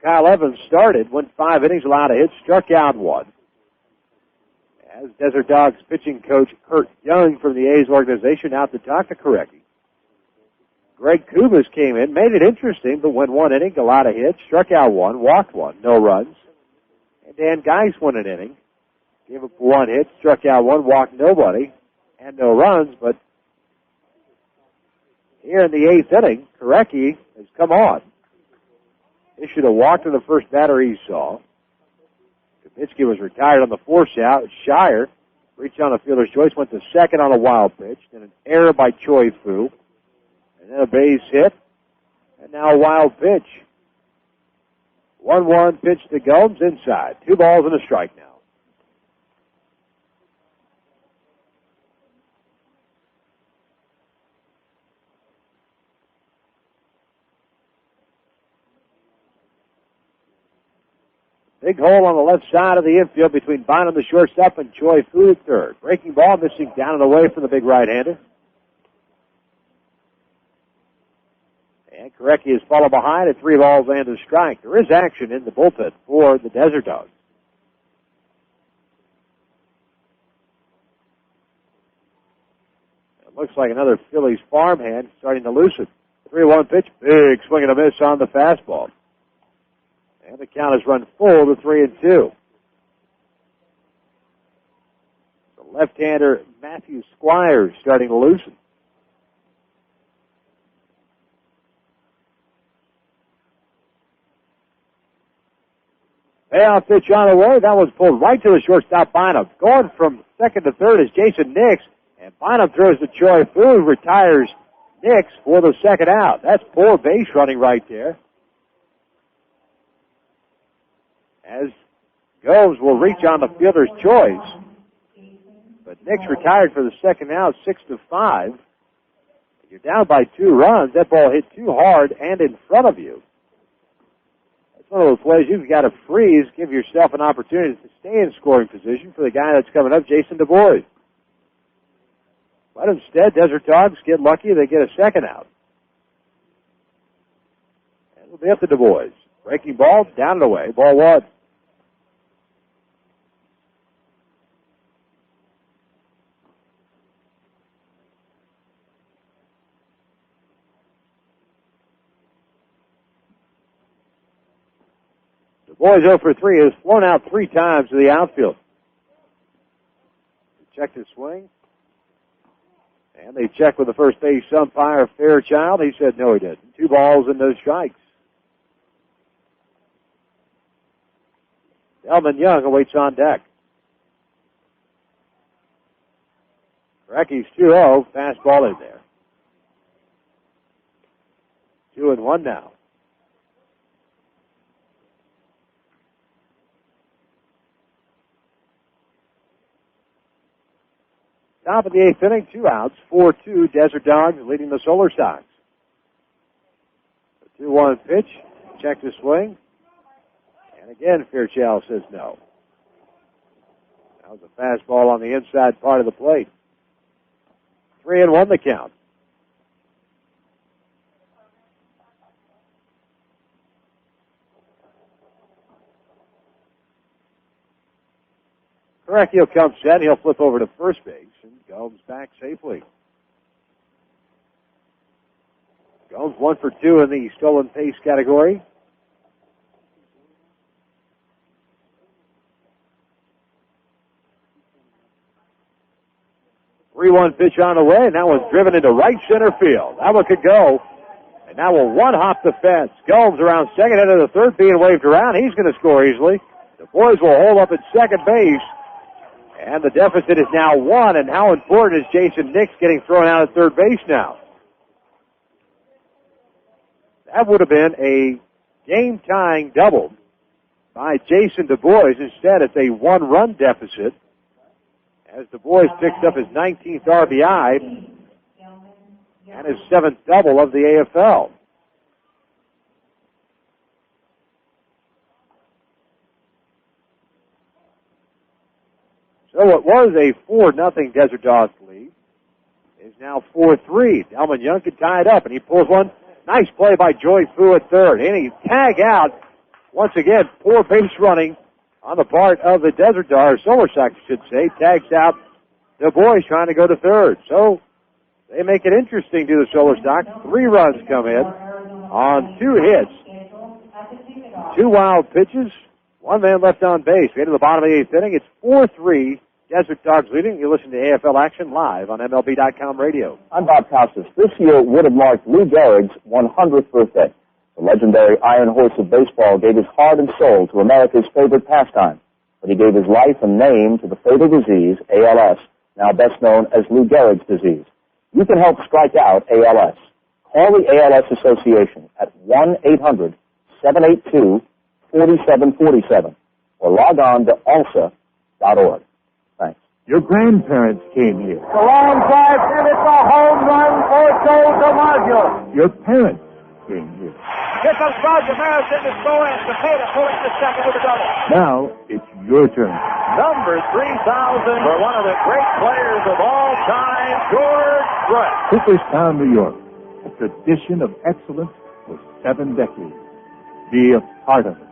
Kyle Evans started, went 5 innings, allowed a hit, struck out 1. As Desert Dogs pitching coach Kurt Young from the A's organization out to talk to Korecki. Greg Kubas came in, made it interesting, but went 1 inning, allowed a hit, struck out 1, walked 1, no runs. And Dan Geis won an inning, gave up 1 hit, struck out 1, walked nobody, and no runs. But here in the 8th inning, Korecki has come on. Issued a walk to the first batter he saw. Kapinski was retired on the 4th out. Shire reached on a fielder's choice, went to second on a wild pitch, then an error by Choi Fu, and then a base hit, and now a wild pitch. 1-1 pitch to Gomes inside. 2 balls and a strike now. Big hole on the left side of the infield between Bynum, the shortstop, and Choi Fu at third. Breaking ball missing down and away from the big right-hander. And Korecki has fallen behind at 3 balls and a strike. There is action in the bullpen for the Desert Dogs. It looks like another Phillies farmhand starting to loosen. 3-1 pitch, big swing and a miss on the fastball. And the count has run full to 3-2. The left-hander Matthew Squires starting to loosen. Payoff pitch on the way. That was pulled right to the shortstop, Bynum. Going from second to third is Jason Nix. And Bynum throws to Troy Fu, retires Nix for the second out. That's poor base running right there. As Gomes will reach on the fielder's choice. But Nix retired for the second out, 6-5. You're down by 2 runs. That ball hit too hard and in front of you. It's one of those plays you've got to freeze, give yourself an opportunity to stay in scoring position for the guy that's coming up, Jason Du Bois. But instead, Desert Dogs get lucky. They get a second out. And it'll be up to Du Bois. Breaking ball, down and away. Ball 1. Du Bois 0 for 3 has flown out 3 times to the outfield. Checked his swing. And they checked with the first base umpire, Fairchild. He said no, he didn't. 2 balls and no strikes. Delman Young awaits on deck. Korecki's 2-0. Fastball in there. 2-1 now. Top of the 8th inning, 2 outs, 4-2, Desert Dogs leading the Solar Sox. The 2-1 pitch, check the swing, and again Fairchild says no. That was a fastball on the inside part of the plate. 3-1 the count. Korecki will come set. He'll flip over to first base, and Gomes back safely. Gomes 1 for 2 in the stolen base category. Three-1 pitch on the way, and that was driven into right center field. That one could go, and now will one-hop the fence. Gomes around second, head of the third, being waved around. He's going to score easily. The boys will hold up at second base. And the deficit is now 1, and how important is Jason Nix getting thrown out at third base now? That would have been a game-tying double by Jason Du Bois. Instead, it's a 1-run deficit as Du Bois picks up his 19th RBI and his 7th double of the AFL. So it was a 4-0 Desert Dogs lead. It's now 4-3. Delman Young can tie it up, and he pulls one. Nice play by Joy Fu at third. And he tag out. Once again, poor base running on the part of the Desert Dogs, Solar Sox, I should say. Tags out Du Bois trying to go to third. So they make it interesting to the Solar Sox. 3 runs come in on 2 hits. 2 wild pitches. 1 man left on base. We get to the bottom of the 8th inning. It's 4-3. Desert Dogs leading. You listen to AFL Action live on MLB.com radio. I'm Bob Costas. This year would have marked Lou Gehrig's 100th birthday. The legendary Iron Horse of baseball gave his heart and soul to America's favorite pastime, but he gave his life and name to the fatal disease, ALS, now best known as Lou Gehrig's disease. You can help strike out ALS. Call the ALS Association at 1-800-782-4747 or log on to ALSA.org. Thanks. Your grandparents came here. The long drive, and it's a home run for Joe DiMaggio. Your parents came here. Here comes Roger Maris in to score, and Cepeda pulling the second with a double. Now it's your turn. Number 3,000 for one of the great players of all time, George Brett. Cooperstown, New York. A tradition of excellence for 7 decades. Be a part of it.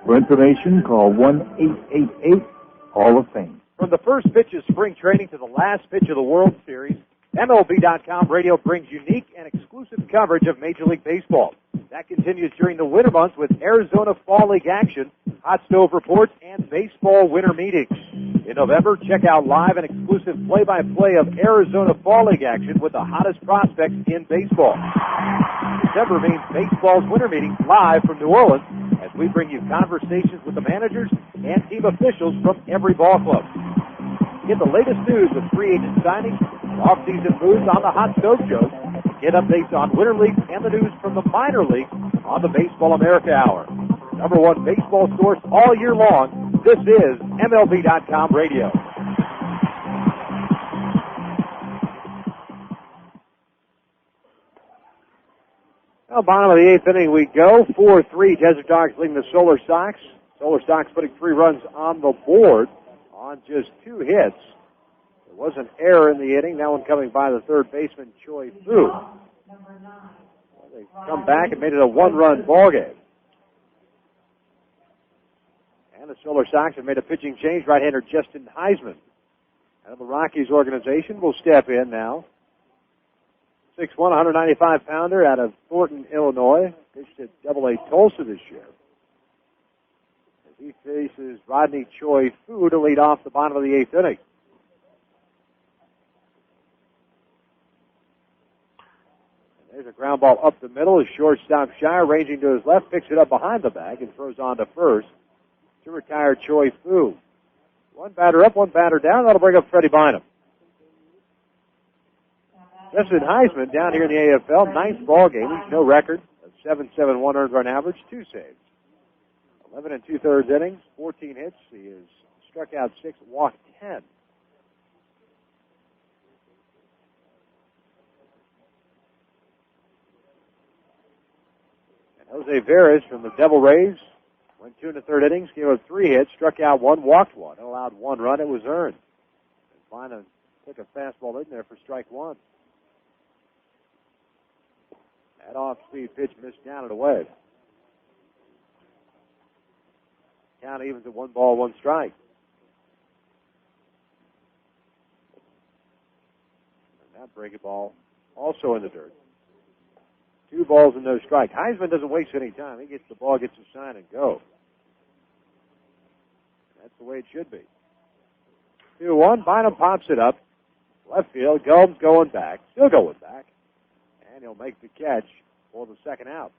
For information, call 1-888-Hall of Fame. From the first pitch of spring training to the last pitch of the World Series, MLB.com radio brings unique and exclusive coverage of Major League Baseball. That continues during the winter months with Arizona Fall League action, hot stove reports, and baseball winter meetings. In November, check out live and exclusive play-by-play of Arizona Fall League action with the hottest prospects in baseball. December means baseball's winter meetings live from New Orleans as we bring you conversations with the managers and team officials from every ball club. Get the latest news with free agent signings, off-season moves on the Hot Stove Show. Get updates on Winter League and the news from the minor league on the Baseball America Hour. Number one baseball source all year long. This is MLB.com Radio. Now, bottom of the 8th inning we go. 4-3, Desert Dogs leading the Solar Sox. Solar Sox putting 3 runs on the board on just 2 hits. There was an error in the inning. That one coming by the third baseman, Choi Fu. They come back and made it a 1-run ball game. And the Solar Sox have made a pitching change. Right-hander Justin Heisman out of the Rockies organization will step in now. 6'1", 195-pounder out of Thornton, Illinois. Pitched at Double-A Tulsa this year. As he faces Rodney Choi Fu to lead off the bottom of the 8th inning. There's a ground ball up the middle. His shortstop Shire ranging to his left, picks it up behind the bag and throws on to first to retire Choi Fu. 1 batter up, 1 batter down. That'll bring up Freddie Bynum. Justin Heisman down here in the AFL, 9th ball game. He's no record of 7.71 earned run average, 2 saves. 11 2/3 innings, 14 hits. He has struck out 6, walked 10. Jose Veras from the Devil Rays went 2 1/3 innings, gave up 3 hits, struck out 1, walked 1, and allowed 1 run. It was earned. And finally took a fastball in there for strike 1. That off-speed pitch missed down and away. Count evens at 1 ball, 1 strike. And that breaking ball also in the dirt. 2 balls and no strike. Heisman doesn't waste any time. He gets the ball, gets a sign, and go. That's the way it should be. 2-1. Bynum pops it up. Left field. Gomes going back. Still going back. And he'll make the catch for the second out.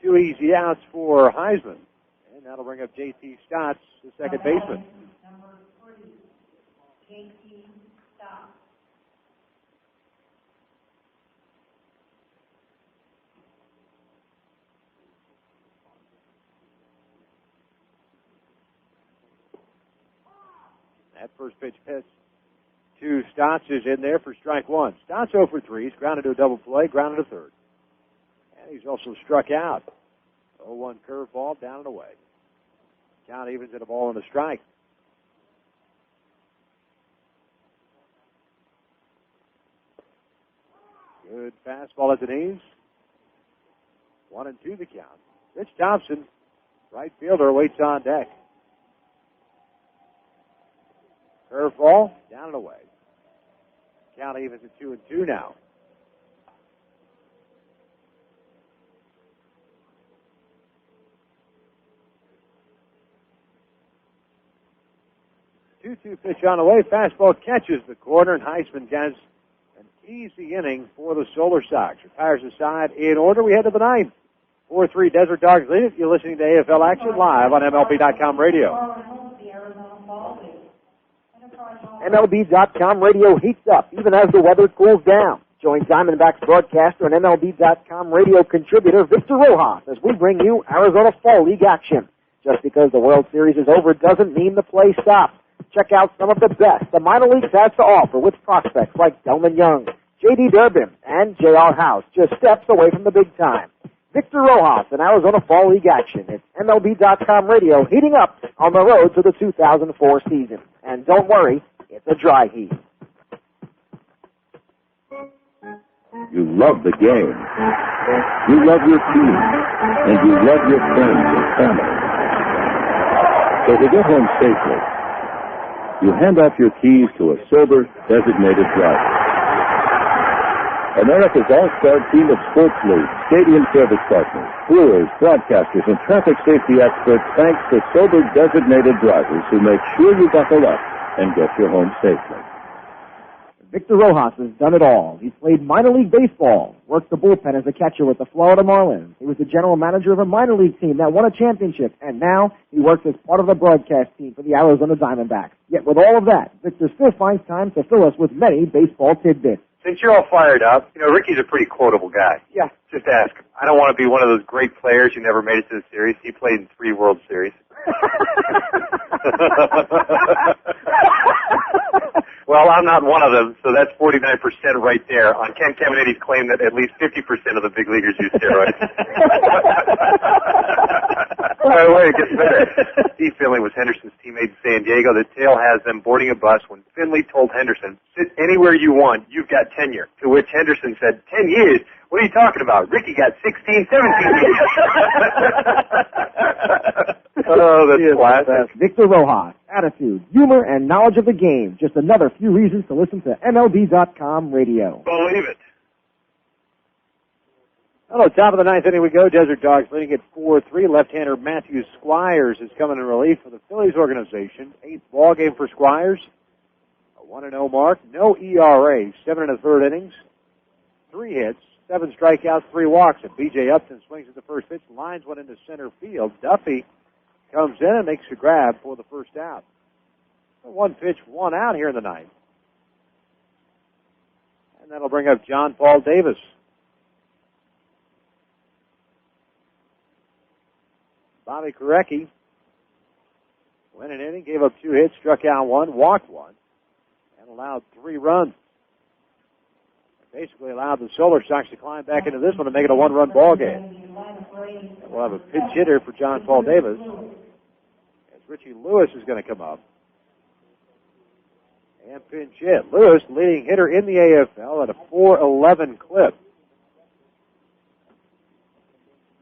2 easy outs for Heisman. And that'll bring up J.T. Stotts, the second baseman. Number 40, J.T. Stotts. That first pitch to Stotts is in there for strike 1. Stotts 0 for 3. He's grounded to a double play, grounded to third. And he's also struck out. 0-1 curveball down and away. Count evens at a ball and a strike. Good fastball at the knees. 1-2 the count. Rich Thompson, right fielder, waits on deck. Curveball, down and away. Count evens at 2-2 now. Two-two pitch on the way. Fastball catches the corner, and Heisman gets an easy inning for the Solar Sox. Retires the side in order. We head to the ninth. 4-3 Desert Dogs lead it. You're listening to AFL Action live on MLB.com radio. MLB.com radio heats up even as the weather cools down. Join Diamondbacks broadcaster and MLB.com radio contributor Victor Rojas as we bring you Arizona Fall League action. Just because the World Series is over doesn't mean the play stops. Check out some of the best the minor leagues has to offer with prospects like Delman Young, J.D. Durbin, and J.R. House, just steps away from the big time. Victor Rojas in Arizona Fall League action. It's MLB.com radio heating up on the road to the 2004 season. And don't worry, it's a dry heat. You love the game. You love your team. And you love your friends and family. So to get home safely, you hand off your keys to a sober, designated driver. America's all-star team of sports leagues, stadium service partners, brewers, broadcasters, and traffic safety experts thanks the sober, designated drivers who make sure you buckle up and get you home safely. Victor Rojas has done it all. He's played minor league baseball, worked the bullpen as a catcher with the Florida Marlins. He was the general manager of a minor league team that won a championship, and now he works as part of the broadcast team for the Arizona Diamondbacks. Yet with all of that, Victor still finds time to fill us with many baseball tidbits. Since you're all fired up, Ricky's a pretty quotable guy. Yeah. Just ask him. I don't want to be one of those great players who never made it to the series. He played in 3 World Series. Well, I'm not one of them, so that's 49% right there on Ken Caminiti's claim that at least 50% of the big leaguers use steroids. By the way, it gets better. Steve Finley was Henderson's teammate in San Diego. The tale has them boarding a bus when Finley told Henderson, sit anywhere you want, you've got tenure. To which Henderson said, 10 years? What are you talking about? Ricky got 16, 17 years. Oh, that's classic. Victor Rojas, attitude, humor, and knowledge of the game. Just another few reasons to listen to MLB.com radio. Believe it. Hello, top of the ninth inning we go. Desert Dogs leading at 4-3. Left-hander Matthew Squires is coming in relief for the Phillies organization. 8th ball game for Squires. A 1-0 mark. No ERA. 7 1/3 innings. 3 hits. 7 strikeouts, 3 walks. And B.J. Upton swings at the first pitch. Lines one into center field. Duffy comes in and makes a grab for the first out. 1 pitch, 1 out here in the ninth. And that'll bring up John Paul Davis. Bobby Korecki went an inning, gave up 2 hits, struck out 1, walked 1, and allowed 3 runs. Basically allowed the Solar Sox to climb back into this one and make it a 1-run ball game. And we'll have a pinch hitter for John Paul Davis as Richie Lewis is going to come up and pinch hit. Lewis, leading hitter in the AFL at a .411 clip.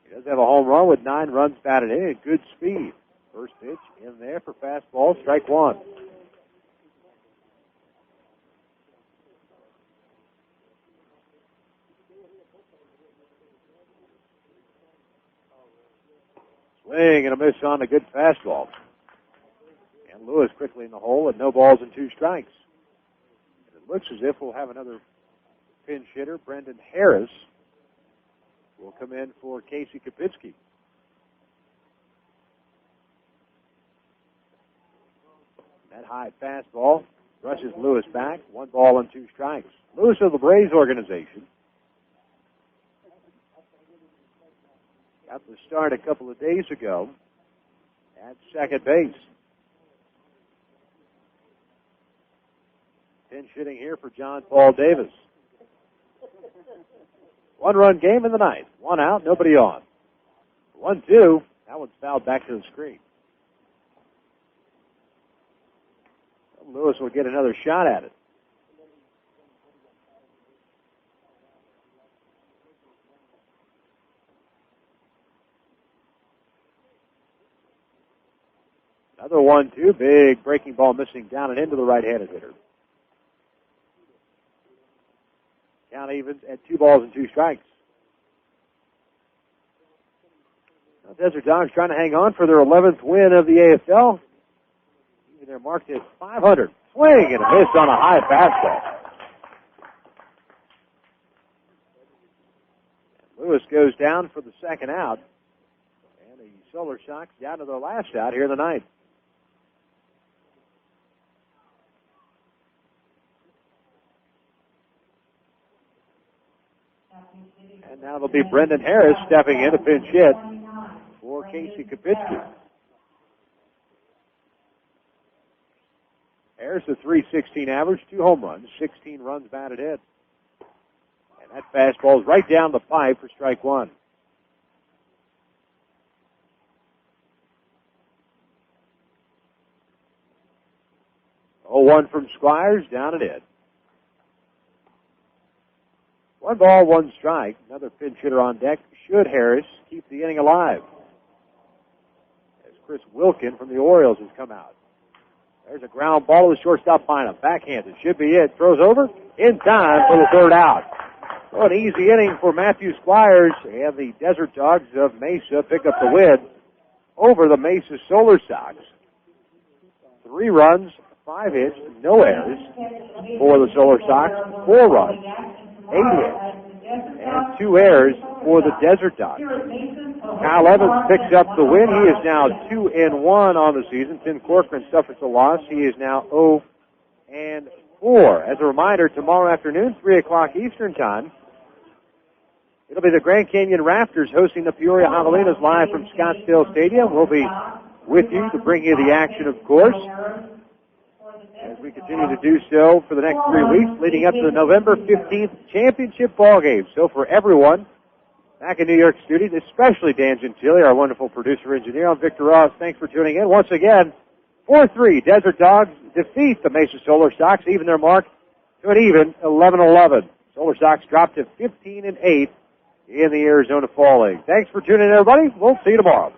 He does have a home run with 9 runs batted in at good speed. First pitch in there for fastball, strike 1. Swing and a miss on a good fastball. And Lewis quickly in the hole at no balls and 2 strikes. And it looks as if we'll have another pinch hitter. Brendan Harris will come in for Casey Kapitsky. That high fastball brushes Lewis back. 1 ball and 2 strikes. Lewis of the Braves organization got the start a couple of days ago at second base. Pinch hitting here for John Paul Davis. 1-run game in the ninth. 1 out, nobody on. 1-2. That one's fouled back to the screen. Lewis will get another shot at it. Another 1-2, big breaking ball missing down and into the right-handed hitter. Count evens at 2 balls and 2 strikes. Now, Desert Dogs trying to hang on for their 11th win of the AFL. They're marked at 500. Swing and a miss on a high fastball. And Lewis goes down for the second out. And the Solar Sox down to their last out here in the ninth. And now it'll be Brendan Harris stepping in to pinch hit for Casey Kapitsky. Harris a .316 average, 2 home runs, 16 runs batted in. And that fastball's right down the pipe for strike 1. Oh, 1 from Squires, down and in. 1 ball, 1 strike. Another pinch hitter on deck. Should Harris keep the inning alive? As Chris Wilkin from the Orioles has come out. There's a ground ball to the shortstop lineup. Backhanded. Should be it. Throws over. In time for the third out. So an easy inning for Matthew Squires, and the Desert Dogs of Mesa pick up the win over the Mesa Solar Sox. 3 runs, 5 hits, no errors for the Solar Sox. 4 runs, 8 hits, and 2 errors for the Desert Dogs. Kyle Evans picks up the win. He is now 2-1 on the season. Tim Corcoran suffers a loss. He is now 0-4. As a reminder, tomorrow afternoon, 3 o'clock Eastern Time, it'll be the Grand Canyon Raptors hosting the Peoria Javelinas live from Scottsdale Stadium. We'll be with you to bring you the action, of course, as we continue to do so for the next 3 weeks, leading up to the November 15th championship ball game. So for everyone back in New York City, especially Dan Gentili, our wonderful producer-engineer, I'm Victor Ross. Thanks for tuning in. Once again, 4-3, Desert Dogs defeat the Mesa Solar Sox, even their mark to an even 11-11. Solar Sox dropped to 15-8 in the Arizona Fall League. Thanks for tuning in, everybody. We'll see you tomorrow.